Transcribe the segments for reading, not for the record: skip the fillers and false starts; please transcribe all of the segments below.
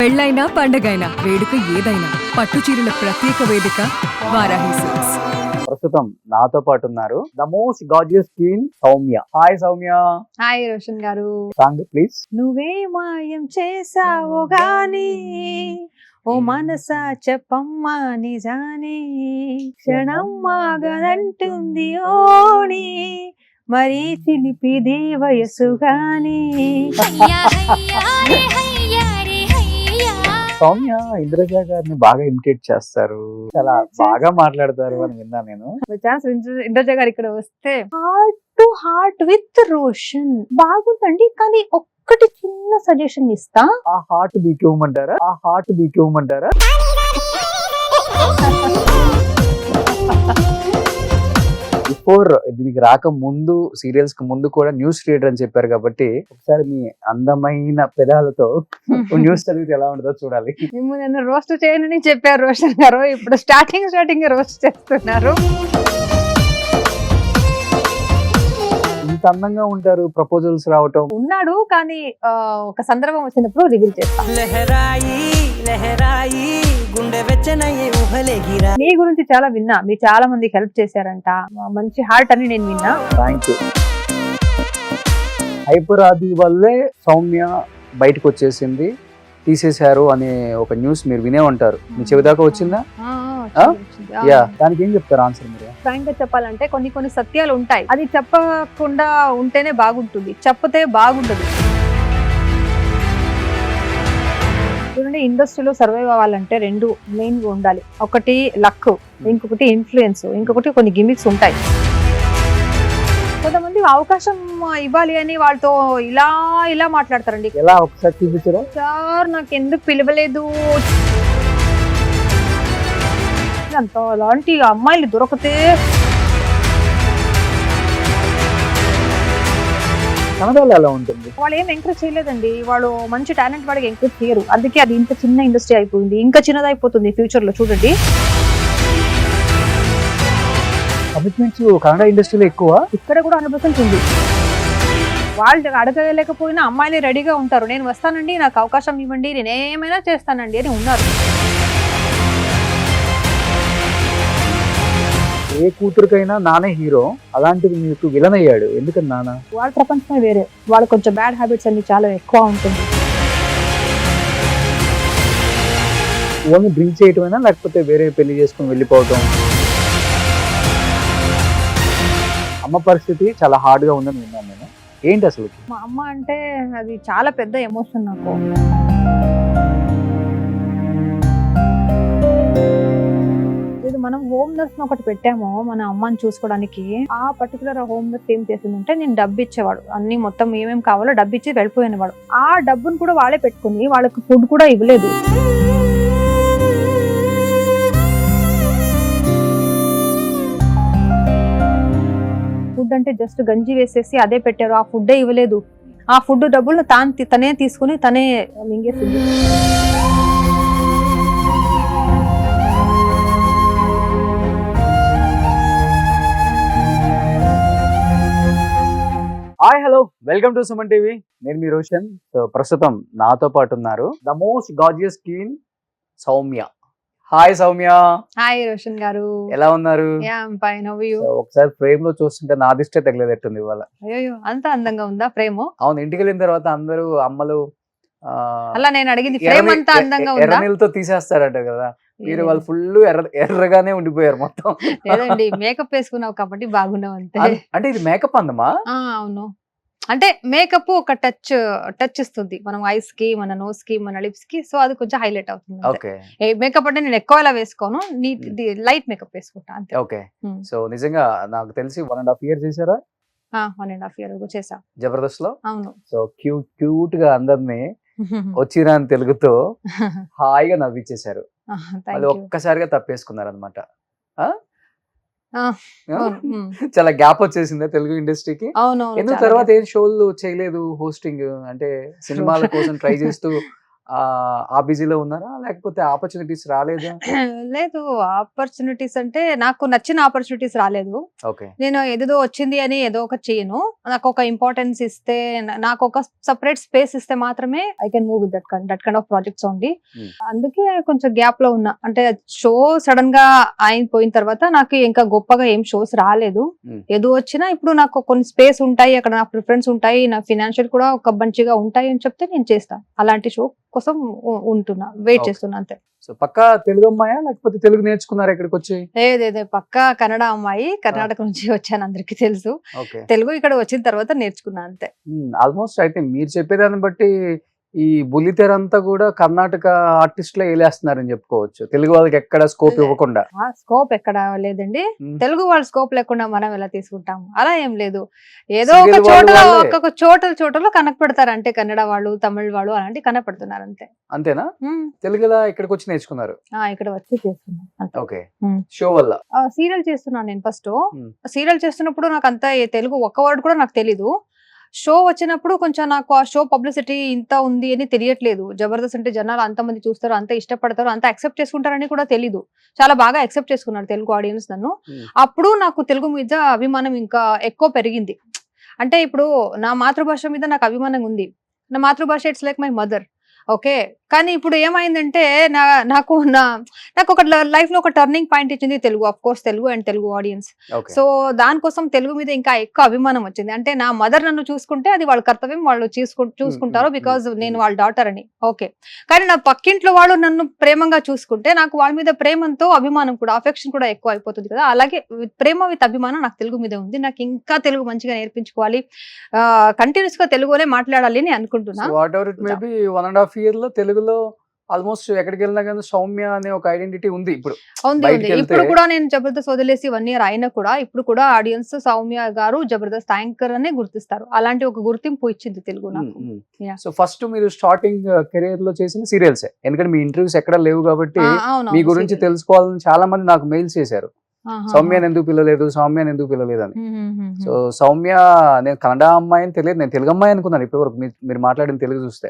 పెళ్ళైనా పండగైనా వేడుక ఏదైనా పట్టు చీరల ప్రత్యేక వేదిక వారాహి సిల్క్స్. ప్రస్తుతం నాతో పాటు ఉన్నారు the most gorgeous queen Soumya. Hi Soumya. Hi Roshan గారు. Song please. నువ్వే మాయం చేసావో గాని ఓ మనసా చెప్పమ్మా నిజానే క్షణం మాగనంటుంది ఓణి మరి చిలిపిది వయసు గాని. సౌమ్య ఇంద్రజ గారిని బాగా ఇమిటేట్ చేస్తారు, చాలా బాగా మాట్లాడతారు అని విన్నా నేను. ఇంద్రజ గారు ఇక్కడ వస్తే heart to heart with Roshan బాగుందండి, కానీ ఒక్కటి చిన్న సజెషన్ ఇస్తా. ఆ హార్ట్ బీకివ్వమంటారా? ఆ హార్ట్ బీకివ్వమంటారా? బిఫోర్ దీనికి రాక ముందు, సీరియల్స్ కి ముందు కూడా న్యూస్ రీడర్ అని చెప్పారు కాబట్టి ఒకసారి మీ అందమైన పెదాలతో న్యూస్ చదివితే ఎలా ఉంటుందో చూడాలి. మేము నన్ను రోస్ట్ చేయనని చెప్పారు రోషన్ గారు, ఇప్పుడు స్టార్టింగ్ రోస్ట్ చేస్తున్నారు. ఇంత అందంగా ఉంటారు, ప్రపోజల్స్ రావటం. ఉన్నాడు కానీ ఒక సందర్భం వచ్చినప్పుడు రివీల్ చేస్తాను. మీ గురించి చాలా విన్నా, మీరు చాలా మందికి హెల్ప్ చేశారంట, మంచి హార్ట్ అని నేను విన్నా. Thank you. హైపర్ ఆది వల్లే సౌమ్య బయటకు వచ్చేసింది, తీసేశారు అనే ఒక న్యూస్ మీరు వినే ఉంటారు. మీ చెవి దాకా వచ్చిందా? యా, దానికి ఏం చెప్తారు ఆన్సర్ మీరు? ఫ్రాంక్ గా చెప్పాలంటే కొన్ని సత్యాలు ఉంటాయి, అది చెప్పకుండా ఉంటేనే బాగుంటుంది, చెప్పతే బాగుంటది. చూడండి, ఇండస్ట్రీలో సర్వైవ్ అవ్వాలంటే రెండు మెయిన్ గా ఉండాలి. ఒకటి లక్, ఇంకొకటి ఇన్ఫ్లుయెన్స్, ఇంకొకటి కొన్ని గిమిక్స్ ఉంటాయి. కొంతమంది అవకాశం ఇవ్వాలి అని వాళ్ళతో ఇలా మాట్లాడతారండి. ఎలా ఒకసారి చూపించరా? సార్ నాకు ఎందుకు పిలవలేదు, అంత అలాంటి అమ్మాయిలు దొరికితే. కన్నడలో ఎలా ఉంటుంది? వాళ్ళు ఏం ఎంకరేజ్ చేయలేదండి, వాళ్ళు మంచి టాలెంట్ వాడికి ఎంకరేజ్ చేయరు, అందుకే అది ఇంత చిన్న ఇండస్ట్రీ అయిపోయింది, ఇంకా చిన్నదైపోతుంది ఫ్యూచర్ లో. చూడండి, కమిట్మెంట్స్ కన్నడ ఇండస్ట్రీలో ఎక్కువ, ఇక్కడ కూడా 100% ఉంది. వాళ్ళు అడగలేకపోయినా అమ్మాయిలు రెడీగా ఉంటారు, నేను వస్తానండి, నాకు అవకాశం ఇవ్వండి, నేను ఏమైనా చేస్తానండి అని ఉన్నారు. ఏ కూతురికైనా నానే హీరో, అలాంటిది మీకు విలన్ అయ్యాడు, ఎందుకని నాన్న? వాళ్ళ ప్రపంచమే వేరే, వాళ్ళు కొంచెం బ్యాడ్ హ్యాబిట్స్ అన్ని చాలా ఎక్కువ ఉంటుంది. ఓన్లీ డ్రింక్ చేయటమేనా, లేకపోతే వేరే పెళ్లి చేసుకుని వెళ్ళిపోవటం? అమ్మ పరిస్థితి చాలా హార్డ్ గా ఉందని విన్నాను నేను. ఏంటి అసలు? మా అమ్మ అంటే అది చాలా పెద్ద ఎమోషన్ నాకు. మనం హోమ్ నర్స్ ఒకటి పెట్టాము మన అమ్మని చూసుకోవడానికి. ఆ పర్టికులర్ హోమ్ నర్స్ ఏం చేసిందంటే, నేను డబ్బు ఇచ్చేవాడు, అన్ని మొత్తం ఏమేమి కావాలో డబ్బు ఇచ్చి వెళ్ళిపోయినవాడు. ఆ డబ్బును కూడా వాళ్ళే పెట్టుకుని వాళ్ళకి ఫుడ్ కూడా ఇవ్వలేదు. ఫుడ్ అంటే జస్ట్ గంజి వేసేసి అదే పెట్టారు, ఆ ఫుడ్డే ఇవ్వలేదు. ఆ ఫుడ్ డబ్బులు తనే తీసుకుని తనే మింగేసింది. Hi, hello, welcome to Suman TV. నేను మీ రోషన్. సో ప్రస్తుతం నాతో పాటు ఉన్నారు the most gorgeous queen Soumya. Hi Soumya. Hi Roshan గారు, ఎలా ఉన్నారు? ఒకసారి ఫ్రేమ్ లో చూస్తుంటే నా దిష్టే తగిలేదట్టుంది ఇవాళ. అయ్యో, అంత అందంగా ఉందా ఫ్రేమ్? అవును, ఇంటికి వెళ్ళిన తర్వాత అందరూ అమ్మలు అలా నేను అడిగింది ఫ్రేమ్ అంతా అందంగా ఉందా? ఎర్రనీళ్ళతో తీసేస్తారట కదా, మీరు వాళ్ళు ఫుల్ ఎర్రగానే ఉండిపోయారు మొత్తం. లేదండి, మేకప్ వేసుకున్నావు కాబట్టి బాగున్నావు అంతే. అంటే ఇది మేకప్ అందమా? అవును, అంటే మేకప్ ఒక టచ్ ఇస్తుంది మనం ఐస్ కి, మన నోస్ కి, మన లిప్స్ కి, సో అది కొంచెం హైలైట్ అవుతుంది. ఓకే. మేకప్ అంటే నేను ఎక్కువ అలా వేసుకోను, లైట్ మేకప్ వేసుకుంటా అంతే. ఓకే. సో నిజంగా నాకు తెలిసి 1.5 years చేశారా? 1.5 years చేసా జబర్దస్త్ లో. అవును. సో క్యూట్ గా అందరినీ వచ్చిరా అని తెలుగుతో హాయిగా నవ్విచ్చేశారు. అది ఒక్కసారిగా తప్పేసుకున్నారు అనమాట. చాలా గ్యాప్ వచ్చేసిందా తెలుగు ఇండస్ట్రీకి? అవును. ఎందుకు తర్వాత ఏం షోలు చేయలేదు, హోస్టింగ్ అంటే సినిమాల కోసం ట్రై చేస్తూ ఆ బిజీలో ఉన్నారా లేకపోతే ఆపర్చునిటీస్ రాలేదా? లేదు, ఆపర్చునిటీస్ అంటే నాకు నచ్చిన ఆపర్చునిటీస్ రాలేదు. ఓకే. నేను ఏదేదో వచ్చింది అని ఏదో ఒకటి చేయను. నాకు ఒక ఇంపార్టెన్స్ ఇస్తే, నాకు ఒక సెపరేట్ స్పేస్ ఇస్తే మాత్రమే I can move with that kind of projects only. Hmm. అందుకే కొంచెం గ్యాప్ లో ఉన్నా. అంటే షో సడన్ గా అయిపోయిన తర్వాత నాకు ఇంకా గొప్పగా ఏం షోస్ రాలేదు. Hmm. ఏదో వచ్చినా ఇప్పుడు నాకు కొన్ని స్పేస్ ఉంటాయి, అక్కడ నా ప్రిఫరెన్స్ ఉంటాయి, నా ఫినాన్షియల్ కూడా ఒక మంచిగా ఉంటాయి అని చెప్తే నేను చేస్తాను. అలాంటి షో కోసం ఉంటున్నా, వెయిట్ Okay. చేస్తున్నా అంతే. సో పక్కా తెలుగు అమ్మాయా లేకపోతే తెలుగు నేర్చుకున్నారా ఇక్కడికి వచ్చి? లేదే పక్కా కన్నడ అమ్మాయి, కర్ణాటక నుంచి వచ్చాను, అందరికి తెలుసు. ఓకే. తెలుగు ఇక్కడ వచ్చిన తర్వాత నేర్చుకున్నా అంతే. ఆల్మోస్ట్ అయితే మీరు చెప్పేదాన్ని బట్టి ఈ బుల్లితెర అంతా కూడా కర్ణాటక ఆర్టిస్టులే వేలేస్తున్నారని చెప్పుకోవచ్చు, తెలుగు వాళ్ళకి ఎక్కడ స్కోప్ ఇవ్వకుండా. ఆ స్కోప్ ఎక్కడ లేదండి. Hmm. తెలుగు వాళ్ళ స్కోప్ లేకుండా మనం ఎలా తీసుకుంటాం? అలా ఏం లేదు. ఏదో ఒక Serial వాళ్ళు చోటలో వాళ్ళే. ఒక్కొక్క చోటలో కనెక్ట్ పెడతారు అంటే, కన్నడ వాళ్ళు, తమిళ వాళ్ళు అలాంటి కనెక్ట్ పెడుతున్నారు అంతే. అంతేనా? Hmm. తెలుగులా ఇక్కడికి వచ్చి నేర్చుకున్నారు. ఇక్కడ వచ్చి చేస్తున్నా అంతే. ఓకే. Hmm. షో వల్ల. సీరియల్ చేస్తున్నాను నేను ఫస్ట్. Hmm. సీరియల్ చేస్తున్నప్పుడు నాకు అంత తెలుగు ఒక్క వర్డ్ కూడా నాకు తెలీదు. షో వచ్చినప్పుడు కొంచెం నాకు ఆ షో పబ్లిసిటీ ఇంత ఉంది అని తెలియట్లేదు. జబర్దస్త్ అంటే జనాలు అంతమంది చూస్తారు, అంత ఇష్టపడతారు, అంత యాక్సెప్ట్ చేసుకుంటారని కూడా తెలీదు. చాలా బాగా యాక్సెప్ట్ చేసుకున్నారు తెలుగు ఆడియన్స్ నన్ను. Hmm. అప్పుడు నాకు తెలుగు మీద అభిమానం ఇంకా ఎక్కువ పెరిగింది. అంటే ఇప్పుడు నా మాతృభాష మీద నాకు అభిమానం ఉంది. నా మాతృభాష it's like my mother. Okay. కానీ ఇప్పుడు ఏమైందంటే నాకు ఒక లైఫ్ లో ఒక టర్నింగ్ పాయింట్ ఇచ్చింది Telugu. Of course Telugu and Telugu audience. Okay. So దానికోసం తెలుగు మీద ఇంకా ఎక్కువ అభిమానం వచ్చింది. అంటే నా మదర్ నన్ను చూసుకుంటే అది వాళ్ళ కర్తవ్యం, వాళ్ళు చూసుకుంటారు బికాజ్ నేను వాళ్ళ డాటర్ అని. ఓకే. కానీ నా పక్కింట్లో వాళ్ళు నన్ను ప్రేమంగా చూసుకుంటే నాకు వాళ్ళ మీద ప్రేమంతో అభిమానం కూడా, అఫెక్షన్ కూడా ఎక్కువ అయిపోతుంది కదా. అలాగే ప్రేమ విత్ అభిమానం నాకు తెలుగు మీద ఉంది. నాకు ఇంకా తెలుగు మంచిగా నేర్పించుకోవాలి, కంటిన్యూస్ గా తెలుగులోనే మాట్లాడాలి అని అనుకుంటున్నా. What ever it may be 1.5 year లో తెలుగులో ఆల్మోస్ట్ ఎక్కడికి వెళ్ళినా కానీ సౌమ్య అనే ఒక ఐడెంటిటీ ఉంది ఇప్పుడు. ఉంది. బయటికి వెళ్తే- ఇప్పుడు కూడా నేను జబర్దస్త్ వదిలేసి 1 year అయినా కూడా ఇప్పుడు కూడా ఆడియన్స్ సౌమ్య గారు జబర్దస్త్ యాంకర్ అనే గుర్తిస్తారు. అలాంటి ఒక గుర్తింపు ఇచ్చింది తెలుగు నాకు. Yeah. సో ఫస్ట్ మీరు స్టార్టింగ్ కెరీర్ లో చేసిన సీరియల్స్, ఎందుకంటే మీ ఇంటర్వ్యూస్ ఎక్కడ లేవు కాబట్టి అవును, మీ గురించి తెలుసుకోవాలని చాలా మంది నాకు మెయిల్స్ చేశారు. సౌమ్యని ఎందుకు పిలవలేదు, సౌమ్యని ఎందుకు పిలవలేదు అని. సో సౌమ్య, నేను కన్నడ అమ్మాయి అని తెలియదు, నేను తెలుగు అమ్మాయి అనుకున్నాను ఇప్పటివరకు మీరు మాట్లాడిన తెలుగు చూస్తే.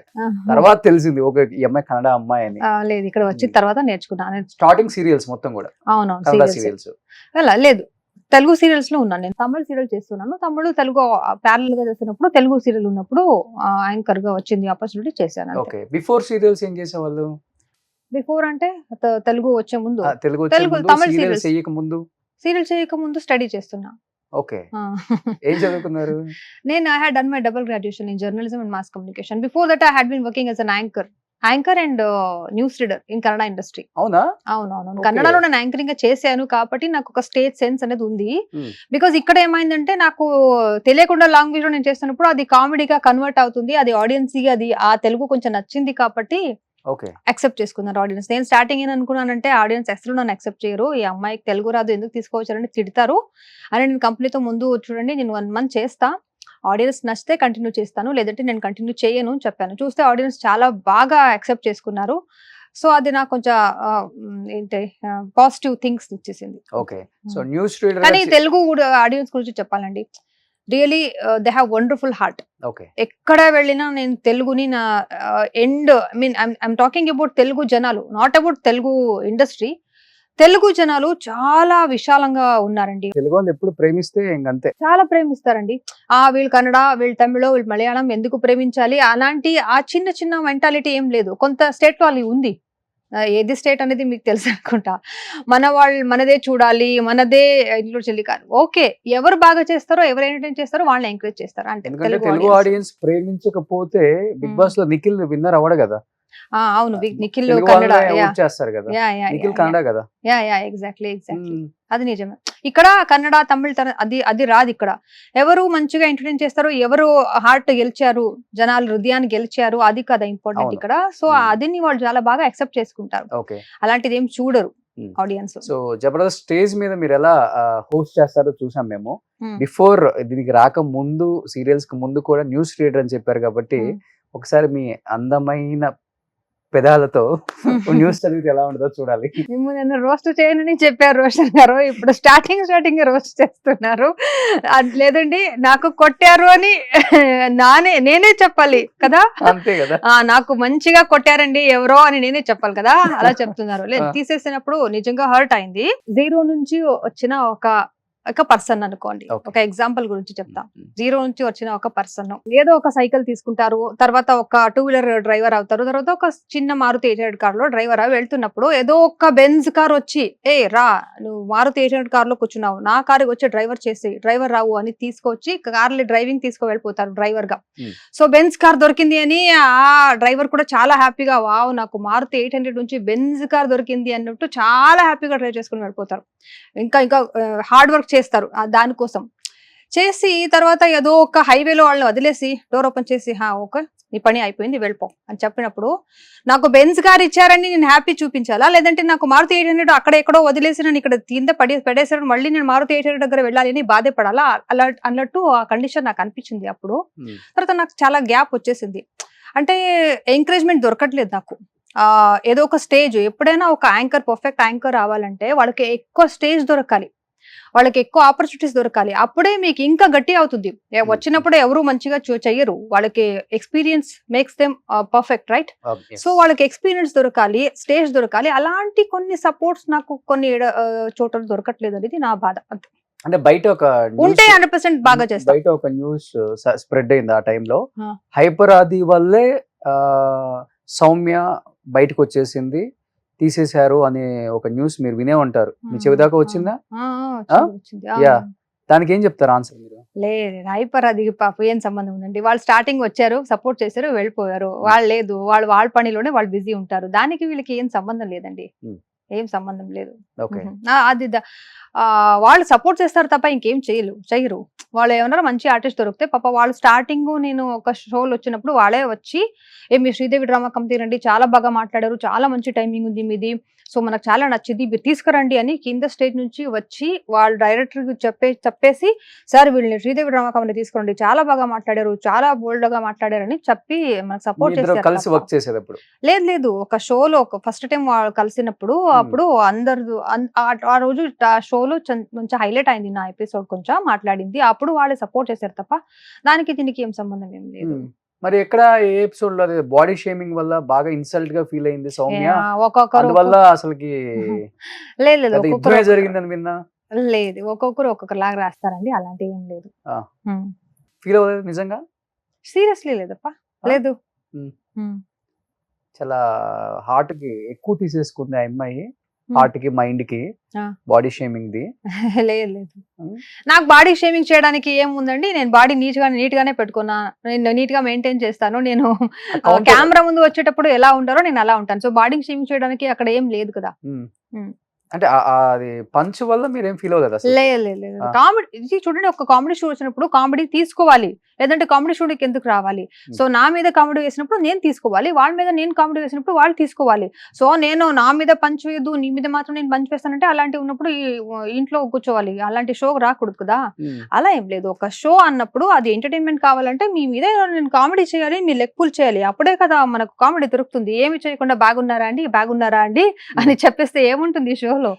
తర్వాత తెలిసింది ఓకే ఈ అమ్మాయి కన్నడ అమ్మాయి అని. లేదు, ఇక్కడ వచ్చిన తర్వాత నేర్చుకున్నాను. స్టార్టింగ్ సీరియల్స్ మొత్తం కూడా అవునవును, కన్నడ సీరియల్స్ సీరియల్స్. లేదు, తెలుగు సీరియల్స్ లో ఉన్నాను. నేను తమిళ సీరియల్ చేస్తున్నాను. తమిళ తెలుగు ప్యారల్ గా చేస్తున్నప్పుడు తెలుగు సీరియల్ ఉన్నప్పుడు యాంకర్ గా వచ్చింది ఆపర్చునిటీ, చేశాను. ఓకే. బిఫోర్ సీరియల్స్ ఏం చేసేవాళ్ళు? బిఫోర్ అంటే తెలుగు వచ్చే ముందు, తెలుగు తమిళ సీరియల్స్ చేయక ముందు, సీరియల్ చేయక ముందు స్టడీ చేస్తున్నా. ఓకే. ఏం చదువుకున్నారు? నేను I had done my double graduation in journalism and mass communication. Before that I had been working as an anchor and news reader in Kannada industry. అవునా? అవునవును, Okay. కన్నడలో నేను యాంకరింగ్ చేశాను కాబట్టి నాకు ఒక స్టేజ్ సెన్స్ అనేది ఉంది. Hmm. బికాజ్ ఇక్కడ ఏమైందంటే నాకు తెలియకుండా లాంగ్వేజ్ లో నేను చేస్తున్నప్పుడు అది కామెడీగా కన్వర్ట్ అవుతుంది, అది ఆడియన్స్ కి అది ఆ తెలుగు కొంచెం నచ్చింది కాబట్టి ఓకే. యాక్సెప్ట్ చేసుకున్నారు ఆడియన్స్. నేను స్టార్టింగ్ ఏం అనుకున్నానంటే ఆడియన్స్ అసలు నన్ను యాక్సెప్ట్ చేయరు, ఈ అమ్మాయికి తెలుగు రాదు ఎందుకు తీసుకొచ్చారని తిడతారు అని. నేను కంపెనీతో ముందు చూడండి, నేను 1 month చేస్తా, ఆడియన్స్ నచ్చితే కంటిన్యూ చేస్తాను, లేదంటే నేను కంటిన్యూ చేయను అని చెప్పాను. చూస్తే ఆడియన్స్ చాలా బాగా యాక్సెప్ట్ చేసుకున్నారు. సో అది నాకు కొంచెం ఏంటి పాజిటివ్ థింగ్స్ వచ్చేసింది. ఓకే. So news reader. కానీ తెలుగు ఆడియన్స్ గురించి చెప్పాలండి, really they have wonderful heart. Okay. ఎక్కడ వెళ్ళినా నేను తెలుగుని నా end I'm talking about Telugu జనాలు, not about Telugu industry. Telugu జనాలు చాలా విశాలంగా ఉన్నారండి. తెలుగు వాళ్ళు ఎప్పుడు ప్రేమిస్తే ఇంకంతే. చాలా ప్రేమిస్తారండి. వీళ్ళు కన్నడ, వీళ్ళు తమిళ, వీళ్ళు మలయాళం ఎందుకు ప్రేమించాలి అలాంటి ఆ చిన్న చిన్న మెంటాలిటీ ఏం లేదు. కొంత స్టేట్ లో అది ఉంది. ఏది స్టేట్ అనేది మీకు తెలుసు అనుకుంటా. మనదే చూడాలి, మనదే ఇంట్లో చెల్లి కాదు. ఓకే, ఎవరు బాగా చేస్తారో, ఎవరు ఎంటర్టైన్ చేస్తారో వాళ్ళని ఎంకరేజ్ చేస్తారు అంటే. ఎందుకంటే తెలుగు ఆడియన్స్ ప్రేమించకపోతే బిగ్ బాస్ లో నిఖిల్ విన్నర్ అవ్వడు కదా. అవును, నిఖిల్ తెలుగు కన్నడ, వాళ్ళే ఓట్ చేస్తారు కదా. నిఖిల్ కన్నడ కదా. ఎగ్జాక్ట్లీ అది నిజమే. ఇక్కడ కన్నడ, తమిళ అది రాదు. ఇక్కడ ఎవరు మంచిగా ఎంటర్టైన్ చేస్తారు, ఎవరు హార్ట్ గెలిచారు, జనాలు హృదయాన్ని గెలిచారు, అది కదా ఇంపార్టెంట్ ఇక్కడ. సో అది వాళ్ళు చాలా బాగా యాక్సెప్ట్ చేసుకుంటారు. ఓకే. అలాంటిది ఏం చూడరు ఆడియన్స్. సో జబర్దస్త్ స్టేజ్ మీద మీరు ఎలా హోస్ట్ చేస్తారో చూసాం మేము. బిఫోర్ దీనికి రాక ముందు, సీరియల్స్ కి ముందు కూడా న్యూస్ రీడర్ అని చెప్పారు కాబట్టి ఒకసారి మీ అందమైన పెదాలతో న్యూస్ చదివితే ఎలా ఉంటుందో చూడాలి. మిమ్మల్ని నన్ను రోస్ట్ చేయనని చెప్పారు రోషన్ గారు, ఇప్పుడు స్టార్టింగ్ రోస్ట్ చేస్తున్నారు. అది లేదండి, నాకు కొట్టారు అని నేనే చెప్పాలి కదా, అంతే కదా. నాకు మంచిగా కొట్టారండి ఎవరో అని నేనే చెప్పాలి కదా, అలా చెప్తున్నారు. లేదు, తీసేసినప్పుడు నిజంగా హర్ట్ అయింది. 0 నుంచి వచ్చిన ఒక పర్సన్ అనుకోండి, ఒక ఎగ్జాంపుల్ గురించి చెప్తా. 0 నుంచి వచ్చిన ఒక పర్సన్ ఏదో ఒక సైకిల్ తీసుకుంటారు, తర్వాత ఒక 2-వీలర్ డ్రైవర్ అవుతారు, తర్వాత ఒక చిన్న మారుతి 800 కార్ లో డ్రైవర్ వెళ్తున్నప్పుడు ఏదో ఒక బెంజ్ కార్ వచ్చి రా నువ్వు మారుతి 800 కార్ లో కూర్చున్నావు, నా కారు వచ్చి డ్రైవర్ రావు అని తీసుకొచ్చి కార్లు డ్రైవింగ్ వెళ్ళిపోతారు డ్రైవర్ గా. సో బెంజ్ కార్ దొరికింది అని ఆ డ్రైవర్ కూడా చాలా హ్యాపీగా, వావ్ నాకు మారుతి 800 నుంచి బెంజ్ కార్ దొరికింది అన్నట్టు చాలా హ్యాపీగా డ్రైవ్ చేసుకుని వెళ్ళిపోతారు. ఇంకా హార్డ్ వర్క్ చేస్తారు దానికోసం. చేసి తర్వాత ఏదో ఒక హైవేలో వాళ్ళని వదిలేసి డోర్ ఓపెన్ చేసి ఓకే నీ పని అయిపోయింది వెళ్ళిపో అని చెప్పినప్పుడు, నాకు బెంజ్ కార్ ఇచ్చారని నేను హ్యాపీ చూపించాలా, లేదంటే నాకు మారుతి 800 అక్కడ ఎక్కడో వదిలేసి నేను ఇక్కడ కింద పడేసాడు మళ్ళీ నేను మారుతి 800 దగ్గర వెళ్ళాలి అని బాధపడాలా అన్నట్టు ఆ కండిషన్ నాకు అనిపించింది అప్పుడు. తర్వాత నాకు చాలా గ్యాప్ వచ్చేసింది, అంటే ఎంకరేజ్మెంట్ దొరకట్లేదు నాకు. ఏదో ఒక స్టేజ్, ఎప్పుడైనా ఒక పర్ఫెక్ట్ యాంకర్ రావాలంటే వాళ్ళకి ఎక్కువ స్టేజ్ దొరకాలి, వాళ్ళకి ఎక్కువ ఆపర్చునిటీస్ దొరకాలి, అప్పుడే మీకు ఇంకా గట్టి అవుతుంది. వచ్చినప్పుడు ఎవరు మంచిగా చెయ్యరు, వాళ్ళకి experience makes them perfect, right? So వాళ్ళకి ఎక్స్పీరియన్స్ దొరకాలి, స్టేజ్ దొరకాలి, అలాంటి కొన్ని సపోర్ట్స్ నాకు కొన్ని చోట్ల దొరకట్లేదు అనేది నా బాధ. అంతే. అంటే బయట ఒక ఉంటే 100% బాగా చేస్తాం. బయట ఒక న్యూస్ స్ప్రెడ్ అయింది ఆ టైంలో, హైపర్ ఆది వల్లే సౌమ్య బయటకు వచ్చేసింది, తీసేశారు అనే ఒక న్యూస్ మీరు వినే ఉంటారు, మీ చెవి దాకా వచ్చిందా? యా, దానికి ఏం చెప్తారు ఆన్సర్ మీరు? లేదు, హైపర్ అది పాప ఏం సంబంధం ఉందండి, వాళ్ళు స్టార్టింగ్ వచ్చారు, సపోర్ట్ చేశారు, వెళ్ళిపోయారు. వాళ్ళు లేదు, వాళ్ళ పనిలోనే వాళ్ళు బిజీ ఉంటారు, దానికి వీళ్ళకి ఏం సంబంధం లేదండి, ఏం సంబంధం లేదు. అది వాళ్ళు సపోర్ట్ చేస్తారు తప్ప ఇంకేం చెయ్యరు. వాళ్ళు ఏమన్నా మంచి ఆర్టిస్ట్ దొరికితే పాప వాళ్ళు స్టార్టింగ్ నేను ఒక షోలు వచ్చినప్పుడు వాళ్ళే వచ్చి మీ శ్రీదేవి డ్రామా కంపెనీ రండి, చాలా బాగా మాట్లాడారు, చాలా మంచి టైమింగ్ ఉంది మీది, సో మనకు చాలా నచ్చింది, మీరు తీసుకురండి అని కింద స్టేజ్ నుంచి వచ్చి వాళ్ళ డైరెక్టర్ చెప్పేసి సార్ వీళ్ళని శ్రీదేవి డ్రామా కంపెనీ తీసుకురండి, చాలా బాగా మాట్లాడారు, చాలా బోల్డ్ గా మాట్లాడారు అని చెప్పి మనకు సపోర్ట్ చేశారు. లేదు, ఒక షోలో ఫస్ట్ టైం వాళ్ళు కలిసినప్పుడు అప్పుడు అందరు ఆ రోజు షోలో కొంచెం హైలైట్ అయింది నా ఎపిసోడ్, కొంచెం మాట్లాడింది, అప్పుడు వాళ్ళే సపోర్ట్ చేశారు తప్ప దానికి దీనికి ఏం సంబంధం ఏం లేదు. మరి ఎక్కడ ఏ ఎపిసోడ్ లో బాడీ షేమింగ్ వల్ల బాగా ఇన్సల్ట్ గా ఫీల్ అయింది సౌమ్య, అందువల్ల అసలుకి లేదు జరిగిందని విన్నా? లేదు, ఒక్కొక్కరు లాగా రాస్తారండి, అలాంటి ఏం లేదు. ఫీల్ అవ్వలేదు నిజంగా? సీరియస్లీ లేదప్ప, లేదు. చాలా హార్ట్ కి ఎక్కువ తీసేసుకుంది ఆ అమ్మాయి, హార్ట్ కి మైండ్ కి బాడీ షేమింగ్ ది. లేదు, నాకు బాడీ షేమింగ్ చేయడానికి ఏముందండి, నేను బాడీ నీట్ గానే పెట్టుకున్నా, నేను నీట్ గా మెయింటైన్ చేస్తాను, నేను కెమెరా ముందు వచ్చేటప్పుడు ఎలా ఉంటారో నేను అలా ఉంటాను, సో బాడీ షేమింగ్ చేయడానికి అక్కడ ఏం లేదు కదా. అంటే అది పంచ్ వల్ల మీరేం ఫీల్ అవ్వలేదు? లేదు, కామెడీ చూడండి, ఒక కామెడీ షో వచ్చినప్పుడు కామెడీ తీసుకోవాలి, లేదంటే కామెడీ షోకి ఎందుకు రావాలి? సో నా మీద కామెడీ వేసినప్పుడు నేను తీసుకోవాలి, వాళ్ళ మీద నేను కామెడీ వేసినప్పుడు వాళ్ళు తీసుకోవాలి. సో నేను నా మీద పంచ్ వేయదు, నీ మీద మాత్రం నేను పంచ్ వేస్తానంటే అలాంటివి ఉన్నప్పుడు ఇంట్లో కూర్చోవాలి, అలాంటి షో రాకూడదు కదా. అలా ఏం లేదు, ఒక షో అన్నప్పుడు అది ఎంటర్టైన్మెంట్ కావాలంటే మీ మీద నేను కామెడీ చేయాలి, మీ లెగ్ పుల్ చేయాలి, అప్పుడే కదా మనకు కామెడీ దొరుకుతుంది. ఏమి చేయకుండా బాగున్నారా అండి అని చెప్పేస్తే ఏముంటుంది షో లో?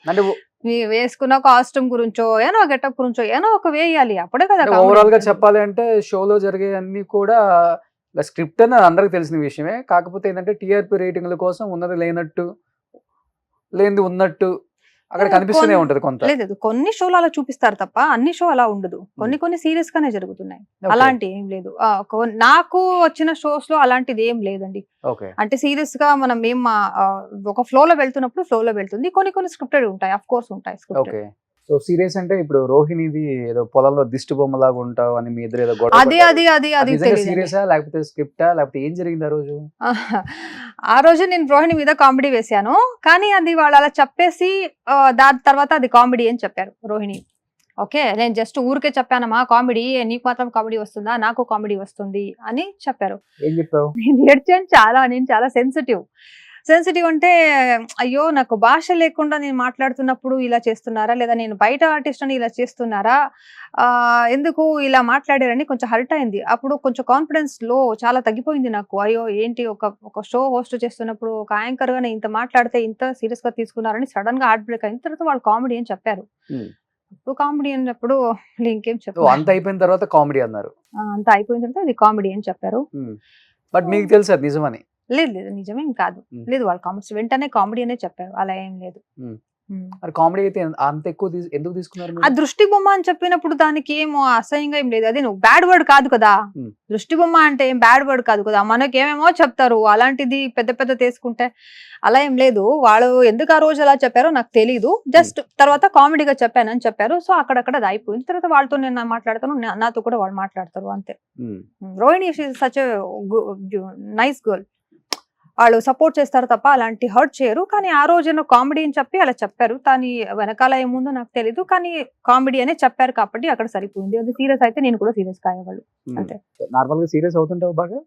వేసుకున్న కాస్ట్యూమ్ గురించో ఏనో గెటప్ గురించో ఏనో ఒక వేయాలి, అప్పుడే కదా. ఓవరాల్ గా చెప్పాలి అంటే షోలో జరిగే అన్ని కూడా స్క్రిప్ట్ అని అందరికి తెలిసిన విషయమే, కాకపోతే ఏంటంటే టీఆర్పీ రేటింగ్ల కోసం ఉన్నది లేనట్టు లేనిది ఉన్నట్టు అక్కడ కనిపిస్తూనే ఉంటది కొంత. లేదు, కొన్ని షోలు అలా చూపిస్తారు తప్ప అన్ని షో అలా ఉండదు, కొన్ని సీరియస్ గానే జరుగుతున్నాయి, అలాంటి ఏం లేదు. నాకు వచ్చిన షోస్ లో అలాంటిది ఏం లేదండి, అంటే సీరియస్ గా మనం ఏం ఒక ఫ్లో లో వెళ్తుంది, కొన్ని స్క్రిప్టెడ్ ఉంటాయి, అఫ్ కోర్స్ ఉంటాయి. సో సీరియస్ అంటే ఇప్పుడు రోహిణిది ఏదో పొలంలో దిష్టి బొమ్మలాగా ఉంటావు అని మీ ఇద్దరు ఏదో సీరియసా లేకపోతే స్క్రిప్టా లేకపోతే ఏం జరిగింది ఆ రోజు? ఆ రోజు నేను రోహిణి మీద కామెడీ వేశాను, కానీ అది వాళ్ళు అలా చెప్పేసి దాని తర్వాత అది కామెడీ అని చెప్పారు రోహిణి. ఓకే, నేను జస్ట్ ఊరికే చెప్పానమ్మా కామెడీ, నీకు మాత్రం కామెడీ వస్తుందా, నాకు కామెడీ వస్తుంది అని చెప్పారు. ఏం చెప్పావు? నేను చాలా సెన్సిటివ్, సెన్సిటివ్ అంటే అయ్యో నాకు భాష లేకుండా నేను మాట్లాడుతున్నప్పుడు ఇలా చేస్తున్నారా, లేదా నేను బయట ఆర్టిస్ట్ అని ఇలా చేస్తున్నారా, ఎందుకు ఇలా మాట్లాడారని కొంచెం హర్ట్ అయింది. అప్పుడు కొంచెం కాన్ఫిడెన్స్ లో చాలా తగ్గిపోయింది నాకు. అయ్యో ఏంటి ఒక షో హోస్ట్ చేస్తున్నప్పుడు ఒక యాంకర్ గా ఇంత మాట్లాడితే ఇంత సీరియస్ గా తీసుకున్నారని సడన్ గా హార్ట్ బ్రేక్ అయిన తర్వాత వాళ్ళు కామెడీ అని చెప్పారు. ఇప్పుడు కామెడీ అన్నప్పుడు ఇంకేం చెప్పారు, అంత అయిపోయిన తర్వాత కామెడీ అన్నారు. అంత అయిపోయిన తర్వాత ఇది కామెడీ అని చెప్పారు. బట్ మీకు తెలుసు అది నిజమని? లేదు లేదు నిజమేం కాదు. లేదు వాళ్ళు కామెంట్స్ వెంటనే కామెడీ అనే చెప్పారు, అలా ఏం లేదు. మరి కామెడీ అయితే అంత ఎక్కువ ఎందుకు తీసుకున్నారు? ఆ దృష్టి బొమ్మ అని చెప్పినప్పుడు దానికి ఏమో అసహ్యంగా ఏం లేదు. అదే నువ్వు బ్యాడ్ వర్డ్ కాదు కదా, దృష్టి బొమ్మ అంటే ఏం బ్యాడ్ వర్డ్ కాదు కదా, మనకేమేమో చెప్తారు. అలాంటిది పెద్ద పెద్ద తీసుకుంటే అలా ఏం లేదు. వాళ్ళు ఎందుకు ఆ రోజు అలా చెప్పారో నాకు తెలీదు. జస్ట్ తర్వాత కామెడీగా చెప్పానని చెప్పారు. సో అక్కడక్కడ అది అయిపోయింది. తర్వాత వాళ్ళతో నేను మాట్లాడతాను, నాతో కూడా వాళ్ళు మాట్లాడతారు అంతే. Rohini such nice girl. వాళ్ళు సపోర్ట్ చేస్తారు తప్ప అలాంటి హర్ట్ చేయరు. కానీ ఆ రోజు కామెడీ అని చెప్పి అలా చెప్పారు. కానీ వెనకాల ఏముందో నాకు తెలీదు. కానీ కామెడీ అనే చెప్పారు కాబట్టి అక్కడ సరిపోయింది. అది సీరియస్ అయితే నేను కూడా సీరియస్ కాయేవాళ్ళు అంతే. నార్మల్ గా సీరియస్ అవుతుంటావు బాగా?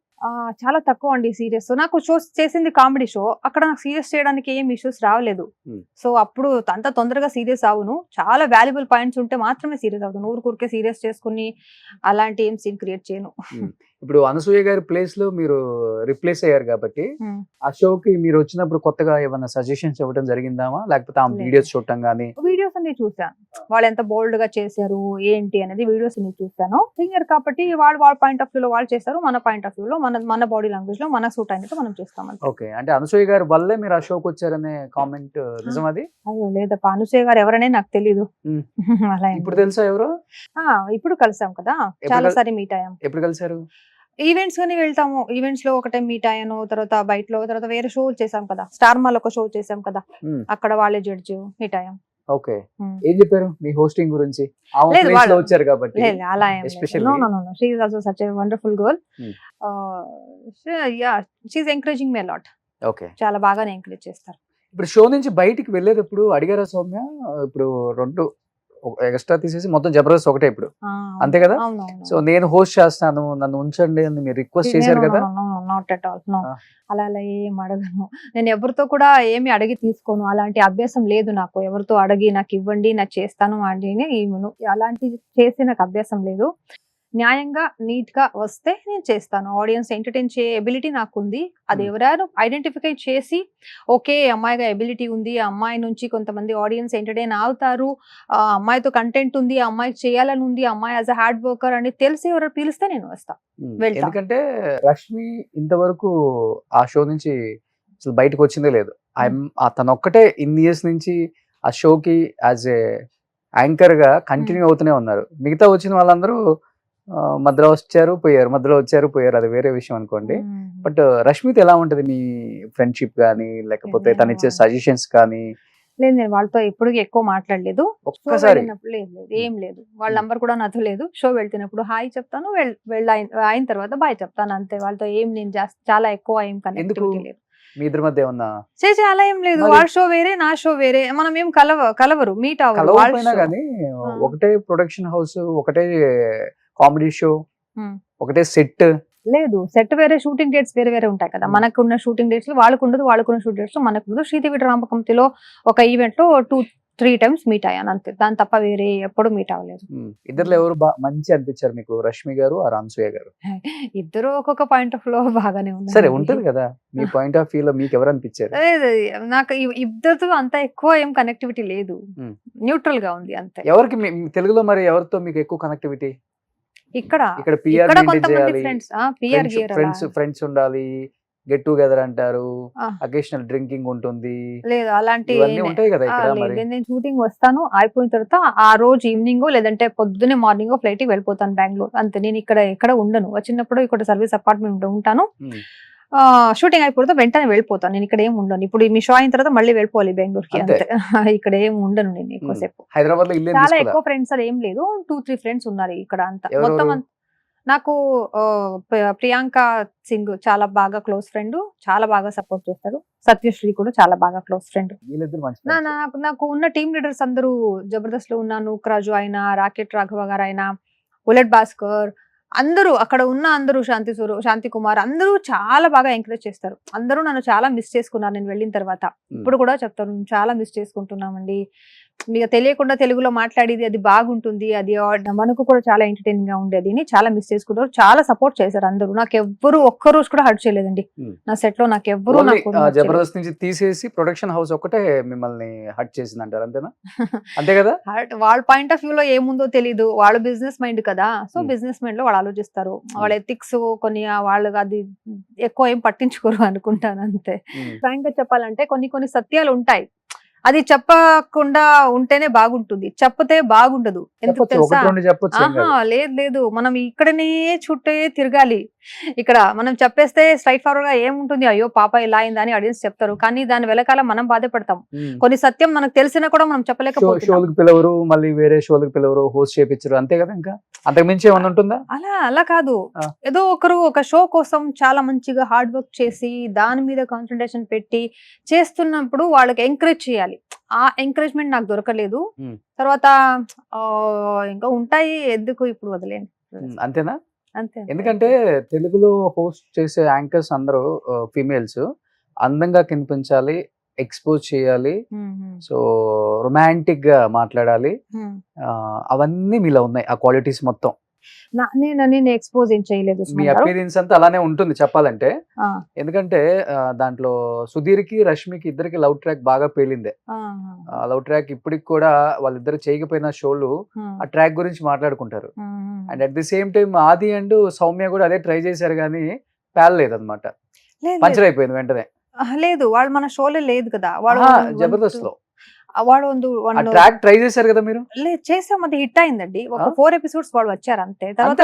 చాలా తక్కువ అండి సీరియస్. నాకు షోస్ చేసింది కామెడీ షో, అక్కడ నాకు సీరియస్ చేయడానికి ఏం ఇష్యూస్ రావలేదు. సో అప్పుడు అంత తొందరగా సీరియస్ అవును. చాలా వాల్యుబుల్ పాయింట్స్ ఉంటే మాత్రమే సీరియస్ అవుతాను. ఊరికే సీరియస్ చేసుకుని అలాంటి ఏం సీన్ క్రియేట్ చేయను. ఇప్పుడు అనసూయ గారి ప్లేస్ లో మీరు రిప్లేస్ అయ్యారు కాబట్టి ఆ షోకి మీరు వచ్చినప్పుడు కొత్తగా ఏమైనా సజెషన్స్ ఇవ్వడం జరిగిందామా, లేకపోతే ఆ వీడియోస్ చూడటం గానీ? వీడియోస్ అన్ని చూసాను, వాళ్ళు ఎంత బోల్డ్ గా చేశారు ఏంటి అనేది వీడియోస్ అన్ని చూసాను. సింగర్ కాబట్టి వాళ్ళ పాయింట్ ఆఫ్ వ్యూ లో వాళ్ళు చేస్తారు, మన పాయింట్ ఆఫ్ వ్యూ లో మన బాడీ లాంగ్వేజ్ లో మన సూట్ అయినట్టు మనం చేస్తాం. ఓకే, అంటే అనసూయ గారి వల్లే మీరు ఆ షోకి వచ్చారనే కామెంట్ నిజం అది? అయ్యో లేదప్ప, అనసూయ గారు ఎవరనే నాకు తెలీదు. అలా ఇప్పుడు తెలుసా ఎవరు? ఇప్పుడు కలిసాం కదా, చాలా సారి మీట్ అయ్యాం. ఎప్పుడు కలిసారు? ఈవెంట్స్ గానీ వెళ్తాము, ఈవెంట్స్ లో ఒకటే మీట్ అయ్యాను. తర్వాత బయటలో తర్వాత వేరే షో చేసాం కదా, స్టార్ మాల్ ఒక షో చేసాం కదా, అక్కడ వాళ్ళే జడ్జి మీట్ అయ్యాం. ఓకే, ఏం చెప్పారు మీ హోస్టింగ్ గురించి? వచ్చారు కాబట్టి అలా she is also such a wonderful girl. Yeah, she is encouraging me a lot. Okay, చాలా బాగానే ఎంకరేజ్ చేస్తారు. ఇప్పుడు షో నుంచి బయటికి వెళ్ళేటప్పుడు అడిగారా సౌమ్య, ఇప్పుడు 2 ఎక్స్ట్రా తీసేసి మొత్తం జబర్దస్త్ ఒకటే ఇప్పుడు, అంతే కదా? సో నేను హోస్ట్ చేస్తాను, నన్ను ఉంచండి అని మీరు రిక్వెస్ట్ చేశారు కదా? Not at all, no. అలా ఏం అడగను నేను, ఎవరితో కూడా ఏమి అడిగి తీసుకోను. అలాంటి అభ్యాసం లేదు నాకు. ఎవరితో అడిగి నాకు ఇవ్వండి, నాకు చేస్తాను అని అలాంటి చేసి నాకు అభ్యాసం లేదు. న్యాయంగా నీట్ గా వస్తే నేను చేస్తాను. ఆడియన్స్ ఎంటర్టైన్ చేయ ఎబిలిటీ నాకు ఉంది. అది ఎవరైనా ఐడెంటిఫై చేసి ఓకే అమ్మాయిగా ఎబిలిటీ ఉంది, ఆ అమ్మాయి నుంచి కొంతమంది ఆడియన్స్ ఎంటర్టైన్ అవుతారు, ఆ అమ్మాయితో కంటెంట్ ఉంది, ఆ అమ్మాయికి చేయాలని ఉంది, ఆ అమ్మాయి యాజ్ అ హార్డ్ వర్కర్ అని తెలిసి ఎవరు పిలిస్తే నేను వస్తా. ఎందుకంటే రష్మి ఇంతవరకు ఆ షో నుంచి అసలు బయటకు వచ్చిందే లేదు. తను ఒక్కటే ఇన్ని ఇయర్స్ నుంచి ఆ షోకి యాజ్ ఏ యాంకర్ గా కంటిన్యూ అవుతూనే ఉన్నారు. మిగతా వచ్చిన వాళ్ళందరూ మధ్యలో వచ్చారు పోయారు, అది వేరే విషయం అనుకోండి. బట్ రష్మితో ఎలా ఉంటది మీ ఫ్రెండ్షిప్ గానీ, లేకపోతే తను ఇచ్చే సజెషన్స్ కానీ? లేదు, నేను వాళ్ళతో ఎప్పుడు ఎక్కువ మాట్లాడలేదు. ఒక్కసారి లేదు, ఏం లేదు. వాళ్ళ నంబర్ కూడా నాతో లేదు. షో వెళ్తున్నప్పుడు హాయ్ చెప్తాను, అయిన తర్వాత బాయ్ చెప్తాను అంతే. వాళ్ళతో ఏం నేను చాలా ఎక్కువ ఏం కనెక్టివిటీ లేదు. మీ ఇద్దరి మధ్య ఏమన్నా అలా ఏం లేదు. వాళ్ళ షో వేరే, నా షో వేరే, మనం ఏం కలవరు, మీట్ అవ్వరు. కానీ ఒకటే ప్రొడక్షన్ హౌస్, ఒకటే కామెడీ షో, ఒకటే సెట్ లేదు. సెట్ వేరే, షూటింగ్ డేట్స్ వేరే వేరే ఉంటాయి కదా. మనకున్న షూటింగ్ డేట్స్ లో వాళ్ళకున్న షూటింగ్ డేట్స్ లో మనకు. శ్రీదేవి రామకంతిలో ఒక ఈవెంట్ లో 2-3 టైమ్స్ మీట్ అయ్యాను అంతే. దాని తప్ప వేరే ఎప్పుడు మీట్ అవ్వలేదు. ఇద్దరు ఎవరు మంచి అనిపించారు మీకు, రష్మి గారు ఆ అనసూయ గారు? ఇద్దరు ఒక్కొక్క పాయింట్ ఆఫ్ లో బాగానే ఉన్నారు. సరే, ఉంటది కదా మీ పాయింట్ ఆఫ్ వ్యూ లో, మీకు ఎవరు అనిపించారు? నాకు ఇద్దరితో అంత ఎక్కువ ఏం కనెక్టివిటీ లేదు, న్యూట్రల్ గా ఉంది అంతే. ఎవరికి తెలుగులో మరి ఎవరితో మీకు ఎక్కువ కనెక్టివిటీ? ఇక్కడ ఫ్రెండ్స్ ఉండాలి, గెట్ టుగెదర్ అంటారు, అకేషనల్ డ్రింకింగ్ ఉంటుంది, లేదు అలాంటి ఉంటాయి కదా ఇక్కడ. నేను షూటింగ్ వస్తాను, అయిపోయిన తర్వాత ఆ రోజు ఈవినింగ్ లేదంటే పొద్దున్నే మార్నింగ్ ఫ్లైట్ కి వెళ్ళిపోతాను బెంగళూరు అంతే. నేను ఎక్కడ ఉండను. వచ్చినప్పుడు ఇక్కడ సర్వీస్ అపార్ట్మెంట్ ఉంటాను. షూటింగ్ అయిపోతే వెంటనే వెళ్ళిపోతాను. నేను ఇక్కడ ఏం ఉండను. ఇప్పుడు మీ షో అయిన తర్వాత మళ్ళీ వెళ్ళిపోవాలి బెంగళూరుకి అంతే. ఇక్కడ ఏం ఉండను నేను ఎక్కువసేపు. హైదరాబాద్ లో చాలా ఎక్కువ ఫ్రెండ్స్ అది ఏం లేదు, 2-3 ఫ్రెండ్స్ ఉన్నారు ఇక్కడ అంతా. మొత్తం నాకు ప్రియాంక సింగ్ చాలా బాగా క్లోజ్ ఫ్రెండ్, చాలా బాగా సపోర్ట్ చేస్తారు. సత్యశ్రీ కూడా చాలా బాగా క్లోజ్ ఫ్రెండ్. నాకు ఉన్న టీమ్ లీడర్స్ అందరూ జబర్దస్త్ లో ఉన్న నూక్ రాజు అయినా, రాకెట్ రాఘవ గారు అయినా, ఉలెట్ భాస్కర్, అందరూ అక్కడ ఉన్న అందరూ శాంతి కుమార్ అందరూ చాలా బాగా ఎంకరేజ్ చేస్తారు. అందరూ నన్ను చాలా మిస్ చేసుకున్నారు నేను వెళ్ళిన తర్వాత. ఇప్పుడు కూడా చెప్తారు చాలా మిస్ చేసుకుంటున్నామండి, మీకు తెలియకుండా తెలుగులో మాట్లాడేది అది బాగుంటుంది, అది మనకు కూడా చాలా ఎంటర్టైనింగ్ గా ఉండేది అని చాలా మిస్ చేసుకుంటారు. చాలా సపోర్ట్ చేశారు అందరూ. నాకు ఎవ్వరు ఒక్క రోజు కూడా హర్ట్ చేయలేదండి నా సెట్ లో. నాకు ఎవ్వరు జబర్దస్త్ నుంచి తీసేసి ప్రొడక్షన్ హౌస్ ఒకటే మిమ్మల్ని హర్ట్ చేసింది అంటారు, అంతేనా? అంతే కదా. వాళ్ళ పాయింట్ ఆఫ్ వ్యూ లో ఏముందో తెలీదు, వాళ్ళ బిజినెస్ మైండ్ కదా. సో బిజినెస్ మైండ్ లో వాళ్ళు ఆలోచిస్తారు, వాళ్ళ ఎథిక్స్ కొన్ని వాళ్ళు అది ఎక్కువ ఏం పట్టించుకోరు అనుకుంటాను అంతే. ఫ్రాంక్ గా చెప్పాలంటే కొన్ని సత్యాలు ఉంటాయి, అది చెప్పకుండా ఉంటేనే బాగుంటుంది, చెప్పతే బాగుండదు. ఎందుకు తెలుసా? లేదు మనం ఇక్కడనే చుట్టే తిరగాలి. ఇక్కడ మనం చెప్పేస్తే స్ట్రైట్ ఫార్వర్డ్ గా ఏముంటుంది, అయ్యో పాప ఇలా అయిందని ఆడియన్స్ చెప్తారు, కానీ దాని వెనకాల మనం బాధపడతాం. కొన్ని సత్యం మనకు తెలిసినా కూడా మనం చెప్పలేకపోతాం. షోలకు పిలవరు, మళ్ళీ వేరే షోలకు పిలవరు, హోస్ట్ చేపించరు, అంతే కదా. ఇంకా అంతకు మించి ఏమన్నా ఉంటుందా? అలా కాదు, ఏదో ఒకరు ఒక షో కోసం చాలా మంచిగా హార్డ్ వర్క్ చేసి దాని మీద కాన్సన్ట్రేషన్ పెట్టి చేస్తున్నప్పుడు వాళ్ళకి ఎంకరేజ్ చేయాలి. ఆ ఎంకరేజ్మెంట్ నాకు దొరకలేదు. తర్వాత ఇంకా ఉంటాయి, ఎందుకు ఇప్పుడు వదిలేండి. అంతేనా? అంతే. ఎందుకంటే తెలుగులో హోస్ట్ చేసే యాంకర్స్ అందరూ ఫీమేల్స్ అందంగా కనిపించాలి, ఎక్స్పోజ్ చేయాలి, సో రొమాంటిక్ గా మాట్లాడాలి, అవన్నీ మీలో ఉన్నాయి ఆ క్వాలిటీస్ మొత్తం. నేను ఎక్స్పోజ్ ఏం చేయలేదు. మీ అపీరియన్స్ అంతా అలానే ఉంటుంది చెప్పాలంటే. ఎందుకంటే దాంట్లో సుధీర్కి రష్మికి ఇద్దరికి లవ్ ట్రాక్ బాగా పేలిందే. ఆ లవ్ ట్రాక్ ఇప్పటికి కూడా వాళ్ళిద్దరు చేయకపోయిన షోలు ఆ ట్రాక్ గురించి మాట్లాడుకుంటారు. And at the same time ఆది అండ్ సౌమ్య కూడా అదే ట్రై చేశారు కానీ పేలలేదు అనమాట, పంచర్ అయిపోయింది వెంటనే. లేదు, వాళ్ళు మన షోలో లేదు కదా, వాళ్ళు జబర్దస్త్ లో వాడు ట్రాక్ ట్రై చేశారు కదా మీరు? లేదు, చేసాం, అది హిట్ అయిందండి. ఒక 4 ఎపిసోడ్స్ వాళ్ళు వచ్చారు అంతే, తర్వాత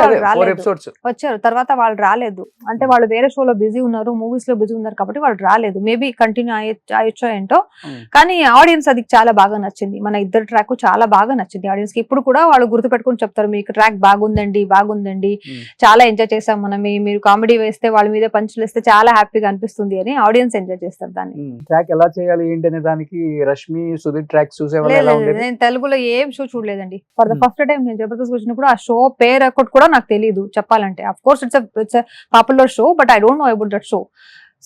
వచ్చారు, తర్వాత వాళ్ళు రాలేదు. అంటే వాళ్ళు వేరే షోలో బిజీ ఉన్నారు, మూవీస్ లో బిజీ ఉన్నారు కాబట్టి వాళ్ళు రాలేదు. మేబీ కంటిన్యూ అయ్యొచ్చో ఏంటో, కానీ ఆడియన్స్ అది చాలా బాగా నచ్చింది. మన ఇద్దరు ట్రాక్ చాలా బాగా నచ్చింది ఆడియన్స్ కి. ఇప్పుడు కూడా వాళ్ళు గుర్తు పెట్టుకుని చెప్తారు, మీకు ట్రాక్ బాగుందండి, చాలా ఎంజాయ్ చేసాం మనం, మీరు కామెడీ వేస్తే వాళ్ళ మీద పంచులు వేస్తే చాలా హ్యాపీగా అనిపిస్తుంది అని ఆడియన్స్ ఎంజాయ్ చేస్తారు దాన్ని. ట్రాక్ ఎలా చేయాలి ఏంటి అనే దానికి రష్మి ట్రాక్ నేను తెలుగులో ఏం షో చూడలేదండి. ఫర్ ద ఫస్ట్ టైం నేను జబర్దస్త్ వచ్చినప్పుడు ఆ షో పేరు ఒకటి కూడా నాకు తెలియదు చెప్పాలంటే. Of course it's popular show, but I don't know about that show.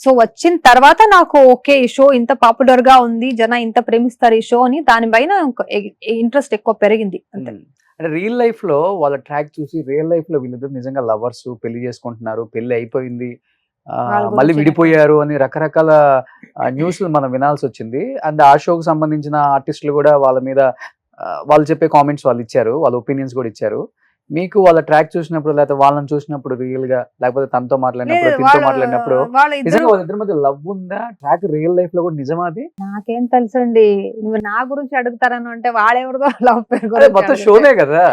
So వచ్చిన తర్వాత నాకు ఓకే ఈ షో ఇంత పాపులర్ గా ఉంది, జన ఇంత ప్రేమిస్తారు ఈ షో అని, దానిపైన ఇంట్రెస్ట్ ఎక్కువ పెరిగింది అంతే. అంటే రియల్ లైఫ్ లో వాళ్ళ ట్రాక్ చూసి రియల్ లైఫ్ లో వీళ్ళిద్దరు నిజంగా లవర్స్, పెళ్లి చేసుకుంటున్నారు, పెళ్లి అయిపోయింది, మళ్ళీ విడిపోయారు అని రకరకాల న్యూస్లు మనం వినాల్సి వచ్చింది. అండ్ ఆ షోకి సంబంధించిన ఆర్టిస్టులు కూడా వాళ్ళ మీద వాళ్ళు చెప్పే కామెంట్స్ వాళ్ళు ఇచ్చారు, వాళ్ళ ఒపీనియన్స్ కూడా ఇచ్చారు. మీకు వాళ్ళ ట్రాక్ చూసినప్పుడు లేకపోతే వాళ్ళని చూసినప్పుడు రియల్ గా, లేకపోతే తనతో మాట్లాడినప్పుడు, తినతో మాట్లాడినప్పుడు నిజంగా వాళ్ళిద్దరి మధ్య లవ్ ఉందా? ట్రాక్ రియల్ లైఫ్ లో కూడా నిజమా అది? నాకేం తెలుసండి, నువ్వు నా గురించి అడుగుతారని అంటే వాళ్ళెవరిదో లవ్ పేరు మొత్తం షోనే కదా.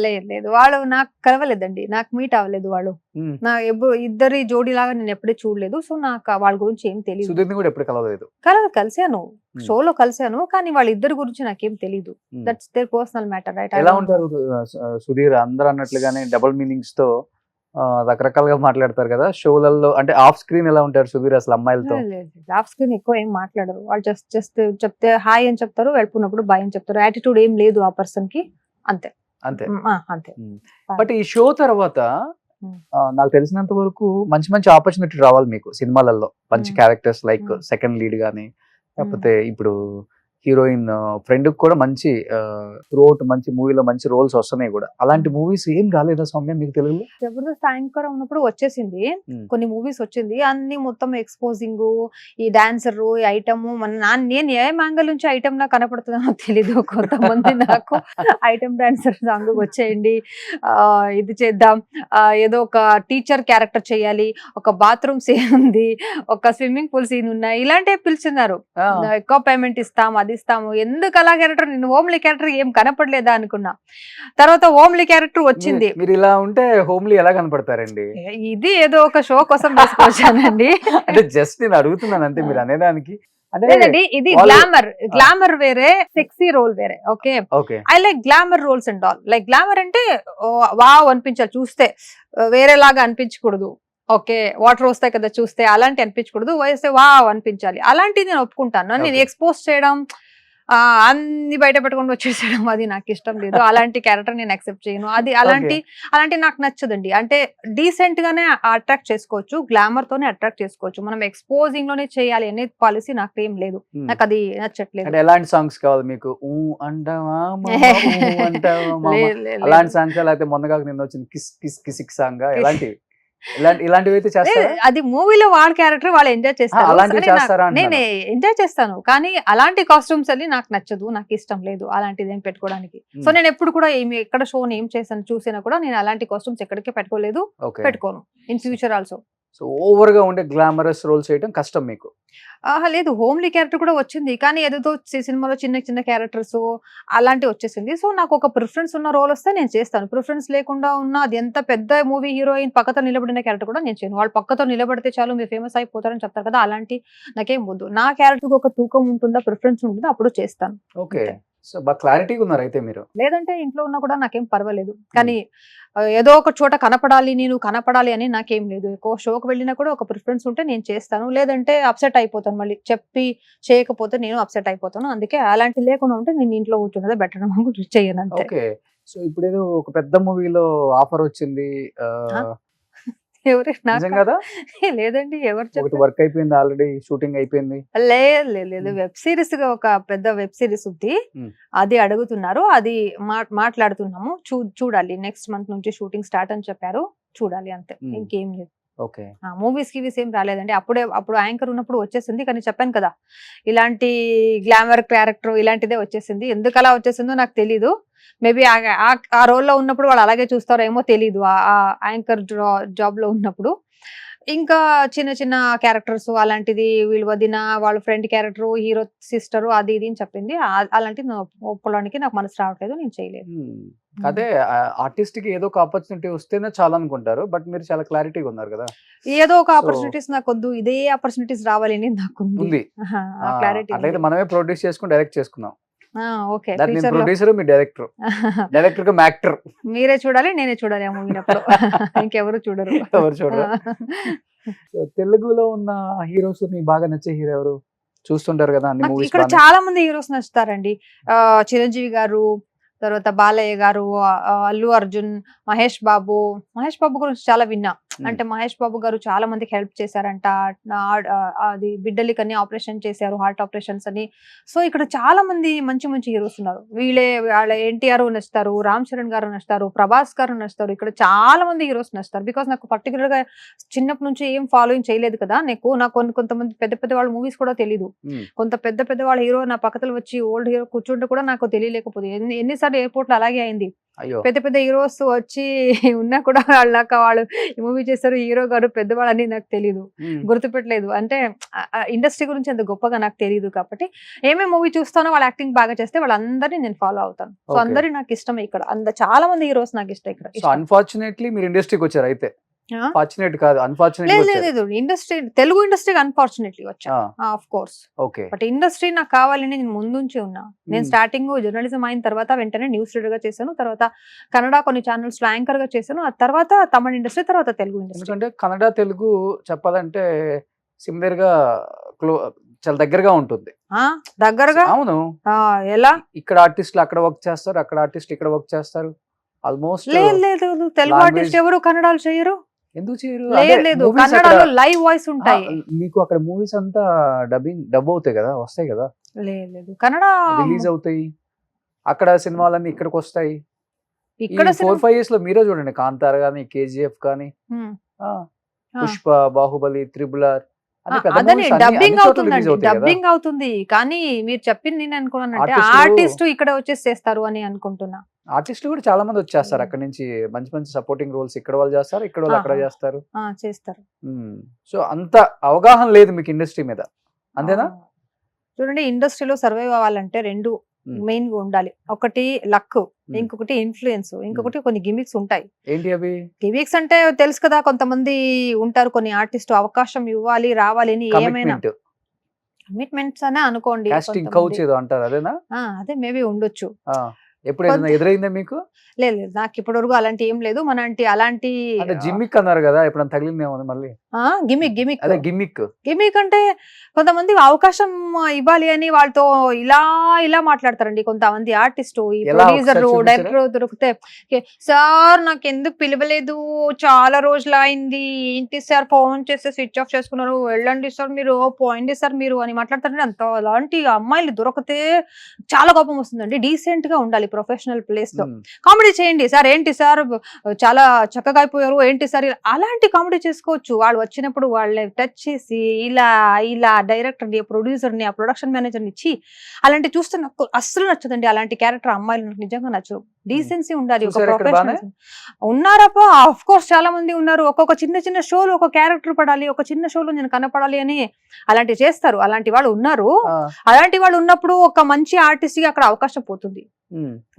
లేదు వాళ్ళు నాకు కలవలేదండి, నాకు మీట్ అవ్వలేదు వాళ్ళు. నా ఇద్దరి జోడీ లాగా నేను ఎప్పుడూ చూడలేదు. సో నాకు వాళ్ళ గురించి ఏం తెలియదు. సుధీర్ని కూడా ఎప్పుడు కలవలేదు? కలిసాను, షోలో కలిసాను, కానీ వాళ్ళిద్దరి గురించి నాకేం తెలియదు. That's there personal matter, right? ఎలా ఉంటారు సుధీర్? అందరూ అన్నట్లుగానే డబుల్ మీనింగ్స్ తో రకరకాలుగా మాట్లాడతారు కదా షోలలో. అంటే ఆఫ్ స్క్రీన్ ఎలా ఉంటారు సుధీర్ అసలు అమ్మాయిలతో? ఆఫ్ స్క్రీన్ ఎక్కువ ఏం మాట్లాడరు వాళ్ళు. జస్ట్ చెప్తే హాయ్ అని చెప్తారు, వెళ్ళిపోయినప్పుడు బాయ్ అని చెప్తారు. యాటిట్యూడ్ ఏం లేదు ఆ పర్సన్ కి, అంతే అంతే అంతే. బట్ ఈ షో తర్వాత నాకు తెలిసినంత వరకు మంచి మంచి ఆపర్చునిటీ రావాలి మీకు సినిమాలలో, మంచి క్యారెక్టర్స్ లైక్ సెకండ్ లీడ్ గానీ, లేకపోతే ఇప్పుడు హీరోయిన్ ఫ్రెండ్ కూడా మంచి త్రూఅవుట్ మంచి మూవీలో మంచి రోల్స్ వస్తున్నాయి కూడా. అలాంటి మూవీస్ ఏం రాలేదా సౌమ్య మీకు తెలుగులో? జబర్దస్త్ యాంకర్ ఉన్నప్పుడు వచ్చేసింది, కొన్ని మూవీస్ వచ్చింది, అన్ని మొత్తం ఎక్స్పోజింగ్, ఈ డాన్సర్, ఈ ఐటమ్. నేను ఏ యాంగిల్ నుంచి ఐటమ్ నాకు కనపడుతుందో తెలీదు. కొంతమంది నాకు ఐటమ్ డాన్సర్ సాంగ్ వచ్చేయండి, ఇది చేద్దాం, ఏదో ఒక టీచర్ క్యారెక్టర్ చేయాలి, ఒక బాత్రూమ్ సీన్ ఉంది, ఒక స్విమ్మింగ్ పూల్ సీన్ ఉన్నాయి, ఇలాంటివి పిలిచినారు. ఎక్కువ పేమెంట్ ఇస్తాం, అది ఇస్తాము. ఎందుకు అలా క్యారెక్టర్, నేను హోమ్లీ క్యారెక్టర్ ఏం కనపడలేదా అనుకున్నా. తర్వాత హోమ్లీ క్యారెక్టర్ వచ్చింది. మీరు ఇలా ఉంటే హోమ్లీ ఎలా కనపడతారండి? ఇది ఏదో ఒక షో కోసం వేసుకొచ్చానండి. అంటే జస్ట్ నేను అడుగుతున్నాను అంతే, మీరు అనేదానికి. లేదండి, ఇది గ్లామర్ వేరే, సెక్సీ రోల్ వేరే. Okay, I like glamour roles and all. Like glamour అంటే వావ్ అనిపించాలి, చూస్తే వేరేలాగా అనిపించకూడదు. ఓకే, వాటర్ వస్తాయి కదా చూస్తే, అలాంటి అనిపించకూడదు, వేస్తే వావ్ అనిపించాలి. అలాంటిది నేను ఒప్పుకుంటాను. నేను ఎక్స్పోజ్ చేయడం అన్ని బయట పెట్టుకొని వచ్చేసేయడం అది నాకు ఇష్టం లేదు. అలాంటి క్యారెక్టర్ నేను యాక్సెప్ట్ చేయను. అది అలాంటి నాకు నచ్చదండి. అంటే డీసెంట్ గానే అట్రాక్ట్ చేసుకోవచ్చు, గ్లామర్ తోనే అట్రాక్ట్ చేసుకోవచ్చు. మనం ఎక్స్పోజింగ్ లోనే చేయాలి అనే పాలసీ నాకు ఏం లేదు. నాకు అది నచ్చట్లేదు. అంటే ఎలాంటి సాంగ్స్ కావాలి మీకు? అంటావా అలాంటి సాంగ్స్, లేకపోతే మొన్నగా నిన్న వచ్చింది కిస్ కిస్ కిసిక్ సాంగ్, ఇలాంటివి అయితే చేస్తారా? అది మూవీలో వాళ్ళ క్యారెక్టర్ వాళ్ళు ఎంజాయ్ చేస్తారు. అలాంటివి చేస్తారా? నేను ఎంజాయ్ చేస్తాను, కానీ అలాంటి కాస్ట్యూమ్స్ అని నాకు నచ్చదు, నాకు ఇష్టం లేదు అలాంటిది ఏం పెట్టుకోవడానికి. సో నేను ఎప్పుడు కూడా ఎక్కడ షో ఏం చేసాను చూసినా కూడా నేను అలాంటి కాస్ట్యూమ్స్ ఎక్కడికి పెట్టుకోలేదు, పెట్టుకోను in future also. So over గా ఉండే గ్లామరస్ రోల్ చేయడం కష్టం మీకు? లేదు, హోమ్లీ క్యారెక్టర్ కూడా వచ్చింది, కానీ ఏదో సినిమాలో చిన్న చిన్న క్యారెక్టర్స్ అలాంటివి వచ్చేసింది. సో నాకు ఒక ప్రిఫరెన్స్ ఉన్న రోల్ వస్తే నేను చేస్తాను. ప్రిఫరెన్స్ లేకుండా ఉన్న అది ఎంత పెద్ద మూవీ హీరోయిన్ పక్కతో నిలబడిన క్యారెక్టర్ కూడా నేను చేయను. వాళ్ళు పక్కతో నిలబడితే చాలు మీరు ఫేమస్ అయిపోతారని చెప్తారు కదా, అలాంటి నాకేం వద్దు. నా క్యారెక్టర్ ఒక తూకం ఉంటుందా, ప్రిఫరెన్స్ ఉంటుందా, అప్పుడు చేస్తాను. ఓకే, సో బాగా క్లారిటీగా ఉన్నారు అయితే మీరు. లేదంటే ఇంట్లో ఉన్నా కూడా నాకేం పర్వాలేదు, కానీ ఏదో ఒక చోట కనపడాలి, నేను కనపడాలి అని నాకేం లేదు. ఎక్కువ షోకి వెళ్ళినా కూడా ఒక ప్రిఫరెన్స్ ఉంటే నేను చేస్తాను, లేదంటే అప్సెట్ అయిపోతాను. మళ్ళీ చెప్పి చేయకపోతే నేను అప్సెట్ అయిపోతాను. అందుకే అలాంటి లేకుండా ఉంటే నేను ఇంట్లో కూర్చున్నదే బెటర్ చేయను అంతే. ఓకే, సో ఇప్పుడు ఏదో ఒక పెద్ద మూవీలో ఆఫర్ వచ్చింది, లేదండి, ఎవరు చెప్పారు? వర్క్ అయిపోయింది, ఆల్రెడీ షూటింగ్ అయిపోయింది. లేదు, వెబ్ సిరీస్ గా ఒక పెద్ద వెబ్ సిరీస్ ఉంది, అది అడుగుతున్నారు, అది మాట్లాడుతున్నాము. చూడాలి, నెక్స్ట్ మంత్ నుంచి షూటింగ్ స్టార్ట్ అని చెప్పారు, చూడాలి అంతే, ఇంకేం లేదు. మూవీస్ కి ఏం రాలేదండి. అప్పుడు యాంకర్ ఉన్నప్పుడు వచ్చేసింది, కానీ చెప్పాను కదా ఇలాంటి గ్లామర్ క్యారెక్టర్ ఇలాంటిదే వచ్చేసింది. ఎందుకు అలా వచ్చేసిందో నాకు తెలీదు. మేబీ ఆ రోల్లో ఉన్నప్పుడు వాళ్ళు అలాగే చూస్తారేమో తెలీదు, ఆ యాంకర్ జాబ్ లో ఉన్నప్పుడు. ఇంకా చిన్న చిన్న క్యారెక్టర్స్ అలాంటిది, వీళ్ళు వదిన వాళ్ళ ఫ్రెండ్ క్యారెక్టర్, హీరో సిస్టర్, అది ఇది అని చెప్పింది. అలాంటిది ఒప్పుకోవడానికి నాకు మనసు రావట్లేదు, నేను చేయలేదు. అదే ఆర్టిస్ట్ కి ఏదో ఒక ఆపర్చునిటీ వస్తేనే చాలా అనుకుంటారు, బట్ మీరు చాలా క్లారిటీగా ఉన్నారు కదా. ఏదో ఒక ఆపర్చునిటీస్ నాకు వద్దు, ఇదే ఆపర్చునిటీస్ రావాలని నాకు ఉంది. అట్లయితే మనమే ప్రొడ్యూస్ చేసుకుని డైరెక్ట్ చేసుకున్నాం. ఓకే, ప్రొడ్యూసర్, మీ డైరెక్టర్, డైరెక్టర్ కమ్ యాక్టర్. మీరే చూడాలి, నేనే చూడాలి ఆ మూవీ. ఇంకెవరు చూడరు. ఎవరు చూడరు. తెలుగులో ఉన్న హీరోస్ మీకు బాగా నచ్చే హీరో ఎవరు? చూస్తుంటారు కదా అన్ని మూవీస్. ఇక్కడ చాలా మంది హీరోస్ నచ్చుతారండి. చిరంజీవి గారు, తర్వాత బాలయ్య గారు, అల్లు అర్జున్, మహేష్ బాబు గురించి చాలా విన్నా. అంటే మహేష్ బాబు గారు చాలా మందికి హెల్ప్ చేశారంట, అది బిడ్డలికని ఆపరేషన్ చేశారు, హార్ట్ ఆపరేషన్స్ అని. సో ఇక్కడ చాలా మంది మంచి మంచి హీరోస్ ఉన్నారు. వాళ్ళ ఎన్టీఆర్ నచ్చుతారు, రామ్ చరణ్ గారు నచ్చుతారు, ప్రభాస్ గారు నచ్చుతారు. ఇక్కడ చాలా మంది హీరోస్ నచ్చుతారు. బికాస్ నాకు పర్టికులర్ గా చిన్నప్పటి నుంచి ఏం ఫాలోయింగ్ చేయలేదు కదా, నాకు కొంతమంది పెద్ద వాళ్ళ మూవీస్ కూడా తెలీదు. కొంత పెద్ద వాళ్ళ హీరో నా పక్కన వచ్చి ఓల్డ్ హీరో కూర్చుంటే కూడా నాకు తెలియలేకపోతే, ఎన్నిసార్లు ఎయిర్పోర్ట్ లో అలాగే అయింది. పెద్ద హీరోస్ వచ్చి ఉన్నా కూడా వాళ్ళు ఈ మూవీ చేస్తారు, హీరో గారు పెద్దవాళ్ళు అని నాకు తెలీదు, గుర్తుపెట్టలేదు. అంటే ఇండస్ట్రీ గురించి అంత గొప్పగా నాకు తెలియదు. కాబట్టి ఏమేమి మూవీ చూస్తానో వాళ్ళు యాక్టింగ్ బాగా చేస్తే వాళ్ళందరినీ నేను ఫాలో అవుతాను. సో అందరి నాకు ఇష్టమే. ఇక్కడ చాలా మంది హీరోస్ నాకు ఇష్టం. ఇక్కడ అన్ఫార్చునేట్లీ మీరు ఇండస్ట్రీకి వచ్చారు అయితే. ఫార్చునేట్ కాదు, లేదు, ఇండస్ట్రీ, తెలుగు ఇండస్ట్రీకి అన్ఫార్చునేట్లీ వచ్చా, ఆఫ్ కోర్స్. బట్ ఇండస్ట్రీ నాకు కావాలని నేను ముందుంచి ఉన్నా. నేను స్టార్టింగ్ జర్నలిజం అయిన తర్వాత వెంటనే న్యూస్ రీడర్ గా చేశాను, తర్వాత కన్నడ కొన్ని ఛానల్స్ లో యాంకర్ గా చేశాను, ఆ తర్వాత తమిళ ఇండస్ట్రీ, తర్వాత తెలుగు ఇండస్ట్రీ. అంటే కన్నడ తెలుగు చెప్పాలంటే సిమిలర్ గా చాలా దగ్గరగా ఉంటుంది. దగ్గరగా? అవును. ఎలా? ఇక్కడ ఆర్టిస్టులు అక్కడ వర్క్ చేస్తారు, అక్కడ ఆర్టిస్ట్ ఇక్కడ వర్క్ చేస్తారు. ఆల్మోస్ట్ లేదు, తెలుగు ఆర్టిస్ట్ ఎవరు కన్నడలు చేయరు. ఎందుకు చేయరు? లేదు, కన్నడలో లైవ్ వాయిస్ ఉంటాయి. మీకు అక్కడ మూవీస్ అంతా డబ్ అవుతాయి కదా, వస్తాయి కదా. లేదు, కన్నడ రిలీజ్ అవుతాయి, అక్కడ సినిమాలన్నీ ఇక్కడికి వస్తాయి. ఇక్కడ 4-5 years లో మీరే చూడండి, కాంతార గానీ, కేజీఎఫ్ కానీ, పుష్ప, బాహుబలి, త్రిబుల్-ఆర్, డబ్బింగ్ అవుతుంది. కానీ మీరు చెప్పింది నేను అనుకున్నానంటే ఆర్టిస్ట్ ఇక్కడ వచ్చేసి చేస్తారు అని అనుకుంటున్నా. ఆర్టిస్టులు కూడా చాలా మంది వచ్చేస్తారు అక్కడ నుంచి, మంచి మంచి సపోర్టింగ్ రోల్స్ ఇక్కడ వాళ్ళు చేస్తారు, ఇక్కడ వాళ్ళు అక్కడ చేస్తారు. సో అంత అవగాహన లేదు మీకు ఇండస్ట్రీ మీద, అంతేనా? చూడండి, ఇండస్ట్రీలో సర్వైవ్ అవ్వాలంటే రెండు మెయిన్ గా ఉండాలి. ఒకటి లక్, ఇంకొకటి ఇన్ఫ్లుయెన్స్, ఇంకొకటి కొన్ని గిమిక్స్ ఉంటాయి. ఏంటి అవి గిమిక్స్? అంటే తెలుసు కదా, కొంతమంది ఉంటారు కొన్ని ఆర్టిస్ట్ అవకాశం ఇవ్వాలి రావాలి అని, ఏమైనా కమిట్మెంట్స్ అనే అనుకోండి, అదే మేబీ ఉండొచ్చు. ఎప్పుడు ఏదైనా ఎదురైందా మీకు? లేదు లేదు, నాకు ఇప్పటి వరకు అలాంటి ఏం లేదు. అలాంటి అంటే జిమ్మిక్ అన్నారు కదా, ఎప్పుడైనా తగిలిందేమో మళ్ళీ? గిమిక్ అదే గిమ్మిక్. గిమిక్ అంటే కొంతమంది అవకాశం ఇవ్వాలి అని వాళ్ళతో ఇలా మాట్లాడతారండి కొంతమంది ఆర్టిస్ట్, ఈ ఎలా ప్రొడ్యూసర్ ఒకసారి చూపించరా? డైరెక్టర్ దొరికితే, సార్ నాకు ఎందుకు పిలవలేదు, చాలా రోజులు అయింది, ఏంటి సార్ ఫోన్ చేస్తే స్విచ్ ఆఫ్ చేసుకున్నారు, వెళ్ళండి సార్ మీరు, పోయింది సార్ మీరు అని మాట్లాడతారండి. అలాంటి అమ్మాయిలు దొరికితే చాలా కోపం వస్తుందండి. డీసెంట్ గా ఉండాలి ప్రొఫెషనల్ ప్లేస్ లో. కామెడీ చేయండి సార్, ఏంటి సార్ చాలా చక్కగా అయిపోయారు, ఏంటి సార్ అలాంటి కామెడీ చేసుకోవచ్చు. వాళ్ళు వచ్చినప్పుడు వాళ్ళని టచ్ చేసి ఇలా డైరెక్టర్ ని, ప్రొడ్యూసర్ ని, ఆ ప్రొడక్షన్ మేనేజర్ ని ఇచ్చి అలాంటి చూస్తే నాకు అస్సలు నచ్చదండి. అలాంటి క్యారెక్టర్ అమ్మాయిలు నాకు నిజంగా నచ్చరు. డీసెన్సీ ఉండాలి. ఒక చూసారా ఇక్కడ బానే? ప్రొఫెషనల్ ఉన్నారప్ప, ఆఫ్ కోర్స్ చాలా మంది ఉన్నారు. ఒక్కొక్క చిన్న షోలో ఒక క్యారెక్టర్ పడాలి, ఒక చిన్న షోలో నేను కనపడాలి అని అలాంటివి చేస్తారు. అలాంటి వాళ్ళు ఉన్నారు. అలాంటి వాళ్ళు ఉన్నప్పుడు ఒక మంచి ఆర్టిస్ట్ కి అక్కడ అవకాశం పోతుంది.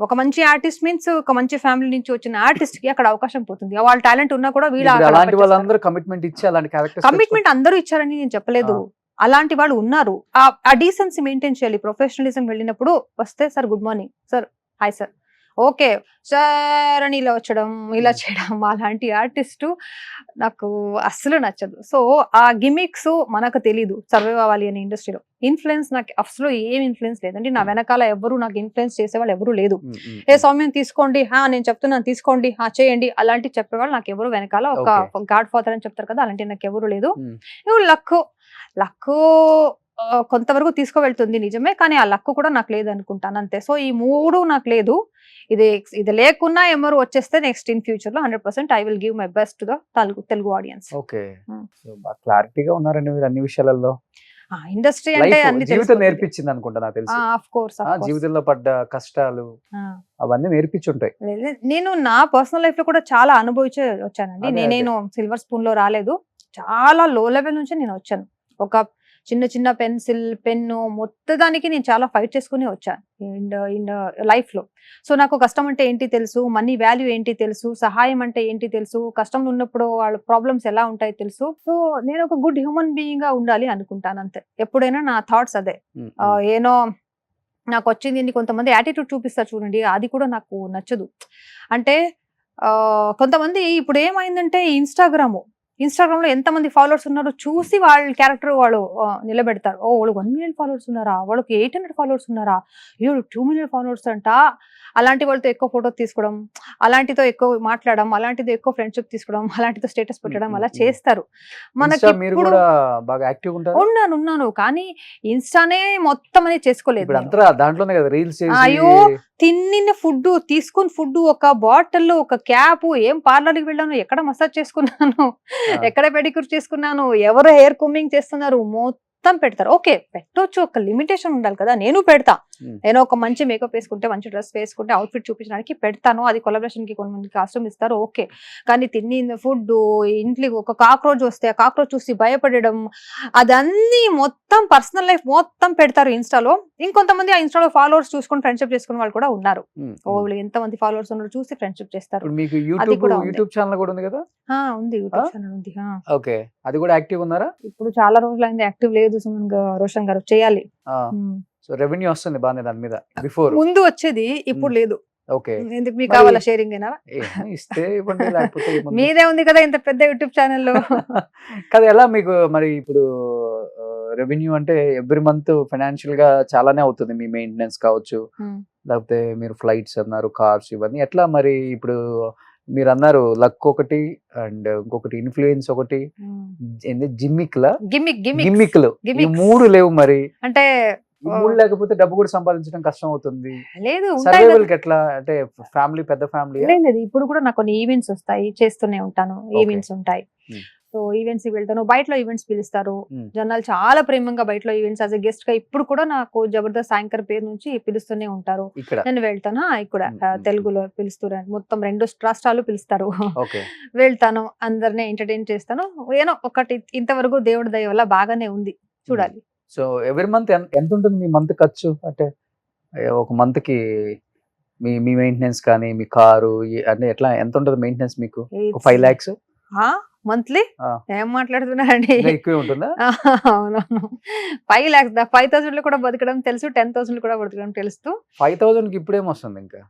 ఒక మంచి ఆర్టిస్ట్ మీన్స్ ఒక మంచి ఫ్యామిలీ నుంచి వచ్చిన ఆర్టిస్ట్ కి అక్కడ అవకాశం పోతుంది. వాళ్ళ టాలెంట్ ఉన్నా కూడా ఇప్పుడు అలాంటి వాళ్ళందరూ కమిట్మెంట్ ఇచ్చి అలాంటి క్యారెక్టర్స్ కమిట్మెంట్ అందరూ ఇచ్చారని నేను చెప్పలేదు. అలాంటి వాళ్ళు ఉన్నారు. ఆ డీసెన్సీ మెయింటైన్ చేయాలి. ప్రొఫెషనలిజం వెళ్ళినప్పుడు వస్తే sir good morning sir, hi sir, okay sir అని ఇలా వచ్చడం, ఇలా చేయడం, అలాంటి ఆర్టిస్ట్ నాకు అస్సలు నచ్చదు. సో ఆ గిమిక్స్ మనకు తెలీదు సర్వైవ్ అవ్వాలి అనే ఇండస్ట్రీలో. ఇన్ఫ్లుయెన్స్ నాకు అసలు ఏం ఇన్ఫ్లుయెన్స్ లేదండి. నా వెనకాల ఎవరు నాకు ఇన్ఫ్లుయెన్స్ చేసేవాళ్ళు ఎవరు లేదు. ఏ సౌమ్యం తీసుకోండి, నేను చెప్తున్నాను తీసుకోండి, చేయండి అలాంటి చెప్పేవాళ్ళు నాకు ఎవరు వెనకాల. ఒక గాడ్ ఫాదర్ అని చెప్తారు కదా, అలాంటి నాకు ఎవరు లేదు. లక్ కొంతవరకు తీసుకువెళ్తుంది నిజమే, కానీ ఆ లక్ కూడా నాకు లేదు అనుకుంటాను అంతే. సో ఈ మూడు నాకు లేదు. ఇది లేకున్నా ఎవరు వచ్చేస్తే నెక్స్ట్ ఇన్ ఫ్యూచర్ లో 100% I will give my best to the Telugu audience. Okay, so బాగా క్లారిటీగా ఉన్నారండి మీరు అన్ని విషయాలలో. ఇండస్ట్రీ అంటే జీవితం నేర్పించింది అనుకుంటా నాకు తెలిసి. ఆఫ్ కోర్స్ జీవితంలో పడ్డ కష్టాలు అవన్నీ నేర్పించుంటాయి. నేను నా పర్సనల్ లైఫ్ లో కూడా చాలా అనుభవించే వచ్చానండి. నేను సిల్వర్ స్పూన్ లో రాలేదు. చాలా లో లెవెల్ నుంచి నేను వచ్చాను. ఒక చిన్న పెన్సిల్, పెన్ను మొత్తదానికి నేను చాలా ఫైట్ చేసుకుని వచ్చాను ఇన్ లైఫ్ లో. సో నాకు కష్టం అంటే ఏంటి తెలుసు, మనీ వాల్యూ ఏంటి తెలుసు, సహాయం అంటే ఏంటి తెలుసు, కష్టంలో ఉన్నప్పుడు వాళ్ళ ప్రాబ్లమ్స్ ఎలా ఉంటాయి తెలుసు. సో నేను ఒక గుడ్ హ్యూమన్ బీయింగ్ గా ఉండాలి అనుకుంటాను అంతే. ఎప్పుడైనా నా థాట్స్ అదే. ఏనో నాకు వచ్చింది, కొంతమంది యాటిట్యూడ్ చూపిస్తారు చూడండి, అది కూడా నాకు నచ్చదు. అంటే కొంతమంది ఇప్పుడు ఏమైందంటే ఇన్స్టాగ్రామ్ లో ఎంతమంది ఫాలోవర్స్ ఉన్నారో చూసి వాళ్ళ క్యారెక్టర్ వాళ్ళు నిలబెడతారు. వాళ్ళు 1 million ఫాలోవర్స్ ఉన్నారా, వాళ్ళకి 800 ఫాలోవర్స్ ఉన్నారా, 2 million ఫాలోవర్స్ అంట. అలాంటి వాళ్ళతో ఎక్కువ ఫోటో తీసుకోవడం, అలాంటితో ఎక్కువ మాట్లాడడం, అలాంటితో ఎక్కువ ఫ్రెండ్షిప్ తీసుకోవడం, అలాంటితో స్టేటస్ పెట్టడం అలా చేస్తారు. మనకి ఉన్నాను కానీ ఇన్స్టానే మొత్తం అనేది చేసుకోలేదు. అయ్యో తిన్న ఫుడ్, తీసుకున్న ఫుడ్, ఒక బాటిల్, ఒక క్యాప్, ఏం పార్లర్కి వెళ్ళాను, ఎక్కడ మసాజ్ చేసుకున్నాను, ఎక్కడ పెడిక్యూర్ చేసుకున్నాను, ఎవరు హెయిర్ కుమ్మింగ్ చేస్తున్నారు, మొత్తం పెడతారు. ఓకే పెట్టొచ్చు, ఒక లిమిటేషన్ ఉండాలి కదా. నేను పెడతా, నేను ఒక మంచి మేకప్ వేసుకుంటే, మంచి డ్రెస్ వేసుకుంటే, అవుట్ఫిట్ చూపించడానికి పెడతాను. అది కొలాబరేషన్ కి కొంతమంది కాస్ట్యూమ్ ఇస్తారు, ఓకే. కానీ తిన్న ఫుడ్, ఇంట్లో ఒక కాక్రోచ్ వస్తే ఆ కాక్రోచ్ చూసి భయపడడం, అదన్నీ మొత్తం పర్సనల్ లైఫ్ మొత్తం పెడతారు ఇన్స్టాలో. ఇంకొంతమంది ఆ ఇన్స్టాలో ఫాలోవర్స్ చూసుకొని ఫ్రెండ్షిప్ చేసుకునే వాళ్ళు కూడా ఉన్నారు. ఎంతమంది ఫాలోవర్స్ ఉన్నారు చూసి ఫ్రెండ్షిప్ చేస్తారు. యూట్యూబ్ ఛానల్ కూడా ఉంది కదా? ఉంది, యూట్యూబ్ ఛానల్ ఉంది. ఓకే, అది కూడా యాక్టివ్ ఉన్నారా? ఇప్పుడు చాలా రోజులైంది యాక్టివ్ లేదు రోషన్ గారు, చేయాలి. సో రెవెన్యూ వస్తుంది బాగానే దాని మీద? బిఫోర్ ముందు వచ్చేది, ఇప్పుడు లేదు. ఓకే, ఎందుకు మీకు కావాలా షేరింగ్? ఇస్తే ఇవ్వండి, లేకపోతే మీదే ఉంది కదా ఇంత పెద్ద యూట్యూబ్ ఛానల్. కదా ఎలా మీకు మరి ఇప్పుడు రెవెన్యూ అంటే ఎవ్రీ మంత్ ఫైనాన్షియల్ గా చాలానే అవుతుంది. మీ మెయింటెనెన్స్ కావచ్చు, లేకపోతే మీరు ఫ్లైట్స్ అన్నారు, కార్స్, ఇవన్నీ ఎట్లా మరి? ఇప్పుడు మీరు అన్నారు లక్ ఒకటి, అండ్ ఇంకొకటి ఇన్ఫ్లుయెన్స్ ఒకటి, గిమ్మిక్లు, ఈ మూడు లేవు మరి. అంటే మూడు లేకపోతే డబ్బు కూడా సంపాదించడం కష్టం అవుతుంది. లేదు, ఎట్లా అంటే ఫ్యామిలీ, పెద్ద ఫ్యామిలీ? లేదు, ఇప్పుడు కూడా నాకు కొన్ని ఈవెంట్స్ వస్తాయి, చేస్తూనే ఉంటాను. ఈవెంట్స్ ఉంటాయి, సో ఈవెంట్స్ కి వెళ్తాను. బయటలో ఈవెంట్స్ పిలుస్తారు జనాలు చాలా ప్రేమంగా. బయటలో ఈవెంట్స్ యాజ్ ఎ గెస్ట్ గా ఇప్పుడు కూడా నాకు జబర్దస్త్ యాంకర్ పేరు నుంచి పిలుస్తూనే ఉంటారు. నేను వెళ్తాను. ఇక్కడ తెలుగులో పిలుస్తారు, మొత్తం 2 రాష్ట్రాలు పిలుస్తారు. వెళ్తాను, అందరినీ ఎంటర్టైన్ చేస్తాను. ఏనో ఒకటి ఇంతవరకు దేవుడి దయ వల్ల బాగానే ఉంది, చూడాలి. సో ఎవ్రీ మంత్ ఎంత ఉంటుంది మీ మంత్ ఖర్చు? అంటే ఒక మంత్ కి మీ మెయింటెనెన్స్ కానీ, మీ కారు అంటే ఎట్లా, ఎంత ఉంటుంది మెయింటెనెన్స్ మీకు? 5 lakhs మంత్లీ ఆ. ఏం మాట్లాడుతున్నారండి? ఇంకా ఎక్కువే ఉంటుందా? అవునవును. 5 lakhs 5,000 లో కూడా బతకడం తెలుసు, 10,000 కూడా బతకడం తెలుస్తూ 5,000 కి ఇప్పుడేం వస్తుంది ఇంకా?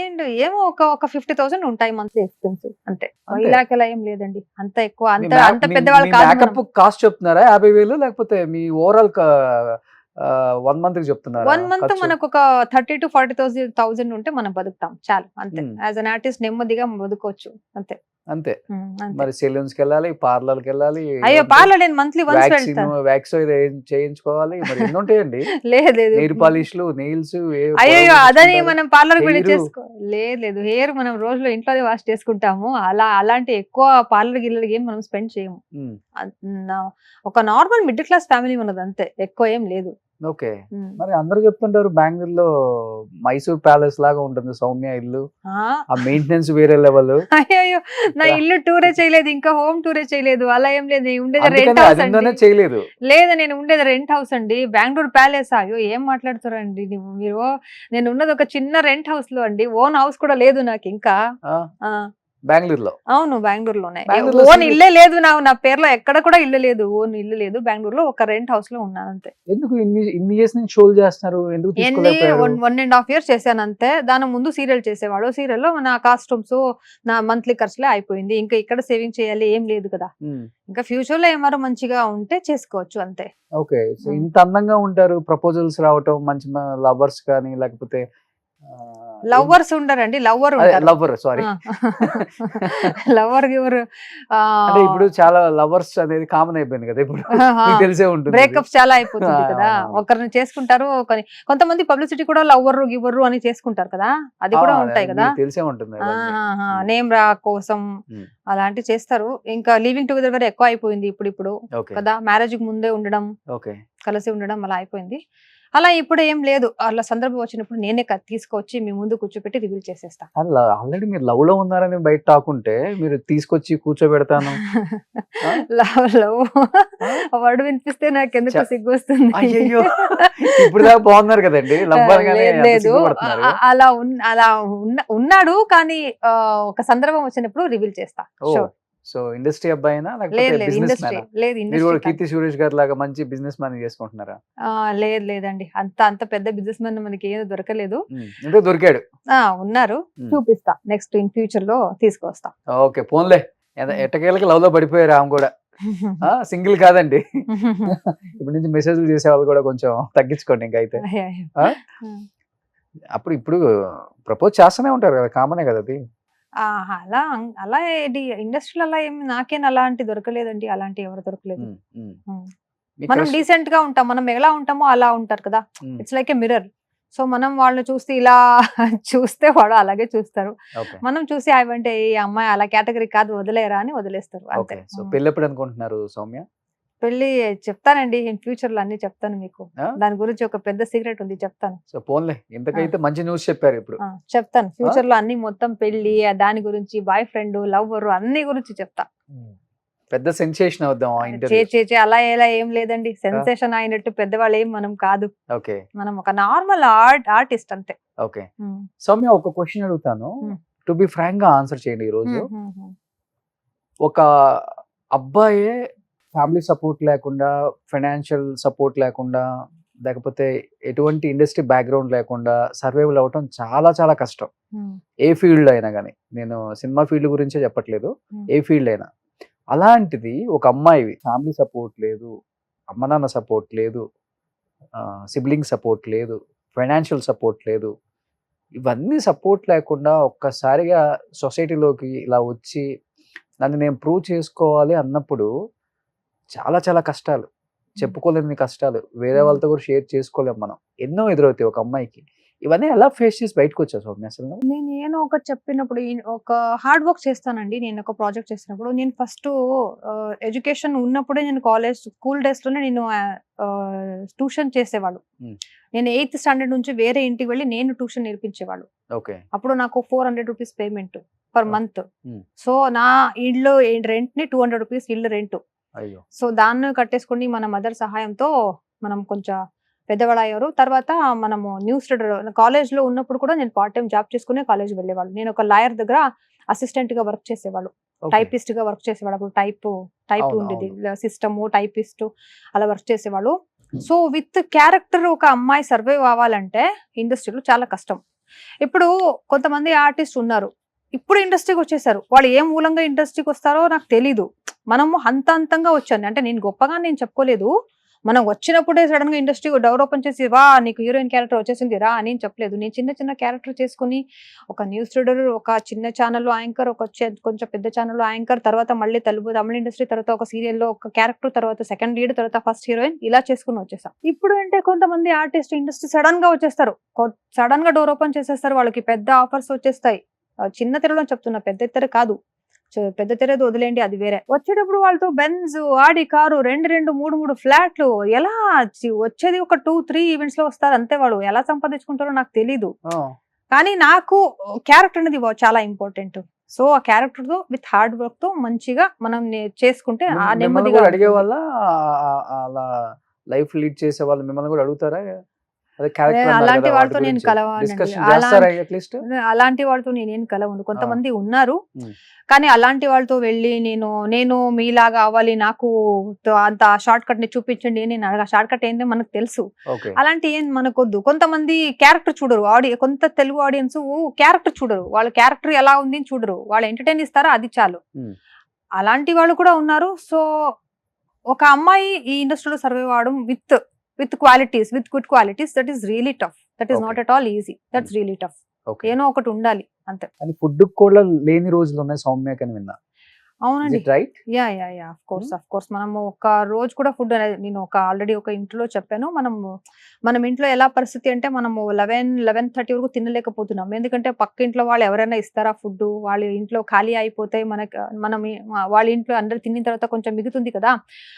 ఏంటి ఏమో ఒక 50,000 ఉంటాయి మంత్లీ ఎక్స్పెన్స్ అంతే. అంతే. 5 lakh అలా ఏం లేదండి, అంత ఎక్కువ మీ అంత మ్యా- అంత మీ- పెద్దవాళ్ళు మీ కాదు మేకప్ మనం. కాస్ట్ చెప్తున్నారా 50,000 లేకపోతే మీ ఓవరాల్ 1 మంత్ కి చెప్తున్నారా 1 month ఖర్చు? మనకు ఒక 30 to 40,000 ఉంటే మనం బతుకుతాం చాలు అంతే. Hmm. యాజ్ అన్ ఆర్టిస్ట్ నెమ్మదిగా బతుకోవచ్చు అంతే. అంతే. అంతే. మరి సెలూన్స్ కి వెళ్ళాలి, పార్లర్ కి వెళ్ళాలి, అయ్యో పార్లర్ నేను మంత్లీ వన్స్ వ్యాక్సిన్ వెళ్తాను. వ్యాక్స్ చేయించుకోవాలి, మరి ఎన్ని ఉంటాయండి? లేదు లేదు. నెయిల్ పాలిష్లు, నెయిల్స్, అయ్యో అదని మనం పార్లర్ వెళ్ళి hair. చేసుకో లేదు హెయిర్ మనం రోజులో ఇంట్లోనే వాష్ చేసుకుంటాము. అలాంటి ఎక్కువ పార్లర్ గిల్లర్ ఏం మనం స్పెండ్ చేయము. ఒక నార్మల్ మిడిల్ క్లాస్ ఫ్యామిలీ ఉన్నది అంతే, ఎక్కువ ఏం లేదు. ఓకే. మరి అందరూ చెప్తుంటారు బెంగళూరులో మైసూర్ ప్యాలెస్ లాగా ఉంటుంది సౌమ్య ఇల్లు, ఆ మెయింటెనెన్స్ వేరే లెవెల్. అయ్యో నా ఇల్లు టూరే చేయలేదు, ఇంకా హోమ్ టూరే చేయలేదు, అలా ఏం లేదు. నేను ఉండేది రెంట్ హౌస్ అండి. చేయలేదు. లేదు నేను ఉండేది రెంట్ హౌస్ అండి, బెంగళూరు ప్యాలెస్. అయ్యో ఏం మాట్లాడుతారండి మీరు? నేను ఉన్నది ఒక చిన్న రెంట్ హౌస్ లో అండి, ఓన్ హౌస్ కూడా లేదు నాకు ఇంకా. బెంగళూరులో? అవును బెంగళూరులోనే. బెంగళూరులో ఓన్ ఇల్లే లేదు నా పేరులో, ఎక్కడ కూడా ఇల్లు లేదు, ఓన్ ఇల్లు లేదు. బెంగళూరులో ఒక రెంట్ హౌస్ లో ఉన్నాను అంతే. ఎందుకు ఇన్ని ఇయర్స్ నుంచి షోలు చేస్తున్నారు, ఎందుకు తీసుకోలేకపోయారు? 1.5 years చేశాను అంతే. దాని ముందు సీరియల్ చేసేవాడు, సీరియల్లో నా కాస్ట్యూమ్స్ నా మంత్లీ ఖర్చులే అయిపోయింది. ఇంకా ఇక్కడ సేవింగ్ చేయాలి ఏం లేదు కదా. ఇంకా ఫ్యూచర్ లో ఏమారో మంచిగా ఉంటే చేసుకోవచ్చు అంతే. ఓకే. సో ఇంత అందంగా ఉంటారు, ప్రపోజల్స్ రావటం, మంచి లవర్స్ కానీ లేకపోతే లవర్స్ ఉండరండి, lover lover sorry lover giver. అంటే ఇప్పుడు చాలా లవర్స్ అనేది కామన్ అయిపోయింది కదా ఇప్పుడు, మీకు తెలిసే ఉంటుంది. బ్రేకప్స్ చాలా అయిపోతుంది కదా, అవునవును. ఒకరిని చేసుకుంటారు, కొంతమంది పబ్లిసిటీ కూడా లవ్వరు గివ్వరు అని చేసుకుంటారు కదా, అది కూడా ఉంటాయి కదా. మీకు తెలిసే ఉంటుంది అవన్నీ. నేమ్ రా కోసం అలాంటివి చేస్తారు. ఇంకా లివింగ్ టుగెదర్ వేరే ఎక్కువ అయిపోయింది ఇప్పుడు ఓకే. కదా, మ్యారేజ్ కి ముందే ఉండడం, ఓకే. కలిసి ఉండడం అలా అయిపోయింది. అలా ఇప్పుడు ఏం లేదు, అలా సందర్భం వచ్చినప్పుడు నేనే తీసుకొచ్చి మీ ముందు కూర్చోబెట్టి రివీల్ చేసేస్తా. ఆల్రెడీ మీరు లవ్ లో ఉన్నారని బయట టాకుంటే మీరు తీసుకొచ్చి కూర్చోబెడతాను. లవ్ వర్డ్ వినిపిస్తే నాకు ఎందుకు సిగ్గు వస్తుంది. అయ్యో ఇప్పుడు దాకా బాగున్నారు కదండి, లవ్ అనగానే అంత లేదు సిగ్గుపడుతున్నారు. అలా ఉన్నాడు కానీ ఒక సందర్భం వచ్చినప్పుడు రివీల్ చేస్తా. సో ఇండస్ట్రీ అబ్బాయినా లేకపోతే లేదు బిజినెస్ ఇండస్ట్రీ మ్యానా? లేదు, మీరు కూడా ఇండస్ట్రీ కీర్తి సురేష్ గారి లాగా మంచి బిజినెస్ మ్యాన్ చేసుకుంటున్నారా? లేదండి, అంత పెద్ద బిజినెస్ మ్యాన్ మనకి ఏదో దొరకలేదు. అంటే దొరికాడు. ఉన్నారు, చూపిస్తా నెక్స్ట్ ఇన్ ఫ్యూచర్ లో తీసుకొస్తా. ఓకే పోన్లే, ఎట్టకేళ్ళకి లవ్ లో పడిపోయారు ఆమె కూడా. సింగిల్ కాదండి, ఇప్పుడు నుంచి మెసేజ్లు చేసే వాళ్ళు కూడా కొంచెం తగ్గించుకోండి ఇంకా అయితే. ఇప్పుడు ప్రపోజ్ చేస్తూనే ఉంటారు కదా, కామనే కదా అది. అలా ఇండస్ట్రీలో అలా ఏమి నాకేం అలాంటి దొరకలేదండి, అలాంటి ఎవరు దొరకలేదు. మనం డీసెంట్ గా ఉంటాం, మనం ఎలా ఉంటామో అలా ఉంటారు కదా. It's like a mirror. So మనం వాళ్ళని చూస్తే ఇలా చూస్తే వాడు అలాగే చూస్తారు, మనం చూసి అవంటే ఈ అమ్మాయి అలా కేటగిరీ కాదు వదిలేరా అని వదిలేస్తారు అంతే. సో పెళ్లి ఎప్పుడు అనుకుంటున్నారు సౌమ్య? పెళ్లి చెప్తానండి ఫ్యూచర్ లో అన్ని చెప్తాను మీకు, దాని గురించి ఒక పెద్ద సీక్రెట్ ఉంది చెప్తాను. సో పోన్లే, ఇంతకైతే మంచి న్యూస్ చెప్పారు ఇప్పుడు. చెప్తాను ఫ్యూచర్ లో అన్ని, మొత్తం పెళ్లి దాని గురించి, బాయ్ ఫ్రెండ్, లవర్ అన్ని గురించి చెప్తా. పెద్ద సెన్సేషన్ అవుదాం అలా ఎలా ఏం లేదండి, సెన్సేషన్ అయినట్టు పెద్దవాళ్ళు ఏం మనం కాదు. ఓకే. మనం ఒక నార్మల్ ఆర్టిస్ట్ అంతే. ఓకే. సౌమ్య ఒక క్వశ్చన్ అడుగుతాను, టు బి ఫ్రాంక్ గా ఆన్సర్ చేయండి. ఈ రోజు ఒక అబ్బాయే ఫ్యామిలీ సపోర్ట్ లేకుండా, ఫైనాన్షియల్ సపోర్ట్ లేకుండా, లేకపోతే ఎటువంటి ఇండస్ట్రీ బ్యాక్గ్రౌండ్ లేకుండా సర్వైవల్ అవ్వటం చాలా చాలా కష్టం. ఏ ఫీల్డ్ అయినా కానీ, నేను సినిమా ఫీల్డ్ గురించే చెప్పట్లేదు, ఏ ఫీల్డ్ అయినా. అలాంటిది ఒక అమ్మాయి ఫ్యామిలీ సపోర్ట్ లేదు, అమ్మ నాన్న సపోర్ట్ లేదు, సిబ్లింగ్ సపోర్ట్ లేదు, ఫైనాన్షియల్ సపోర్ట్ లేదు, ఇవన్నీ సపోర్ట్ లేకుండా ఒక్కసారిగా సొసైటీలోకి ఇలా వచ్చి నన్ను నేను ప్రూవ్ చేసుకోవాలి అన్నప్పుడు చాలా చాలా కష్టాలు, చెప్పుకోలేని కష్టాలు, వేరే వాళ్ళతో కూడా షేర్ చేసుకోలేము మనం, ఎన్నో ఎదురవుతాయి ఒక అమ్మాయికి. ఇవన్నీ ఎలా ఫేస్ చేసి బయటకు వచ్చావు సౌమ్య అసలు? నేను ఏదో ఒక చెప్పినప్పుడు ఒక హార్డ్ వర్క్ చేస్తానండి. నేను ఒక ప్రాజెక్ట్ చేసినప్పుడు, నేను ఫస్ట్ ఎడ్యుకేషన్ ఉన్నప్పుడే నేను స్కూల్ డేస్ లోనే నేను ట్యూషన్ చేసేవాడు. నేను 8th స్టాండర్డ్ నుంచి వేరే ఇంటికి వెళ్ళి నేను ట్యూషన్ నేర్పించేవాడు. అప్పుడు నాకు 400 rupees payment per month. So నా ఇల్లు రెంట్ ని 200 రూపీస్ ఇల్లు రెంట్. సో దాన్ని కట్టేసుకుని మన మదర్ సహాయంతో మనం కొంచెం పెద్దవాళ్ళు అయ్యారు. తర్వాత మనము న్యూస్ రీడర్ కాలేజ్ లో ఉన్నప్పుడు కూడా నేను పార్ట్ టైం జాబ్ చేసుకునే కాలేజ్ వెళ్ళేవాళ్ళు. నేను ఒక లాయర్ దగ్గర అసిస్టెంట్ గా వర్క్ చేసేవాళ్ళు. టైపిస్ట్ గా వర్క్ చేసేవాడు. అప్పుడు టైప్ అవును, ఉండేది, సిస్టమ్ టైపిస్ట్ అలా వర్క్ చేసేవాళ్ళు. సో విత్ క్యారెక్టర్ ఒక అమ్మాయి సర్వైవ్ అవ్వాలంటే ఇండస్ట్రీలో చాలా కష్టం. ఇప్పుడు కొంతమంది ఆర్టిస్ట్ ఉన్నారు, ఇప్పుడు ఇండస్ట్రీకి వచ్చేసారు. వాళ్ళు ఏ మూలంగా ఇండస్ట్రీకి వస్తారో నాకు తెలీదు. మనము అంతంగా వచ్చాను అంటే నేను గొప్పగా నేను చెప్పుకోలేదు. మనం వచ్చినప్పుడే సడన్ గా ఇండస్ట్రీ డోర్ ఓపెన్ చేసి వా నీకు హీరోయిన్ క్యారెక్టర్ వచ్చేసింది రా అని చెప్పలేదు. నేను చిన్న క్యారెక్టర్ చేసుకుని ఒక న్యూస్ రీడర్, ఒక చిన్న ఛానల్ యాంకర్, ఒక కొంచెం పెద్ద ఛానల్ యాంకర్, తర్వాత మళ్ళీ తమిళ ఇండస్ట్రీ, తర్వాత ఒక సీరియల్లో ఒక క్యారెక్టర్, తర్వాత సెకండ్ లీడ్, తర్వాత ఫస్ట్ హీరోయిన్, ఇలా చేసుకుని వచ్చేసాం. ఇప్పుడు అంటే కొంతమంది ఆర్టిస్ట్ ఇండస్ట్రీ సడన్ గా వచ్చేస్తారు, సడన్ గా డోర్ ఓపెన్ చేసేస్తారు, వాళ్ళకి పెద్ద ఆఫర్స్ వచ్చేస్తాయి. చిన్న తెరలో చెప్తున్నా, పెద్ద తెర కాదు. పెద్ద తెరేది వదిలేండి, అది వేరే. వచ్చేటప్పుడు వాళ్ళతో బెంజ్, ఆడి కారు, 2 3 ఫ్లాట్లు, ఎలా వచ్చేది ఒక 2-3 ఈవెంట్స్ లో వస్తారు అంతే. వాళ్ళు ఎలా సంపాదించుకుంటారో నాకు తెలీదు. కానీ నాకు క్యారెక్టర్ అనేది చాలా ఇంపార్టెంట్. సో ఆ క్యారెక్టర్ తో విత్ హార్డ్ వర్క్ తో మంచిగా మనం చేసుకుంటే ఆ నెమ్మదిగా అడిగే వాళ్ళ అలా లైఫ్ లీడ్ చేసే వాళ్ళు మిమ్మల్ని కూడా అడుగుతారా? అలాంటి వాళ్ళతో నేను అలాంటి వాళ్ళతో నేనేం కలవను. కొంతమంది ఉన్నారు, కానీ అలాంటి వాళ్ళతో వెళ్ళి నేను మీలాగా అవ్వాలి, నాకు అంత షార్ట్ కట్ ని చూపించండి, నేను షార్ట్ కట్ ఏంటో మనకు తెలుసు, అలాంటి ఏం మనకొద్దు. కొంతమంది క్యారెక్టర్ చూడరు, కొంత తెలుగు ఆడియన్స్ క్యారెక్టర్ చూడరు, వాళ్ళ క్యారెక్టర్ ఎలా ఉంది చూడరు, వాళ్ళు ఎంటర్టైన్ ఇస్తారా అది చాలు. అలాంటి వాళ్ళు కూడా ఉన్నారు. సో ఒక అమ్మాయి ఈ ఇండస్ట్రీలో సర్వైవ్ అవడం with qualities, with good qualities, that is really tough. That is not at all easy. That's really tough. ఏనో ఒకటి ఉండాలి అంతే. కానీ ఫుడ్ కూడా లేని రోజులు ఉన్నాయి సౌమ్యకి అని విన్నా. అవునండి, రైట్? యా ఆఫ్ కోర్స్ మనము ఒక రోజు కూడా ఫుడ్ అనేది, నేను ఆల్రెడీ ఒక ఇంట్లో చెప్పాను, మనం ఇంట్లో ఎలా పరిస్థితి అంటే మనము 11-11:30 వరకు తినలేకపోతున్నాం. ఎందుకంటే పక్క ఇంట్లో వాళ్ళు ఎవరైనా ఇస్తారా ఫుడ్, వాళ్ళ ఇంట్లో ఖాళీ అయిపోతాయి, మనం వాళ్ళ ఇంట్లో అందరు తిన్న తర్వాత కొంచెం మిగుతుంది కదా,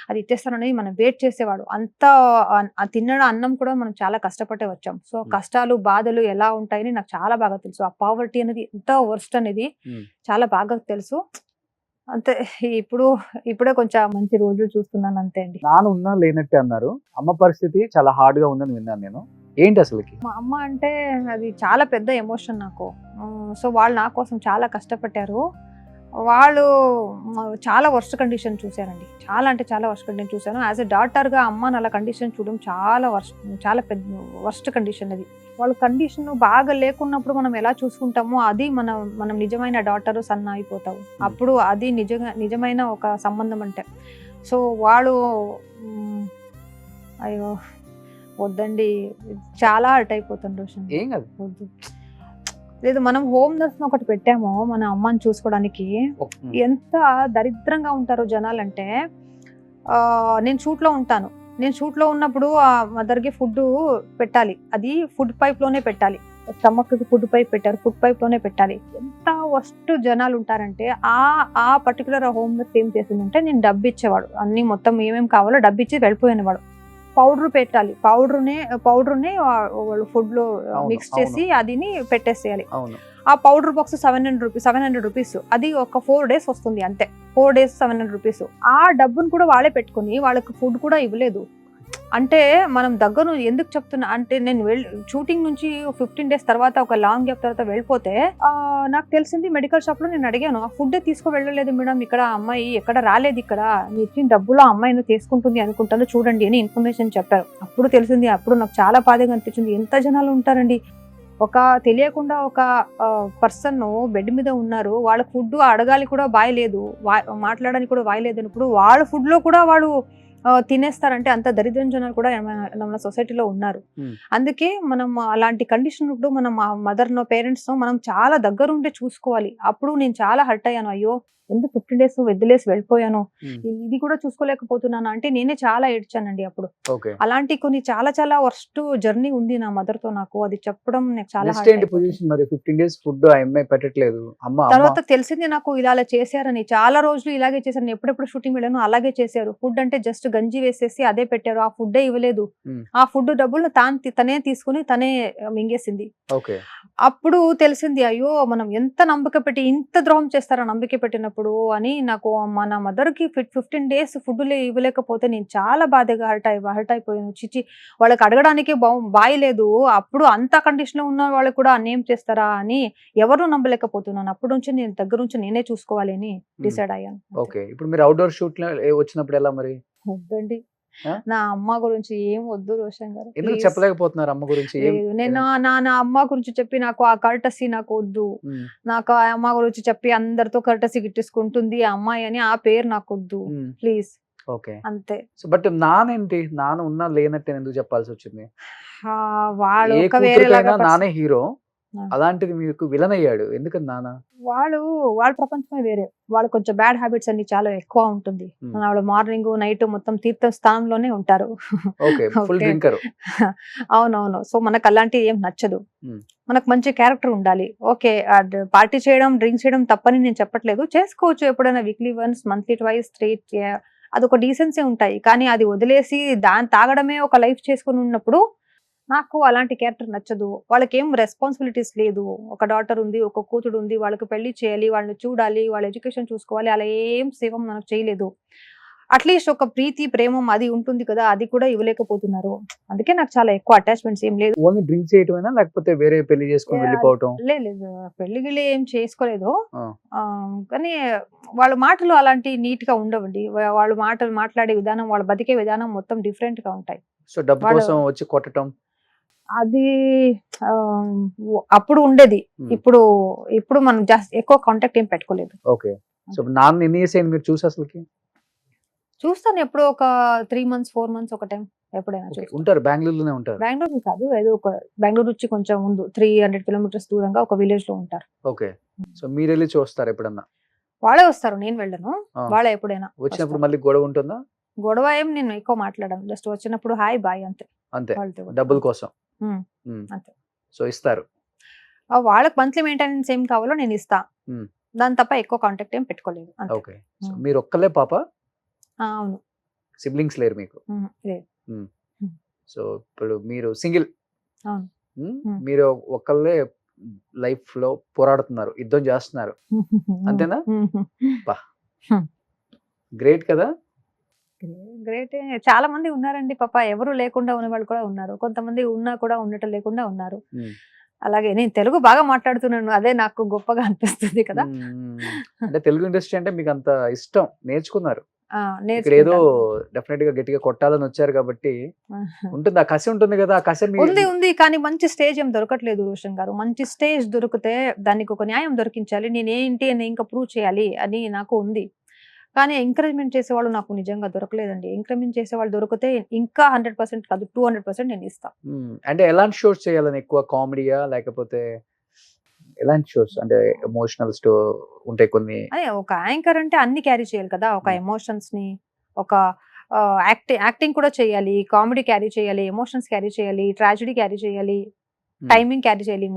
అది ఇచ్చేస్తారనేది మనం వెయిట్ చేసేవాడు. తినడం అన్నం కూడా మనం చాలా కష్టపడే వచ్చాం. సో కష్టాలు బాధలు ఎలా ఉంటాయని నాకు చాలా బాగా తెలుసు. ఆ పావర్టీ అనేది ఎంత వర్స్ట్ అనేది చాలా బాగా తెలుసు. అంతే. ఇప్పుడే కొంచెం మంచి రోజులు చూస్తున్నాను అంతే అండి. నాన్న ఉన్నా లేనట్టే అన్నారు, అమ్మ పరిస్థితి చాలా హార్డ్ గా ఉందని విన్నాను నేను. ఏంటి అసలుకి? మా అమ్మ అంటే అది చాలా పెద్ద ఎమోషన్ నాకు. సో వాళ్ళు నా కోసం చాలా కష్టపడ్డారు. వాళ్ళు చాలా వర్స్ట్ కండిషన్ చూశారండి, చాలా అంటే చాలా వర్స్ట్ కండిషన్ చూశాను. యాజ్ ఎ డాటర్ గా అమ్మని అలా కండిషన్ చూడడం చాలా పెద్ద వర్స్ట్ కండిషన్ అది. వాళ్ళ కండిషన్ బాగా లేకున్నప్పుడు మనం ఎలా చూసుకుంటామో అది మనం నిజమైన డాటర్ సన్ అయిపోతావు. అప్పుడు అది నిజమైన ఒక సంబంధం అంటే. సో వాళ్ళు అయ్యో వద్దండి, చాలా హర్ట్ అయిపోతాను రోషన్. వద్దు లేదు, మనం హోమ్ నర్స్ ఒకటి పెట్టాము మన అమ్మని చూసుకోవడానికి. ఎంత దరిద్రంగా ఉంటారో జనాలంటే, నేను షూట్లో ఉంటాను, నేను షూట్లో ఉన్నప్పుడు ఆ మదర్కి ఫుడ్ పెట్టాలి, అది ఫుడ్ పైప్ లోనే పెట్టాలి. స్టమక్ కి ఫుడ్ పైప్ పెట్టారు, ఫుడ్ పైప్ లోనే పెట్టాలి. ఎంత వస్ట్ జనాలు ఉంటారంటే ఆ పర్టికులర్ హోమ్ నర్స్ ఏం చేసిందంటే, నేను డబ్బు ఇచ్చేవాడు, అన్ని మొత్తం ఏమేమి కావాలో డబ్బు ఇచ్చి వెళ్ళిపోయినవాడు. పౌడర్ పెట్టాలి, పౌడర్ని వాళ్ళు ఫుడ్ లో మిక్స్ చేసి అదిని పెట్టేసేయాలి. ఆ పౌడర్ బాక్స్ 700 రూపీస్, అది ఒక 4 days వస్తుంది అంతే. 4 days 700 రూపీస్. ఆ డబ్బును కూడా వాళ్ళే పెట్టుకుని వాళ్ళకి ఫుడ్ కూడా ఇవ్వలేదు. అంటే మనం దగ్గర ఎందుకు చెప్తున్నా అంటే, నేను షూటింగ్ నుంచి 15 days తర్వాత ఒక లాంగ్ గ్యాప్ తర్వాత వెళ్ళిపోతే నాకు తెలిసింది మెడికల్ షాప్ లో. నేను అడిగాను, ఆ ఫుడ్ తీసుకో వెళ్ళలేదు మేడం, ఇక్కడ అమ్మాయి ఎక్కడ రాలేదు, ఇక్కడ మీ ఇచ్చిన డబ్బులో అమ్మాయిని తీసుకుంటుంది అనుకుంటాను చూడండి అని ఇన్ఫర్మేషన్ చెప్పారు. అప్పుడు తెలిసింది, అప్పుడు నాకు చాలా బాధగా అనిపించింది. ఎంత జనాలు ఉంటారండి, తెలియకుండా ఒక పర్సన్ బెడ్ మీద ఉన్నారు, వాళ్ళ ఫుడ్ అడగాలి కూడా బాయ్ లేదు, మాట్లాడడానికి కూడా బాయ్ లేదు అన్నప్పుడు వాళ్ళ ఫుడ్ లో కూడా వాళ్ళు తినేస్తారంటే అంత దరిద్రం జనాలు కూడా మన సొసైటీలో ఉన్నారు. అందుకే మనం అలాంటి కండిషన్ ఇప్పుడు మనం మదర్ నో పేరెంట్స్ నో మనం చాలా దగ్గర ఉంటే చూసుకోవాలి. అప్పుడు నేను చాలా హర్ట్ అయ్యాను, అయ్యో ఎందుకు 15 days వదిలేసి వెళ్ళిపోయాను, ఇది కూడా చూసుకోలేకపోతున్నాను అంటే నేనే చాలా ఏడ్చానండి అప్పుడు. అలాంటి కొన్ని చాలా చాలా వర్స్ట్ జర్నీ ఉంది నా మదర్ తో నాకు, అది చెప్పడం నాకు చాలా. తర్వాత తెలిసింది నాకు ఇలా చేశారని, చాలా రోజులు ఇలాగే చేశారు, ఎప్పుడెప్పుడు షూటింగ్ వెళ్ళాను అలాగే చేశారు. ఫుడ్ అంటే జస్ట్ గంజి వేసేసి అదే పెట్టారు, ఆ ఫుడ్ ఇవ్వలేదు. ఆ ఫుడ్ డబ్బులు తనే తీసుకుని తనే మింగేసింది. అప్పుడు తెలిసింది, అయ్యో మనం ఎంత నమ్మక పెట్టి ఇంత ద్రోహం చేస్తారా, నమ్మక పెట్టినప్పుడు అయినప్పుడు అని నాకు మన మదర్కి 15 days ఫుడ్ ఇవ్వలేకపోతే నేను చాలా బాధగా హర్ట్ అయిపోయాను. చిచి, వాళ్ళకి అడగడానికి బాయి లేదు, అప్పుడు అంత కండిషన్ లో ఉన్న వాళ్ళకి కూడా అన్యాయం చేస్తారా అని ఎవరు నమ్మలేకపోతున్నాను. అప్పటి నుంచి నేను దగ్గర నుంచి నేనే చూసుకోవాలి అని డిసైడ్ అయ్యాను. ఓకే, ఇప్పుడు మీరు అవుట్డోర్ షూట్ వచ్చినప్పుడు ఎలా మరి? వద్దండి, ఆ? నా అమ్మ గురించి ఏం వద్దు రోషన్ గారు. ఎందుకు Please. చెప్పలేకపోతున్నారు అమ్మ గురించి? లేదు, నేను నా అమ్మ గురించి చెప్పి నాకు ఆ కర్టసీ నాకు వద్దు. నాకు ఆ అమ్మ గురించి చెప్పి అందరితో కర్టసీ గిట్టించుకుంటుంది ఆ అమ్మాయి అని ఆ పేరు నాకు వద్దు. ప్లీజ్, ఓకే అంతే. బట్ నానేంటి, నాన్న ఉన్నా లేనట్టు ఎందుకు చెప్పాల్సి వచ్చింది? వాళ్ళు ఏ ఒక వేరేలాగా కూతురికైనా నానే హీరో, ఆ. అలాంటిది మీకు విలన్ అయ్యాడు ఎందుకని నాన్న? వాళ్ళ ప్రపంచమే వేరే. వాళ్ళు కొంచెం బ్యాడ్ హ్యాబిట్స్ అన్ని చాలా ఎక్కువ ఉంటుంది. వాళ్ళు మార్నింగ్ నైట్ మొత్తం తీర్థ స్థానంలోనే ఉంటారు. Okay, full Okay. డ్రింకర్. అవునవును. సో మనకు అలాంటివి ఏం నచ్చదు. Hmm. మనకు మంచి క్యారెక్టర్ ఉండాలి. ఓకే, పార్టీ చేయడం డ్రింక్ చేయడం తప్పని నేను చెప్పట్లేదు, చేసుకోవచ్చు ఎప్పుడైనా వీక్లీ వన్స్, మంత్లీ ట్వైస్, 3 అదొక డీసెన్సీ ఉంటాయి. కానీ అది వదిలేసి దాన్ని తాగడమే ఒక లైఫ్ చేసుకుని ఉన్నప్పుడు నాకు అలాంటి క్యారెక్టర్ నచ్చదు. వాళ్ళకి ఏం రెస్పాన్సిబిలిటీస్ లేదు. ఒక డాటర్ ఉంది, ఒక కూతురు ఉంది, వాళ్ళకి పెళ్లి చేయాలి, వాళ్ళని చూడాలి, వాళ్ళ ఎడ్యుకేషన్ చూసుకోవాలి, అలా ఏం సేవం మనకు చేయలేదు. అట్లీస్ట్ ఒక ప్రీతి ప్రేమం అది ఉంటుంది కదా, అది కూడా ఇవ్వలేకపోతున్నారు. అందుకే నాకు చాలా ఎక్కువ అటాచ్మెంట్స్ ఏం లేదు. ఓన్లీ డ్రింక్ చేయటమేనా లేకపోతే వేరే పెళ్లి చేసుకొని వెళ్ళిపోవటం? లేదు, పెళ్లి గిళ్ళి ఏం చేసుకోలేదు. ఆ. కానీ వాళ్ళ మాటలు అలాంటి నీట్ గా ఉండవండి. వాళ్ళు మాటలు మాట్లాడే విధానం, వాళ్ళు బతికే విధానం మొత్తం డిఫరెంట్ గా ఉంటాయి. సో డబ్బు కోసం వచ్చి కొట్టటం అది అప్పుడు ఉండేది. ఇప్పుడు మనం జస్ట్ ఎక్కువ కాంటాక్ట్ ఏం పెట్టుకోలేదు. ఓకే, సో నాన్న ఎన్ని ఇయర్స్ అయింది మీరు చూసి అసలుకి? చూస్తాను ఎప్పుడో ఒక 3 months 4 months ఒక టైం ఎప్పుడైనా Okay, చూస్తాను. ఉంటారు బెంగళూరులోనే ఉంటారు? బెంగళూరు కాదు, ఏదో ఒక బెంగళూరు నుంచి కొంచెం ముందు 300 kilometers దూరంగా ఒక విలేజ్ లో ఉంటారు. ఓకే, సో మీరు వెళ్ళి చూస్తారు ఎప్పుడన్నా? వాళ్ళే వస్తారు, నేను వెళ్ళను. ఆ. వాళ్ళే ఎప్పుడైనా వచ్చినప్పుడు వస్తారు. మళ్ళీ గొడవ ఉంటుందా? గొడవ ఏం నేను ఎక్కువ మాట్లాడను. జస్ట్ వచ్చినప్పుడు హాయ్ బాయ్ అంతే. అంతే, వాళ్ళతో కూడా. డబ్బుల కోసం. అంతే. సో ఇస్తారు. వాళ్ళకి మంత్లీ మెయింటెనెన్స్ ఏం కావాలో నేను ఇస్తా. Hmm. దాని తప్ప ఎక్కువ కాంటాక్ట్ ఏం పెట్టుకోలేదు. అంతే. ఓకే, సో మీరు ఒక్కలే పాప? అవును. సిబ్లింగ్స్ లేరు మీకు? లేదు. సో ఇప్పుడు మీరు సింగిల్, అవును. మీరు ఒక్కళ్ళే లైఫ్ లో పోరాడుతున్నారు, యుద్ధం చేస్తున్నారు, అంతేనా? గ్రేట్ కదా. గ్రేట్. చాలా మంది ఉన్నారండి పాప, ఎవరు లేకుండా ఉన్న వాళ్ళు కూడా ఉన్నారు, కొంతమంది ఉన్నా కూడా ఉండటం లేకుండా ఉన్నారు. అలాగే నేను తెలుగు బాగా మాట్లాడుతున్నాను, అదే నాకు గొప్పగా అనిపిస్తుంది కదా. అంటే తెలుగు ఇండస్ట్రీ అంటే మీకు అంత ఇష్టం, నేర్చుకున్నారు. ఇక్కడ ఏదో నేర్చుకుంటాను. డెఫినెట్ గా గట్టిగా కొట్టాలని వచ్చారు కాబట్టి ఉంటుంది, ఆ కసి ఉంటుంది కదా, ఆ కసి ఉంది కానీ మంచి స్టేజ్ ఏం దొరకట్లేదు రోషన్ గారు. మంచి స్టేజ్ దొరికితే దానికి ఒక న్యాయం దొరికించాలి, నేనేంటి అని ఇంకా ప్రూవ్ చేయాలి అని నాకు ఉంది. కానీ ఎంకరేజ్మెంట్ చేసేవాళ్ళు నాకు నిజంగా దొరకలేదండి. ఎంకరేజ్మెంట్ చేసేవాళ్ళు దొరికితే ఇంకా 100% కాదు 200% నేను ఇస్తాను. అంటే ఎలాంటి షోస్ చేయాలని, ఎక్కువ కామెడీయా లేకపోతే ఎలాంటి షోస్? అంటే ఎమోషనల్ ఉంటాయి కొన్ని. అదే ఒక యాంకర్ అంటే అన్ని క్యారీ చేయాలి కదా, ఒక ఎమోషన్స్ ని, ఒక యాక్టింగ్ కూడా చేయాలి, కామెడీ క్యారీ చేయాలి, ఎమోషన్స్ క్యారీ చేయాలి, ట్రాజడీ క్యారీ చేయాలి, టైమింగ్ క్యారీ చేయాలి,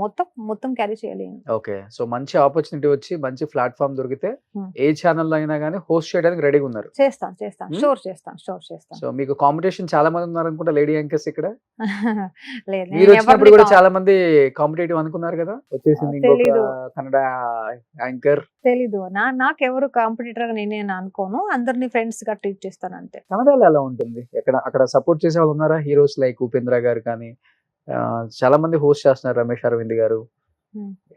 మొత్తం క్యారీ చేయాలి. ఓకే, సో మంచి ఆపర్చునిటీ వచ్చి మంచి ప్లాట్ఫామ్ దొరికితే ఏ ఛానల్ లో అయినా కానీ హోస్ట్ చేయడానికి రెడీగా ఉన్నారు? చేస్తాను, షోర్ చేస్తాను. సో మీకు కాంపిటీషన్ చాలా మంది ఉన్నారు అనుకుంటా, లేడీ యాంకర్స్ ఇక్కడ. లేదు, మీరు వచ్చినప్పుడు కూడా చాలా మంది కాంపిటేటివ్ అనుకున్నారు కదా, వచ్చేసింది ఇంకొక కన్నడ యాంకర్. తెలీదు, నాకెవరు కాంపిటీటర్ గా నేను అనుకోను, అందరినీ ఫ్రెండ్స్ గా ట్రీట్ చేస్తాను అంతే. కన్నడలో ఎలా ఉంటుంది? అక్కడ సపోర్ట్ చేసే వాళ్ళు ఉన్నారా? హీరోస్ లైక్ ఉపేంద్ర గారు కానీ చాలా మంది హోస్ట్ చేస్తున్నారు, రమేష్ అరవింద్ గారు,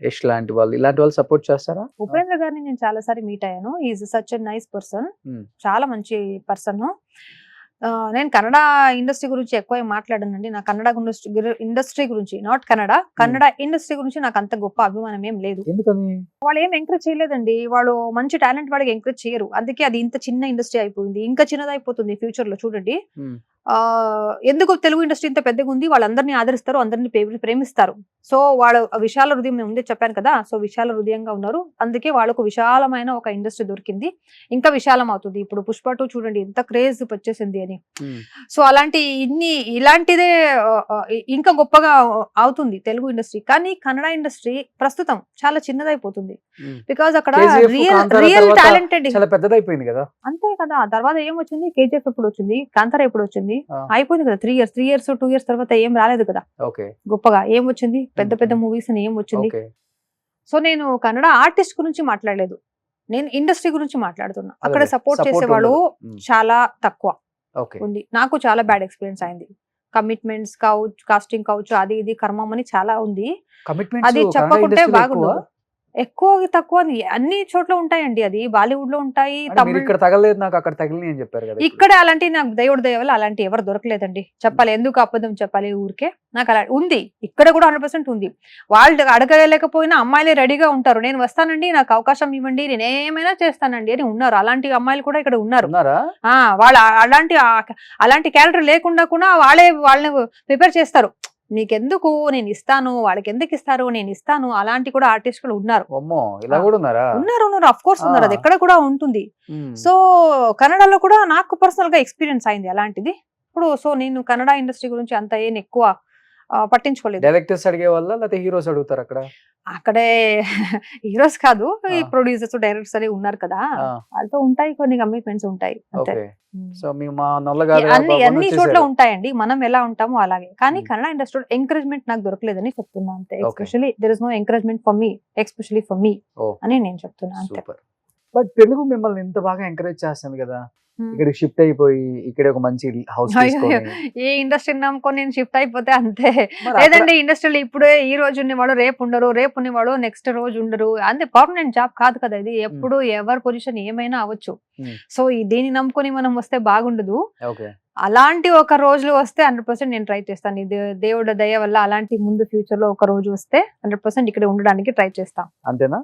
యష్ లాంటి వాళ్ళు, ఇలాంటి వాళ్ళు సపోర్ట్ చేస్తారా? ఉపేంద్ర గారిని నేను చాలా సారి మీట్ అయ్యాను. Is such a nice person, చాలా మంచి పర్సన్. నేను కన్నడ ఇండస్ట్రీ గురించి ఎక్కువ మాట్లాడానండి. నా కన్నడ ఇండస్ట్రీ గురించి, నాట్ కన్నడ ఇండస్ట్రీ గురించి నాకు అంత గొప్ప అభిమానం ఏం లేదు. ఎందుకని? వాళ్ళు ఏం ఎంకరేజ్ చేయలేదండి. వాళ్ళు మంచి టాలెంట్ వాళ్ళకి ఎంకరేజ్ చేయరు, అందుకే అది ఇంత చిన్న ఇండస్ట్రీ అయిపోయింది, ఇంకా చిన్నదైపోతుంది ఫ్యూచర్ లో. చూడండి, ఎందుకు తెలుగు ఇండస్ట్రీ ఇంత పెద్దగా ఉంది, వాళ్ళందరినీ ఆదరిస్తారు, అందరినీ ప్రేమిస్తారు. సో వాళ్ళు విశాల హృదయం, నేను ముందే చెప్పాను కదా, సో విశాల హృదయంగా ఉన్నారు, అందుకే వాళ్ళకు విశాలమైన ఒక ఇండస్ట్రీ దొరికింది, ఇంకా విశాలం అవుతుంది. ఇప్పుడు పుష్ప 2 చూడండి ఎంత క్రేజ్ వచ్చేసింది అని. సో ఇలాంటిదే ఇంకా గొప్పగా అవుతుంది తెలుగు ఇండస్ట్రీ. కానీ కన్నడ ఇండస్ట్రీ ప్రస్తుతం చాలా చిన్నదైపోతుంది, బికాజ్ అక్కడ రియల్ టాలెంటెడ్ చాలా పెద్దదైపోయింది కదా. అంతే కదా. తర్వాత ఏం వచ్చింది, KGF ఎప్పుడు వచ్చింది, కాంతారా ఎప్పుడు వచ్చింది, అయిపోయింది కదా. 3 years 2 years తర్వాత ఏం రాలేదు కదా గొప్పగా. ఏం వచ్చింది, పెద్ద మూవీస్ అని ఏం వచ్చింది. సో నేను కన్నడ ఆర్టిస్ట్ గురించి మాట్లాడలేదు, నేను ఇండస్ట్రీ గురించి మాట్లాడుతున్నా. అక్కడ అదే, సపోర్ట్ support చేసేవాళ్ళు ఉండదు. చాలా తక్కువ ఓకే. ఉంది. నాకు చాలా బ్యాడ్ ఎక్స్పీరియన్స్ అయింది. కమిట్మెంట్స్ కావచ్చు, కాస్టింగ్ కావచ్చు, అది ఇది కర్మం అని చాలా ఉంది. కమిట్మెంట్స్ అది కన్నడ చెప్పకుంటే ఇండస్ట్రీలో ఎక్కువ. బాగుండదు. ఎక్కువ తక్కువ అని అన్ని చోట్ల ఉంటాయండి. అది బాలీవుడ్ లో ఉంటాయి, అంటే మీరు తమిళ్ ఇక్కడ తగలేదు, నాకు అక్కడ తగిలినాయి అని చెప్పారు కదా ఇప్పుడు. ఇక్కడ అలాంటి నాకు దేవుడి దయ వల్ల అలాంటి ఎవరు దొరకలేదండి. చెప్పాలి, ఎందుకు అబద్ధం చెప్పాలి ఊరికే. నాకు అలా ఉంది, ఇక్కడ కూడా 100% ఉంది. వాళ్ళు అడగలేకపోయినా అమ్మాయిలే రెడీగా ఉంటారు. నేను వస్తానండి, నాకు అవకాశం ఇవ్వండి, నేను ఏమైనా చేస్తానండి అని ఉన్నారు. అలాంటి అమ్మాయిలు కూడా ఇక్కడ ఉన్నారు. ఉన్నారా? వాళ్ళు అలాంటి క్యారెక్టర్ లేకుండా కూడా వాళ్ళని ప్రిపేర్ చేస్తారు. నీకెందుకు, నేను ఇస్తాను, వాళ్ళకి ఎందుకు ఇస్తారు, నేను ఇస్తాను. అలాంటి కూడా ఆర్టిస్టులు ఉన్నారు. అమ్మో, ఇలా కూడా ఉన్నారా? ఉన్నారు, అఫ్ కోర్స్ ఉన్నారు. అది ఎక్కడ కూడా ఉంటుంది. మ్మ్. సో కన్నడలో కూడా నాకు పర్సనల్ గా ఎక్స్పీరియన్స్ అయింది అలాంటిది. ఇప్పుడు సో నేను కన్నడ ఇండస్ట్రీ గురించి అంత ఏం ఎక్కువ పట్టించుకోలేదు. డైరెక్టర్స్ అడిగే వాళ్ళ లేకపోతే హీరోస్ అడుగుతారు అక్కడ? అక్కడే హీరోస్ కాదు, ఈ ఆ. ప్రొడ్యూసర్స్ డైరెక్టర్స్ అని ఉన్నారు కదా, ఆ, వాళ్ళతో ఉంటాయి కొన్ని కమిట్మెంట్స్ ఉంటాయి అంతే. ఓకే. ఉమ్. సో మీ మా నొల్లగారు అన్ని చోట్ల ఉంటాయండి, మనం ఎలా ఉంటామో అలాగే. కానీ Hmm. కన్నడ ఇండస్ట్రీలో ఎంకరేజ్మెంట్ నాకు దొరకలేదని చెప్తున్నా అంతే. Okay. Especially there is no encouragement for me, especially for me Oh. అని నేను చెప్తున్నా అంతే. సూపర్. బట్ తెలుగు మిమ్మల్ని ఇంత బాగా ఎంకరేజ్ చేస్తుంది కదా, Hmm. ఇక్కడ షిఫ్ట్ అయిపోయి ఇక్కడ ఒక మంచి హౌస్ అయ్యో, తీసుకొని ఈ ఇండస్ట్రీని నమ్ముకొని నేను షిఫ్ట్ అయిపోతే అంతే. మరి అక్కడ- లేదండి, ఇండస్ట్రీలో ఇప్పుడే ఈ రోజు ఉన్నవాడు రేపు ఉండరు, రేపు ఉన్నవాడు నెక్స్ట్ రోజు ఉండరు. అంతే, పర్మనెంట్ జాబ్ కాదు కదా ఇది. ఎప్పుడు ఎవరి పొజిషన్ ఏమైనా అవ్వచ్చు. Hmm. సో దీన్ని నమ్ముకొని మనం వస్తే బాగుండదు. ఓకే. అలాంటి ఒక రోజులు వస్తే 100% నేను ట్రై చేస్తాను. ఇది దేవుడి దయ వల్ల అలాంటి ముందు ఫ్యూచర్ లో ఒక రోజు వస్తే 100% ఇక్కడ ఉండడానికి ట్రై చేస్తాం. అంతేనా?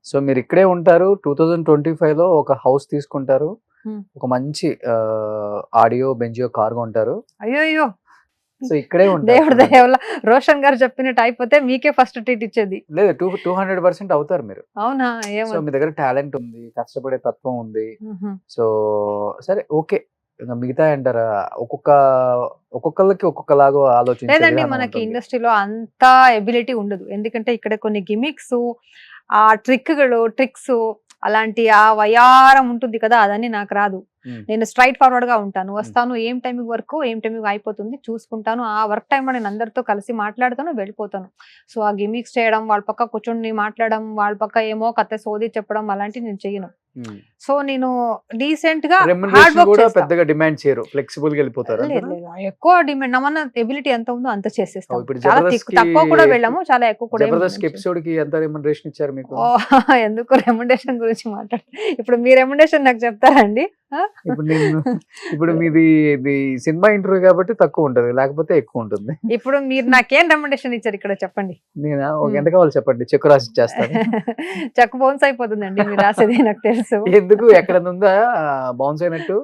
సో మీరు ఇక్కడే ఉంటారు, 2025 లో ఒక హౌస్ తీసుకుంటారు, ఒక మంచి ఆడియో బెంజియో కార్ కొంటారు. అయ్యో, సో ఇక్కడే దేవుడి ఉంటారు. దయ వల్ల రోషన్ గారు చెప్పినట్టు అయిపోతే మీకే ఫస్ట్ ట్రీట్ ఇచ్చేది. లేదు, 200% అవుతారు మీరు. అవునా? సో ఏమో. మీ దగ్గర టాలెంట్ ఉంది, కష్టపడే తత్వం ఉంది. సో సరే, ఓకే. ఇంకా మిగతా అంటారా, ఒక్కొక్కరికి ఒక్కొక్కలాగా ఆలోచించే లేదండి, విధానం మనకి ఉంటుంది. ఇండస్ట్రీలో అంత ఎబిలిటీ ఉండదు. ఎందుకంటే ఇక్కడ కొన్ని గిమిక్స్, ఆ ట్రిక్స్, అలాంటి ఆ వయారం ఉంటుంది కదా, అదని నాకు రాదు. నేను స్ట్రైట్ ఫార్వర్డ్ గా ఉంటాను. వస్తాను, ఏం టైమింగ్ వర్క్ ఏం టైమింగ్ అయిపోతుంది చూసుకుంటాను. ఆ వర్క్ టైంలో నేను అందరితో కలిసి మాట్లాడతాను, వెళ్ళిపోతాను. సో ఆ గిమిక్స్ చేయడం, వాళ్ళ పక్క కూర్చొని మాట్లాడడం, వాళ్ళ పక్క ఏమో కథ సోది చెప్పడం అలాంటివి నేను చెయ్యను. సో నేను డీసెంట్ గా హార్డ్ రెమ్యునరేషన్ వర్క్ కూడా చేస్తాను. పెద్దగా డిమాండ్ చేయరు, ఫ్లెక్సిబుల్ గా వెళ్ళిపోతారు. లేదు లేదు, ఎక్కువ డిమాండ్ మన ఎబిలిటీ ఎంత ఉందో అంత చేసేస్తాం. ఇప్పుడు చాలా జబర్దస్త్ కి- తక్కువ కూడా వెళ్ళాము, చాలా ఎక్కువ కూడా ఏం జబర్దస్త్ వెళ్ళము. ఎపిసోడ్ కి ఎంత రెమ్యునరేషన్ ఇచ్చారు మీకు? ఓ, ఎందుకు రెమ్యునరేషన్ గురించి మాట్లాడు. ఇప్పుడు మీ రెమ్యునరేషన్ నాకు చెప్తారండి? ఇప్పుడు ఇప్పుడు మీది సినిమా ఇంటర్వ్యూ కాబట్టి తక్కువ ఉంటది, లేకపోతే ఎక్కువ ఉంటుంది. ఇప్పుడు మీరు నాకేం రెమ్యునరేషన్ ఇచ్చారు ఇక్కడ చెప్పండి. నేను ఒక ఎంత కావాలి చెప్పండి, చెక్ రాసి ఇచ్చేస్తాను. చెక్ బౌన్స్ అయిపోతుందండి మీరు రాసేది, నాకు తెలుసు. ఎందుకు, ఎక్కడ ఉందా బౌన్స్ అయినట్టు?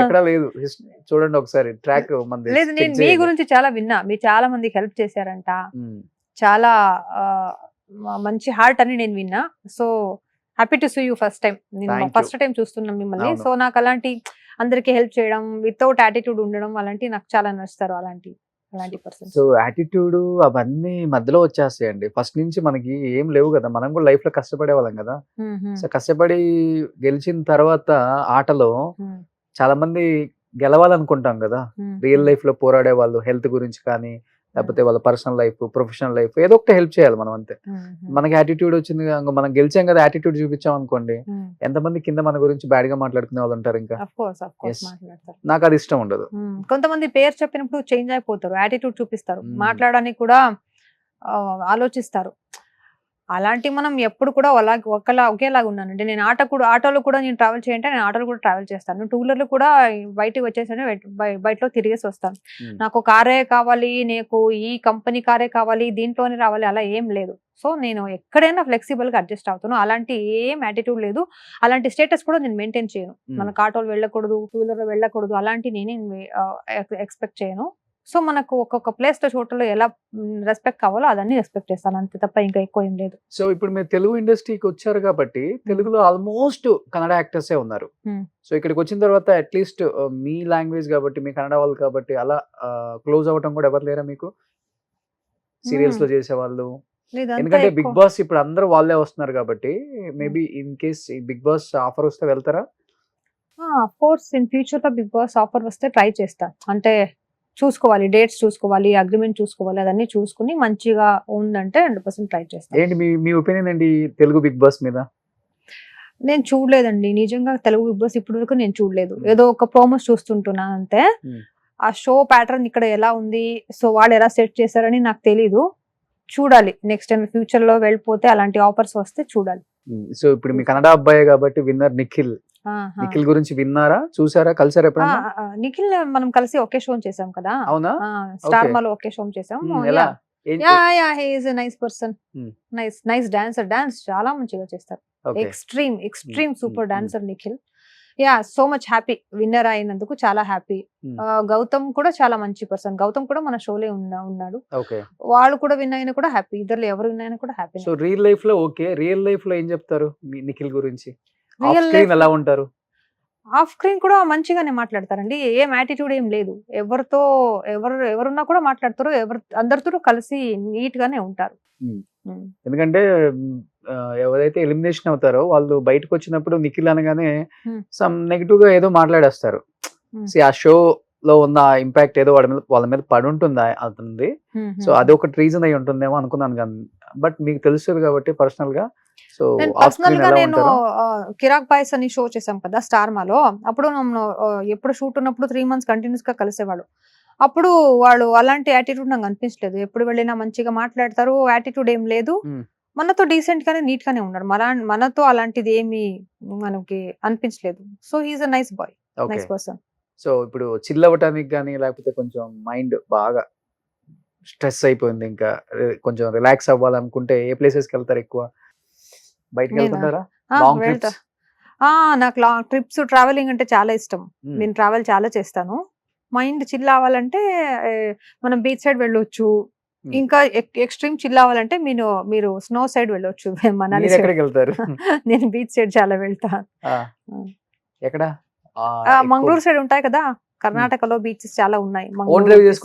ఎక్కడ లేదు. చూడండి ఒకసారి ట్రాక్ మంది. లేదు, నేను మీ గురించి చాలా విన్నా, మీరు చాలా మందికి హెల్ప్ చేశారంట, చాలా మంచి హార్ట్ అని నేను విన్నా. So happy to see you first time. నేను Thank you. ఫస్ట్ టైం చూస్తున్నాం మిమ్మల్ని. అవును. సో నాకు అలాంటి అందరికి హెల్ప్ చేయడం, వితౌట్ యాటిట్యూడ్ ఉండడం, అలాంటి నాకు చాలా నచ్చుతారు అలాంటి పర్సన్స్. సో యాటిట్యూడ్ అవన్నీ మధ్యలో వచ్చేస్తాయండి. ఫస్ట్ నుంచి మనకి ఏం లేవు కదా, మనం కూడా లైఫ్ లో కష్టపడే వాళ్ళం కదా. సో కష్టపడి గెలిచిన తర్వాత ఆటలో చాలా మంది గెలవాలనుకుంటాం కదా. రియల్ లైఫ్ లో పోరాడే వాళ్ళు హెల్త్ గురించి కానీ, లేకపోతే వాళ్ళ పర్సనల్ లైఫ్, ప్రొఫెషనల్ లైఫ్, ఏదో ఒకటి హెల్ప్ చేయాలి మనం అంతే. మనకి యాటిట్యూడ్ వచ్చింది, ఇంకా మనం గెలిచాం కదా, యాటిట్యూడ్ చూపించాం అనుకోండి, ఎంతమంది కింద మన గురించి బ్యాడ్ గా మాట్లాడుకునే వాళ్ళు ఉంటారు. ఇంకా Yes. మాట్లాడతారు. నాకు అది ఇష్టం ఉండదు. కొంతమంది పేరు చెప్పినప్పుడు చేంజ్ అయిపోతారు, యాటిట్యూడ్ చూపిస్తారు, మాట్లాడడానికి కూడా ఆలోచిస్తారు. అలాంటి మనం ఎప్పుడు కూడా ఒకేలాగా ఉన్నానండి. నేను ఆటోలో కూడా నేను ట్రావెల్ చేయంటే నేను ఆటోలో కూడా ట్రావెల్ చేస్తాను. టూ వీలర్లు కూడా బయటకు వచ్చేసాను, బయటలో తిరిగేసి వస్తాను. నాకు కారే కావాలి, నాకు ఈ కంపెనీ కారే కావాలి, దీంట్లోనే రావాలి, అలా ఏం లేదు. సో నేను ఎక్కడైనా ఫ్లెక్సిబుల్ గా అడ్జస్ట్ అవుతాను. అలాంటి ఏం యాటిట్యూడ్ లేదు, అలాంటి స్టేటస్ కూడా నేను మెయింటైన్ చేయను. మనకు ఆటోలు వెళ్ళకూడదు, టూ వీలర్ లో వెళ్ళకూడదు, అలాంటి నేనే ఎక్స్పెక్ట్ చేయను. సో మనకు ఒక్కొక్క ప్లేస్ లో చోటలో ఎలా రెస్పెక్ట్ కావాలో అదన్నీ రెస్పెక్ట్ చేస్తాను, అంతే తప్ప ఇంకా ఎక్కువ ఏం లేదు. సో ఇప్పుడు మీరు తెలుగు ఇండస్ట్రీకి వచ్చారు కాబట్టి తెలుగులో ఆల్మోస్ట్ కన్నడ యాక్టర్సే ఉన్నారు. సో ఇక్కడికి వచ్చిన తర్వాత అట్లీస్ట్ మీ లాంగ్వేజ్ కాబట్టి, మీ కన్నడ వాళ్ళు కాబట్టి అలా క్లోజ్ అవ్వటం కూడా ఎవరు లేరా మీకు? సీరియల్స్ లో చేసేవాళ్ళు, ఎందుకంటే బిగ్ బాస్ ఇప్పుడు అందరూ వాళ్ళే వస్తున్నారు కాబట్టి, maybe in case Bigg Boss offer వస్తే వెళ్తారా? ఆఫ్ కోర్స్ ఇన్ ఫ్యూచర్ లో బిగ్ బాస్ ఆఫర్ వస్తే ట్రై చేస్తాను. అంటే చూసుకోవాలి, డేట్స్ చూసుకోవాలి, అగ్రిమెంట్ చూసుకోవాలి, అదన్నీ చూసుకుని మంచిగా ఉందంటే 100% ట్రై చేస్తాను. ఏంటి మీ ఒపీనియన్ ఏంటి తెలుగు బిగ్ బాస్ మీద? నేను చూడలేదండి నిజంగా తెలుగు బిగ్ బాస్ ఇప్పటి వరకు నేను చూడలేదు. ఏదో ఒక ప్రోమోస్ చూస్తుంటున్నాను అంతే. ఆ షో ప్యాటర్న్ ఇక్కడ ఎలా ఉంది, సో వాళ్ళు ఎలా సెట్ చేశారని నాకు తెలీదు. చూడాలి నెక్స్ట్ టైం ఫ్యూచర్ లో వెళ్ళిపోతే అలాంటి ఆఫర్స్ వస్తే చూడాలి. సో ఇప్పుడు మీ కన్నడ అబ్బాయి కాబట్టి విన్నర్ నిఖిల్. నిఖిల్ గురించి విన్నారా, చూసారా, కలిసారా ఎప్పుడన్నా? నిఖిల్ మనం కలిసి ఒకే షో చేసాం కదా. అవునా? స్టార్ మాలో ఒకే షో చేసాం. ఎలా? He is a nice person, nice dancer. Dance చాలా మంచిగా చేస్తారు. Extreme super dancer Nikhil. So much happy winner అయినందుకు, చాలా హ్యాపీ. గౌతమ్ కూడా చాలా మంచి పర్సన్. గౌతమ్ కూడా మన షోలే ఉన్నాడు. వాళ్ళు కూడా విన్ అయినా కూడా హ్యాపీ. ఇద్దరు ఎవరు విన్ అయినా కూడా హ్యాపీ. సో రియల్ లైఫ్ లో ఓకే, రియల్ లైఫ్ లో ఏం చెప్తారు నిఖిల్ గురించి? రియల్ లైఫ్ ఎలా ఉంటారు? ఆఫ్ స్క్రీన్ కూడా మంచిగానే మాట్లాడతారండి. ఏం యాటిట్యూడ్ ఏం లేదు. ఎవరున్నా కూడా మాట్లాడతారు. అందరితో కలిసి నీట్ గానే ఉంటారు. ఎందుకంటే ఎవరైతే ఎలిమినేషన్ అవుతారో వాళ్ళు బయటకు వచ్చినప్పుడు నిఖిల్ అనగానే సమ్ నెగిటివ్ గా ఏదో మాట్లాడేస్తారు. ఆ షో లో ఉన్న ఇంపాక్ట్ ఏదో వాళ్ళ మీద పడి ఉంటుందా అవుతుంది. సో అది ఒక రీజన్ అయి ఉంటుందేమో అనుకున్నాను కానీ, బట్ మీకు తెలుస్తుంది కాబట్టి పర్సనల్ గా. సో పర్సనల్ గా నేను కిరాక్ బాయ్స్ అని షో చేసాం కదా స్టార్ మాలో. అప్పుడు ఎప్పుడు షూట్ ఉన్నప్పుడు 3 months కంటిన్యూస్ గా కలిసేవాడు. అప్పుడు వాళ్ళు అలాంటి యాటిట్యూడ్ నాకు అనిపించలేదు. ఎప్పుడు వెళ్ళినా మంచిగా మాట్లాడతారు. యాటిట్యూడ్ ఏం లేదు. మనతో డీసెంట్ గానే నీట్ గానే ఉన్నాడు. మనతో అలాంటిది ఏమి మనకి అనిపించలేదు. So he's a nice boy, nice person. So ఇప్పుడు చిల్ అవ్వటానికి కానీ, లేకపోతే కొంచెం మైండ్ బాగా స్ట్రెస్ అయిపోయింది, ఇంకా కొంచెం రిలాక్స్ అవ్వాలనుకుంటే ఏ ప్లేసెస్ కి వెళ్తారు ఎక్కువ? బయటకు వెళ్తుంటారా? నాకు లాంగ్ ట్రిప్స్, ట్రావెలింగ్ అంటే చాలా ఇష్టం. నేను ట్రావెల్ చాలా చేస్తాను. మైండ్ చిల్ అవ్వాలంటే మనం బీచ్ సైడ్ వెళ్ళొచ్చు. ఇంకా ఎక్స్ట్రీమ్ చిల్ అవ్వాలంటే మీరు స్నో సైడ్ వెళ్ళొచ్చు. మనాలి సైడ్ వెళ్తారు. నేను బీచ్ సైడ్ చాలా వెళ్తా. ఎక్కడ? మంగళూరు సైడ్ ఉంటాయి కదా, కర్ణాటకలో బీచెస్ చాలా ఉన్నాయి.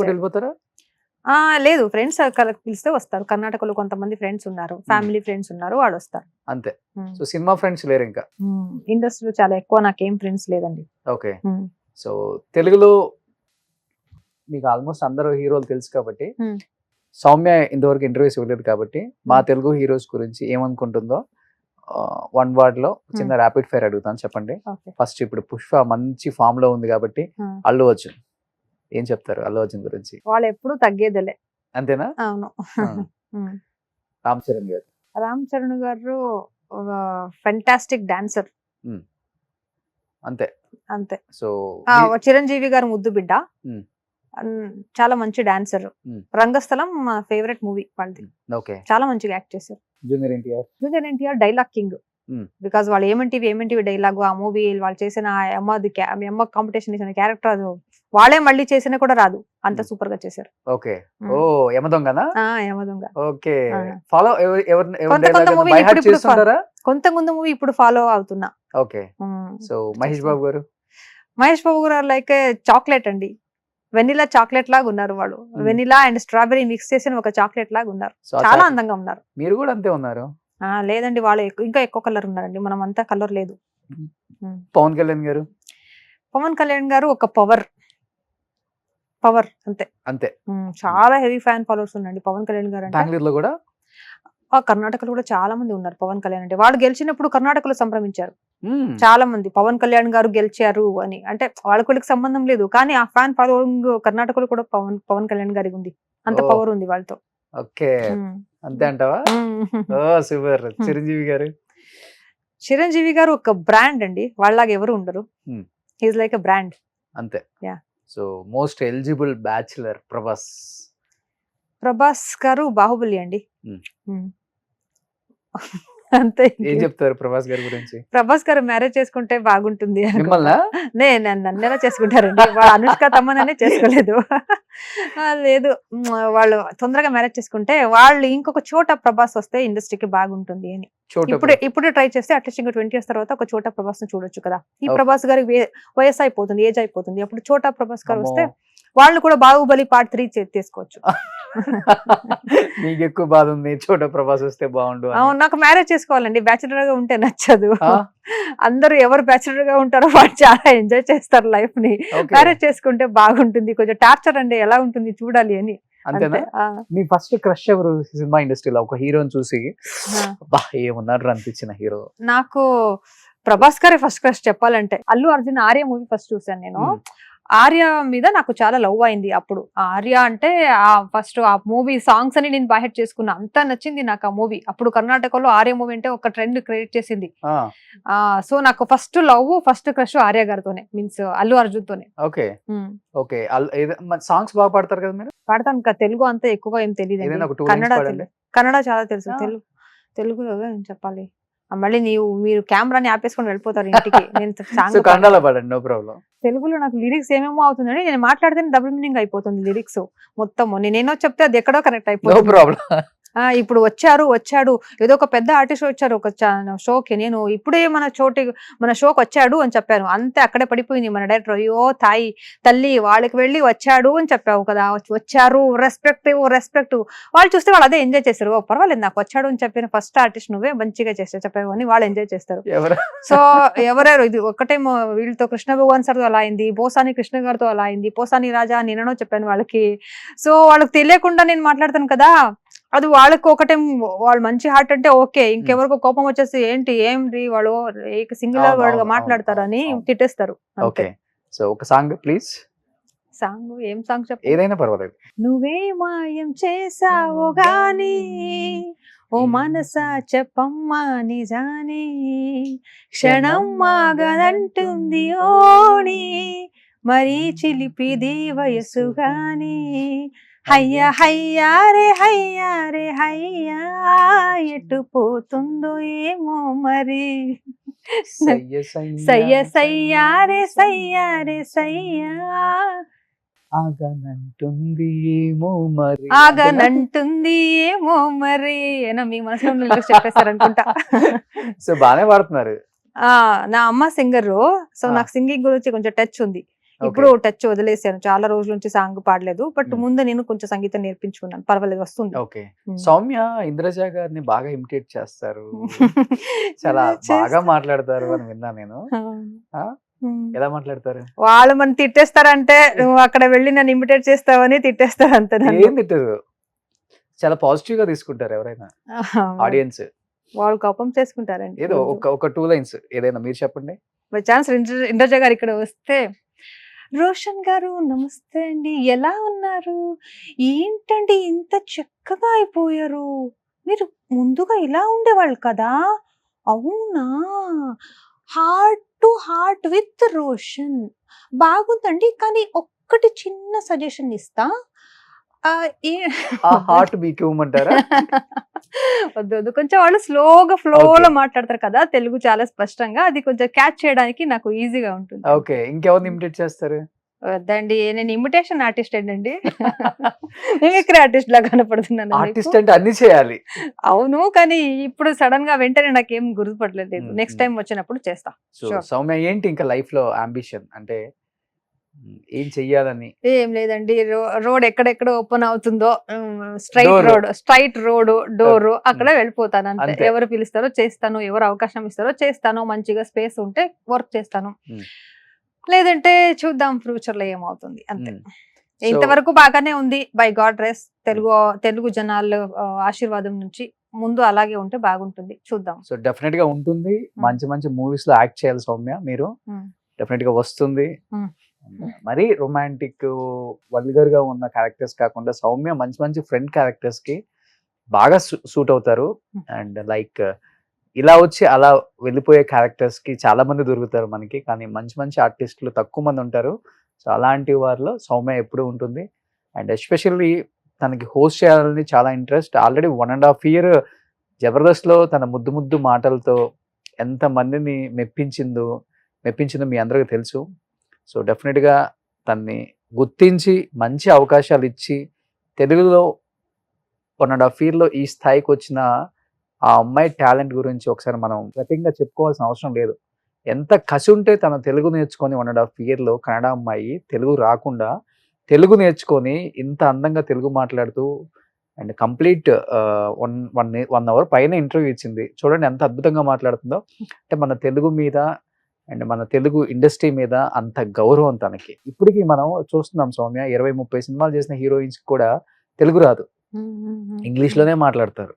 వెళ్ళిపోతారా? లేదు, ఫ్రెండ్స్ పిలిస్తే వస్తారు. కర్ణాటకలో కొంతమంది ఫ్రెండ్స్ ఉన్నారు, ఫ్యామిలీ ఫ్రెండ్స్ ఉన్నారు, వాళ్ళు వస్తారు అంతే. సో సినిమా ఫ్రెండ్స్ లేరు ఇంకా? ఇండస్ట్రీలో చాలా ఎక్కువ నాకేం ఫ్రెండ్స్ లేదండి. ఓకే. సో తెలుగులో మీకు ఆల్మోస్ట్ అందరూ హీరోలు తెలుసు కాబట్టి, సౌమ్య ఇంతవరకు ఇంటర్వ్యూస్ ఇవ్వలేదు కాబట్టి మా తెలుగు హీరోస్ గురించి ఏమనుకుంటుందో 1 word లో చిన్న ర్యాపిడ్ ఫైర్ అడుగుతాను, చెప్పండి. ఫస్ట్ ఇప్పుడు పుష్ప మంచి ఫామ్ లో ఉంది కాబట్టి అల్లు అర్జున్ ఏం చెప్తారు అల్లు అర్జున్ గురించి? వాళ్ళు ఎప్పుడు తగ్గేదిలే. అంతేనా? అవును. రామ్ చరణ్ గారు? రామ్ చరణ్ గారు ఫెంటాస్టిక్ డాన్సర్. అంతే అంతే. సో చిరంజీవి గారు ముద్దు బిడ్డ, చాలా మంచి డాన్సర్. రంగస్థలం మా ఫేవరెట్ మూవీ వాళ్ళది. చాలా మంచిగా యాక్ట్ చేశారు. Junior NTR dialogue king. Because వాళ్ళు ఏమంటివి డైలాగ్, ఆ మూవీ వాళ్ళు చేసిన అమ్మ కాంపిటీషన్ చేసిన క్యారెక్టర్ అది వాళ్ళే మళ్ళీ చేసినా కూడా రాదు, అంత సూపర్ గా చేశారు. ఓకే. ఓ యమదొంగనా? యమదొంగ. ఓకే. ఫాలో కొంత ముందు మూవీ ఇప్పుడు ఫాలో అవుతున్నా. ఓకే. సో మహేష్ బాబు గారు? మహేష్ బాబు గారు లైక్ చాక్లెట్ అండి. వెనిలా చాక్లెట్ లాగా ఉన్నారు వాళ్ళు. వెనిలా అండ్ స్ట్రాబెరీ మిక్స్ చేసిన ఒక చాక్లెట్ లాగా ఉన్నారు. చాలా అందంగా ఉన్నారు. మీరు కూడా అంతే ఉన్నారు? లేదండి, వాళ్ళు ఇంకా ఎక్కువ కలర్ ఉన్నారండి. మనం అంతా కలర్ లేదు. పవన్ కళ్యాణ్ గారు? పవన్ కళ్యాణ్ గారు ఒక పవర్ అంతే అంతే. చాలా హెవీ ఫ్యాన్ ఫాలోవర్స్ ఉన్నారండి పవన్ కళ్యాణ్ గారు. బెంగళూరులో కూడా, కర్ణాటకలో కూడా చాలా మంది ఉన్నారు పవన్ కళ్యాణ్ అంటే. వాళ్ళు గెలిచినప్పుడు కర్ణాటకలో సంభ్రమించారు చాలా మంది. పవన్ కళ్యాణ్ గారు గెలిచారు అని అంటే వాళ్ళకి సంబంధం లేదు, కానీ ఆ ఫ్యాన్ ఫాలోయింగ్ కర్ణాటకలో కూడా పవన్ కళ్యాణ్ గారికి ఉంది. అంత పవర్ ఉంది వాళ్ళతో. ఓకే. అంతే అంటావా? సూపర్. చిరంజీవి గారు? చిరంజీవి గారు ఒక బ్రాండ్ అండి, వాళ్ళలాగా ఎవరు ఉండరు. He's like a brand. అంతే. So most eligible bachelor? Prabhas గారు బాహుబలి అండి. అంతే. ఏం చెప్తారు ప్రభాస్ గారి గురించి? ప్రభాస్ గారు మ్యారేజ్ చేసుకుంటే బాగుంటుంది. నన్ను ఎలా చేసుకుంటారండి? వాళ్ళు అనుష్క తమ్మననే చేసుకోలేదు. లేదు, వాళ్ళు తొందరగా మ్యారేజ్ చేసుకుంటే వాళ్ళు ఇంకొక చోట ప్రభాస్ వస్తే ఇండస్ట్రీకి బాగుంటుంది అని. ఇప్పుడు ట్రై చేస్తే అట్లీస్ట్ ఇంకా 20 years తర్వాత ఒక చోట ప్రభాస్ ని చూడొచ్చు కదా. ఈ ప్రభాస్ గారికి వయసు అయిపోతుంది, ఏజ్ అయిపోతుంది. అప్పుడు చోటా ప్రభాస్ గారు వస్తే వాళ్ళు కూడా బాహుబలి పార్ట్ 3 తీసుకోవచ్చు. మీకు ఎక్కువ బాధ ఉంది చోటా ప్రభాస్ వస్తే బాగుండు? నాకు మ్యారేజ్ చేసుకోవాలండి, బ్యాచులర్ గా ఉంటే నచ్చదు. అందరూ ఎవరు బ్యాచులర్ గా ఉంటారో వాళ్ళు చాలా ఎంజాయ్ చేస్తారు లైఫ్ ని. మ్యారేజ్ చేసుకుంటే బాగుంటుంది. కొంచెం టార్చర్ అండి, ఎలా ఉంటుంది చూడాలి అని. అంతేనా? అంతే. మీ ఫస్ట్ క్రష్ ఎవరు సినిమా ఇండస్ట్రీలో? ఒక హీరోని చూసి ఆ. బా ఏమున్నాడు అనిపించిన హీరో? నాకు ప్రభాస్ గారే ఫస్ట్ క్రష్ చెప్పాలంటే. అల్లు అర్జున్ ఆర్య మూవీ ఫస్ట్ చూసాను నేను. ఆర్య మీద నాకు చాలా లవ్ అయింది అప్పుడు. ఆర్య అంటే ఫస్ట్ ఆ మూవీ సాంగ్స్ అని నేను బై హార్ట్ చేసుకున్నా. అంత నచ్చింది నాకు ఆ మూవీ. అప్పుడు కర్ణాటకలో ఆర్య మూవీ అంటే ఒక ట్రెండ్ క్రియేట్ చేసింది. సో నాకు first love, first crush Arya గారితోనే, మీన్స్ అల్లు అర్జున్ తోనే. Okay okay. సాంగ్స్ బాగా పాడతారు కదా మీరు? పాడతాను ఇంకా. తెలుగు అంతా ఎక్కువగా ఏం తెలియదు. ఏదైనా ఒక 2 lines కన్నడ పాడండి. కన్నడ చాలా తెలుసు. తెలుగులో ఏం చెప్పాలి? మళ్ళీ మీరు కెమెరాని ఆపేసుకొని వెళ్ళిపోతారు ఇంటికి. నేను సో సాంగ్ కన్నడలో పాడండి, నో ప్రాబ్లం. తెలుగులో నాకు లిరిక్స్ ఏమేమో అవుతుందండి. నేను మాట్లాడితేనే డబుల్ మీనింగ్ అయిపోతుంది లిరిక్స్ మొత్తం. నేనేనో చెప్తే అది ఎక్కడో కనెక్ట్ నో అయిపోతుంది. ప్రాబ్లం. ఇప్పుడు వచ్చాడు ఏదో ఒక పెద్ద ఆర్టిస్ట్ వచ్చారు ఒక షోకి. నేను ఇప్పుడే మన షోకి వచ్చాడు అని చెప్పాను. అంతే అక్కడే పడిపోయింది మన డైరెక్టర్. అయ్యో తాయి తల్లి, వాళ్ళకి వెళ్ళి వచ్చాడు అని చెప్పావు కదా, వచ్చారు రెస్పెక్ట్. వాళ్ళు చూస్తే వాళ్ళు అదే ఎంజాయ్ చేస్తారు. ఓ పర్వాలేదు, నాకు వచ్చాడు అని చెప్పిన ఫస్ట్ ఆర్టిస్ట్ నువ్వే మంచిగా చెప్పావు అని వాళ్ళు ఎంజాయ్ చేస్తారు. సో ఎవరెవరు ఇది ఒకటేమో వీళ్ళతో కృష్ణ భగవాన్ సార్తో అలా అయింది, పోసాని కృష్ణ గారితో అలా అయింది, పోసాని రాజా నేనో చెప్పాను వాళ్ళకి. సో వాళ్ళకి తెలియకుండా నేను మాట్లాడతాను కదా, అది వాళ్ళకి ఒకటేం, వాళ్ళు మంచి హార్ట్ అంటే ఓకే. ఇంకెవరికో కోపం వచ్చేసి ఏంటి వాళ్ళు సింగిల్ వర్డ్ గా మాట్లాడతారని తిట్టేస్తారు. ఓకే. సో ఒక సాంగ్ ప్లీజ్. సాంగ్ ఏం సాంగ్ చెప్పు? ఏదైనా పర్వాలేదు. నువ్వే మాయం చేసావో గాని ఓ మనసా చెప్పమ్మా నిజాని, క్షణం మాగనంటుంది ఓణి, మరీ చిలిపిది వయసు గాని, హయ్యా రే హయ్యా ఎటు పోతుందో ఏమో మరి, సయ్యారే సయ్యా ఆగనంటుంది ఏమో మరి. ఏనా మీ మనసులో చెప్పేస్తారనుకుంటా. సో బానే పాడుతున్నారు. నా అమ్మ సింగర్. సో నాకు సింగింగ్ గురించి కొంచెం టచ్ ఉంది. ఇప్పుడు టచ్ వదిలేసాను, చాలా రోజుల నుంచి సాంగ్ పాడలేదు. బట్ ముందు నేను కొంచెం సంగీతం నేర్పించుకున్నాను, పర్వాలేదు వస్తుంది. ఓకే. సౌమ్య ఇంద్రజ గారిని బాగా ఇమిటేట్ చేస్తారు, చాలా బాగా మాట్లాడతారు అని విన్నా నేను. ఎలా మాట్లాడతారు? వాళ్ళు మనం తిట్టేస్తారంటే నువ్వు అక్కడ వెళ్ళి నన్ను ఇమిటేట్ చేస్తావని తిట్టేస్తారు అంతే. ఏం తిట్టారు, చాలా పాజిటివ్ గా తీసుకుంటారు ఎవరైనా ఆడియన్స్. వాళ్ళు కోపం చేసుకుంటారండి. ఏదో ఒక 2 lines ఏదైనా మీరు చెప్పండి. బై ఛాన్స్ ఇంద్రజ గారు ఇక్కడ వస్తే, రోషన్ గారు నమస్తే అండి, ఎలా ఉన్నారు, ఏంటండి ఇంత చక్కగా అయిపోయారు, మీరు ముందుగా ఇలా ఉండేవాళ్ళు కదా, అవునా, heart to heart with Roshan, బాగుందండి, కానీ ఒక్కటి చిన్న సజెషన్ ఇస్తా. హార్ట్ మీకు ఇవ్వమంటారా? వద్దు, కొంచెం వాళ్ళు స్లోగా ఫ్లోలో మాట్లాడతారు కదా తెలుగు చాలా స్పష్టంగా, అది కొంచెం క్యాచ్ చేయడానికి నాకు ఈజీగా ఉంటుంది. ఓకే. ఇంకెవరిని ఇమిటేట్ చేస్తారు? వద్దండి, నేను ఇమిటేషన్ ఆర్టిస్ట్ అండి. మిమిక్రీ ఆర్టిస్ట్ లా కనపడుతున్నాను. ఆర్టిస్ట్ అంటే అన్ని చేయాలి. అవును, కానీ ఇప్పుడు సడన్ గా వెంటనే నాకేం గుర్తుపట్టలేదు. నెక్స్ట్ టైం వచ్చినప్పుడు చేస్తా. సౌమ్య ఏంటి ఇంకా లైఫ్ లో అంబిషన్, అంటే ఏం చెయ్యాలని? ఏం లేదండి, రోడ్ ఎక్కడెక్కడ ఓపెన్ అవుతుందో, స్ట్రైట్ రోడ్ డోర్ అక్కడ వెళ్ళిపోతాను అంతే. ఎవరు పిలుస్తారో చేస్తాను, ఎవరు అవకాశం ఇస్తారో చేస్తాను, మంచిగా స్పేస్ ఉంటే వర్క్ చేస్తాను, లేదంటే చూద్దాం ఫ్యూచర్ లో ఏమవుతుంది అంతే. ఇంతవరకు బాగానే ఉంది బై గాడ్ గ్రేస్. తెలుగు జనాలు ఆశీర్వాదం నుంచి ముందు అలాగే ఉంటే బాగుంటుంది, చూద్దాం. సో డెఫినెట్ గా ఉంటుంది. మంచి మంచి మూవీస్ లో యాక్ట్ చేయాలి సౌమ్య మీరు, డెఫినెట్ గా వస్తుంది. మరి రొమాంటిక్ వల్గర్ గా ఉన్న క్యారెక్టర్స్ కాకుండా సౌమ్య మంచి మంచి ఫ్రెండ్ క్యారెక్టర్స్ కి బాగా సూట్ అవుతారు. అండ్ లైక్ ఇలా వచ్చి అలా వెళ్ళిపోయే క్యారెక్టర్స్ కి చాలా మంది దొరుకుతారు మనకి, కానీ మంచి మంచి ఆర్టిస్టులు తక్కువ మంది ఉంటారు. సో అలాంటి వారిలో సౌమ్య ఎప్పుడు ఉంటుంది. అండ్ ఎస్పెషల్లీ తనకి హోస్ట్ చేయాలని చాలా ఇంట్రెస్ట్. ఆల్రెడీ 1.5 year జబర్దస్త్ లో తన ముద్దు మాటలతో ఎంత మందిని మెప్పించిందో మీ అందరికీ తెలుసు. సో డెఫినెట్గా తన్ని గుర్తించి మంచి అవకాశాలు ఇచ్చి తెలుగులో 1.5 year ఈ స్థాయికి వచ్చిన ఆ అమ్మాయి టాలెంట్ గురించి ఒకసారి మనం ప్రత్యేకంగా చెప్పుకోవాల్సిన అవసరం లేదు. ఎంత కసి ఉంటే తన తెలుగు నేర్చుకొని 1.5 year కన్నడ అమ్మాయి తెలుగు రాకుండా తెలుగు నేర్చుకొని ఇంత అందంగా తెలుగు మాట్లాడుతూ అండ్ కంప్లీట్ 1 hour పైన ఇంటర్వ్యూ ఇచ్చింది. చూడండి ఎంత అద్భుతంగా మాట్లాడుతుందో. అంటే మన తెలుగు మీద అండ్ మన తెలుగు ఇండస్ట్రీ మీద అంత గౌరవం తనకి. ఇప్పటికీ మనం చూస్తున్నాం సౌమ్య 20-30 సినిమాలు చేసిన హీరోయిన్స్ కూడా తెలుగు రాదు, ఇంగ్లీష్ లోనే మాట్లాడతారు,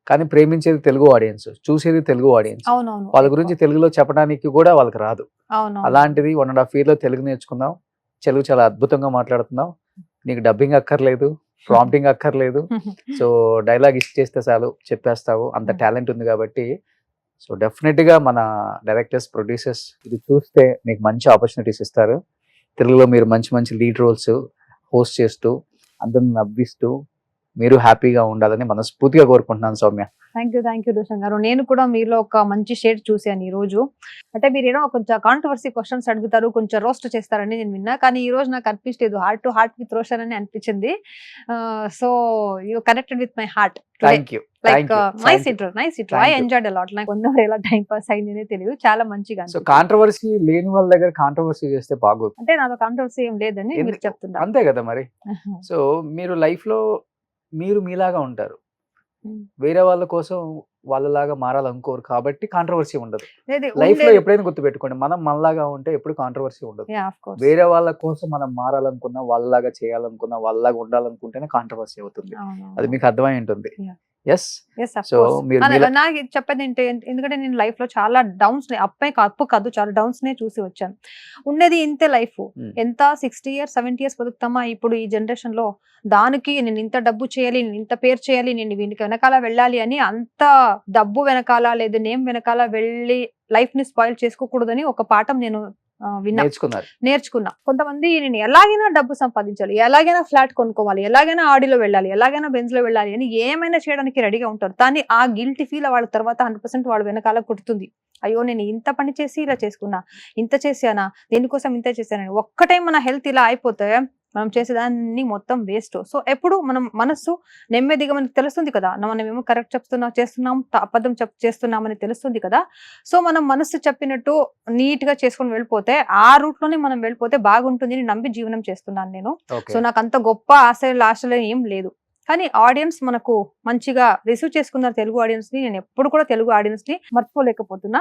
కానీ ప్రేమించేది తెలుగు ఆడియన్స్, చూసేది తెలుగు ఆడియన్స్. అవునవును. వాళ్ళ గురించి తెలుగులో చెప్పడానికి కూడా వాళ్ళకి రాదు. అవును. అలాంటిది 1.5 year లో తెలుగు నేర్చుకున్నాం, తెలుగు చాలా అద్భుతంగా మాట్లాడుతున్నాం. నీకు డబ్బింగ్ అక్కర్లేదు, ప్రాంప్టింగ్ అక్కర్లేదు, సో డైలాగ్ ఇచ్చేస్తే చాలు చెప్పేస్తావు, అంత టాలెంట్ ఉంది కాబట్టి. సో డెఫినెట్ గా మన డైరెక్టర్స్, ప్రొడ్యూసర్స్ ఇది చూస్తే మీకు మంచి ఆపర్చునిటీస్ ఇస్తారు. తెలుగులో మీరు మంచి మంచి లీడ్ రోల్స్ హోస్ట్ చేస్తూ అందరిని నవ్విస్తూ మీరు హ్యాపీగా ఉండాలని మనస్ఫూర్తిగా కోరుకుంటున్నాను సౌమ్య. థ్యాంక్ యూ రోషన్ గారు. నేను కూడా మీలో ఒక మంచి షేడ్ చూశాను ఈ రోజు. అంటే మీరు ఏదో కొంచెం కాంట్రవర్సీ క్వశ్చన్స్ అడుగుతారు, కొంచెం రోస్ట్ చేస్తారని నేను విన్నా, కానీ ఈ రోజు నాకు అనిపించలేదు heart to heart with Roshan అని అనిపించింది. So you connected with my heart. Thank you. Like nice intro. I enjoyed a lot. నాకు 1 hour ఎలా టైం పాస్ అయిందనే తెలియదు, చాలా మంచిగా. సో కాంట్రవర్సీ లేని వాళ్ళ దగ్గర కాంట్రవర్సీ చేస్తే బాగోదు. అంటే నాతో కాంట్రవర్సీ ఏం లేదని మీరు చెప్తున్నారు. అంతే కదా మరి. సో మీరు లైఫ్ లో మీరు మీలాగా ఉంటారు, వేరే వాళ్ళ కోసం వాళ్ళలాగా మారాలనుకోరు కాబట్టి కాంట్రవర్సీ ఉండదు. లైఫ్ లో ఎప్పుడైనా గుర్తుపెట్టుకోండి, మనం మనలాగా ఉంటే ఎప్పుడు కాంట్రవర్సీ ఉండదు. వేరే వాళ్ళ కోసం మనం మారాలనుకున్నా, వాళ్ళలాగా చేయాలనుకున్నా, వాళ్ళలాగా ఉండాలనుకుంటేనే కాంట్రవర్సీ అవుతుంది. అది మీకు అర్థమై ఉంటుంది. ఎస్. సో నాకు చెప్పేది ఏంటంటే, ఎందుకంటే నేను లైఫ్ లో చాలా డౌన్స్, అప్పు కాదు చాలా డౌన్స్ నే చూసి వచ్చాను. ఉండేది ఇంతే లైఫ్. ఎంత 60 years 70 years బతుకుతామా ఇప్పుడు ఈ జనరేషన్ లో? దానికి నేను ఇంత డబ్బు చేయాలి, నేను ఇంత పేరు చేయాలి, నేను వీనికి వెనకాల వెళ్ళాలి అని అంత డబ్బు వెనకాల లేదు నేమ్ వెనకాల వెళ్ళి లైఫ్ ని స్పాయిల్ చేసుకోకూడదని ఒక పాఠం నేను నేర్చుకున్నా. కొంతమంది నేను ఎలాగైనా డబ్బు సంపాదించాలి, ఎలాగైనా ఫ్లాట్ కొనుక్కోవాలి, ఎలాగైనా ఆడిలో వెళ్ళాలి, ఎలాగైనా బెంజ్ లో వెళ్ళాలి అని ఏమైనా చేయడానికి రెడీగా ఉంటారు. కానీ ఆ గిల్టీ ఫీల్ వాళ్ళ తర్వాత 100% వాడు వెనకాల కుడుతుంది. అయ్యో నేను ఇంత పని చేసి ఇలా చేసుకున్నా, ఇంత చేశానా, దేనికోసం ఇంత చేశానని. ఒక్కటే మన హెల్త్ ఇలా అయిపోతే మనం చేసేదాన్ని మొత్తం వేస్ట్. సో ఎప్పుడు మనం మనస్సు నెమ్మదిగా మనకి తెలుస్తుంది కదా, మనం ఏమో కరెక్ట్ చేస్తున్నాం, అబద్ధం చేస్తున్నామని తెలుస్తుంది కదా. సో మనం మనస్సు చెప్పినట్టు నీట్ గా చేసుకుని వెళ్ళిపోతే, ఆ రూట్ లోనే మనం వెళ్ళిపోతే బాగుంటుంది అని నమ్మి జీవనం చేస్తున్నాను నేను. సో నాకు అంత గొప్ప ఆశలు ఏం లేదు, కానీ ఆడియన్స్ మనకు మంచిగా రిసీవ్ చేసుకున్నారు తెలుగు ఆడియన్స్ ని. నేను ఎప్పుడు కూడా తెలుగు ఆడియన్స్ ని మర్చిపోలేకపోతున్నా.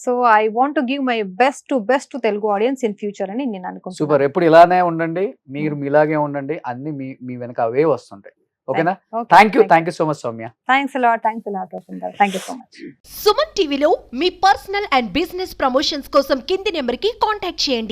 So I want to give my best to Telugu audience in future అని నేను అనుకుంటున్నాను. సూపర్. ఎప్పుడు ఇలానే ఉండండి, మీరు మీలాగే ఉండండి, అన్ని మీ వెనక అవే వస్తుంటాయి. ఓకేనా? Thank you so much Soumya. Thanks a lot Roshan గారు. Thank you so much. Suman టీవీలో మీ పర్సనల్ అండ్ బిజినెస్ ప్రమోషన్స్ కోసం కింది నెంబర్ కి కాంటాక్ట్ చేయండి.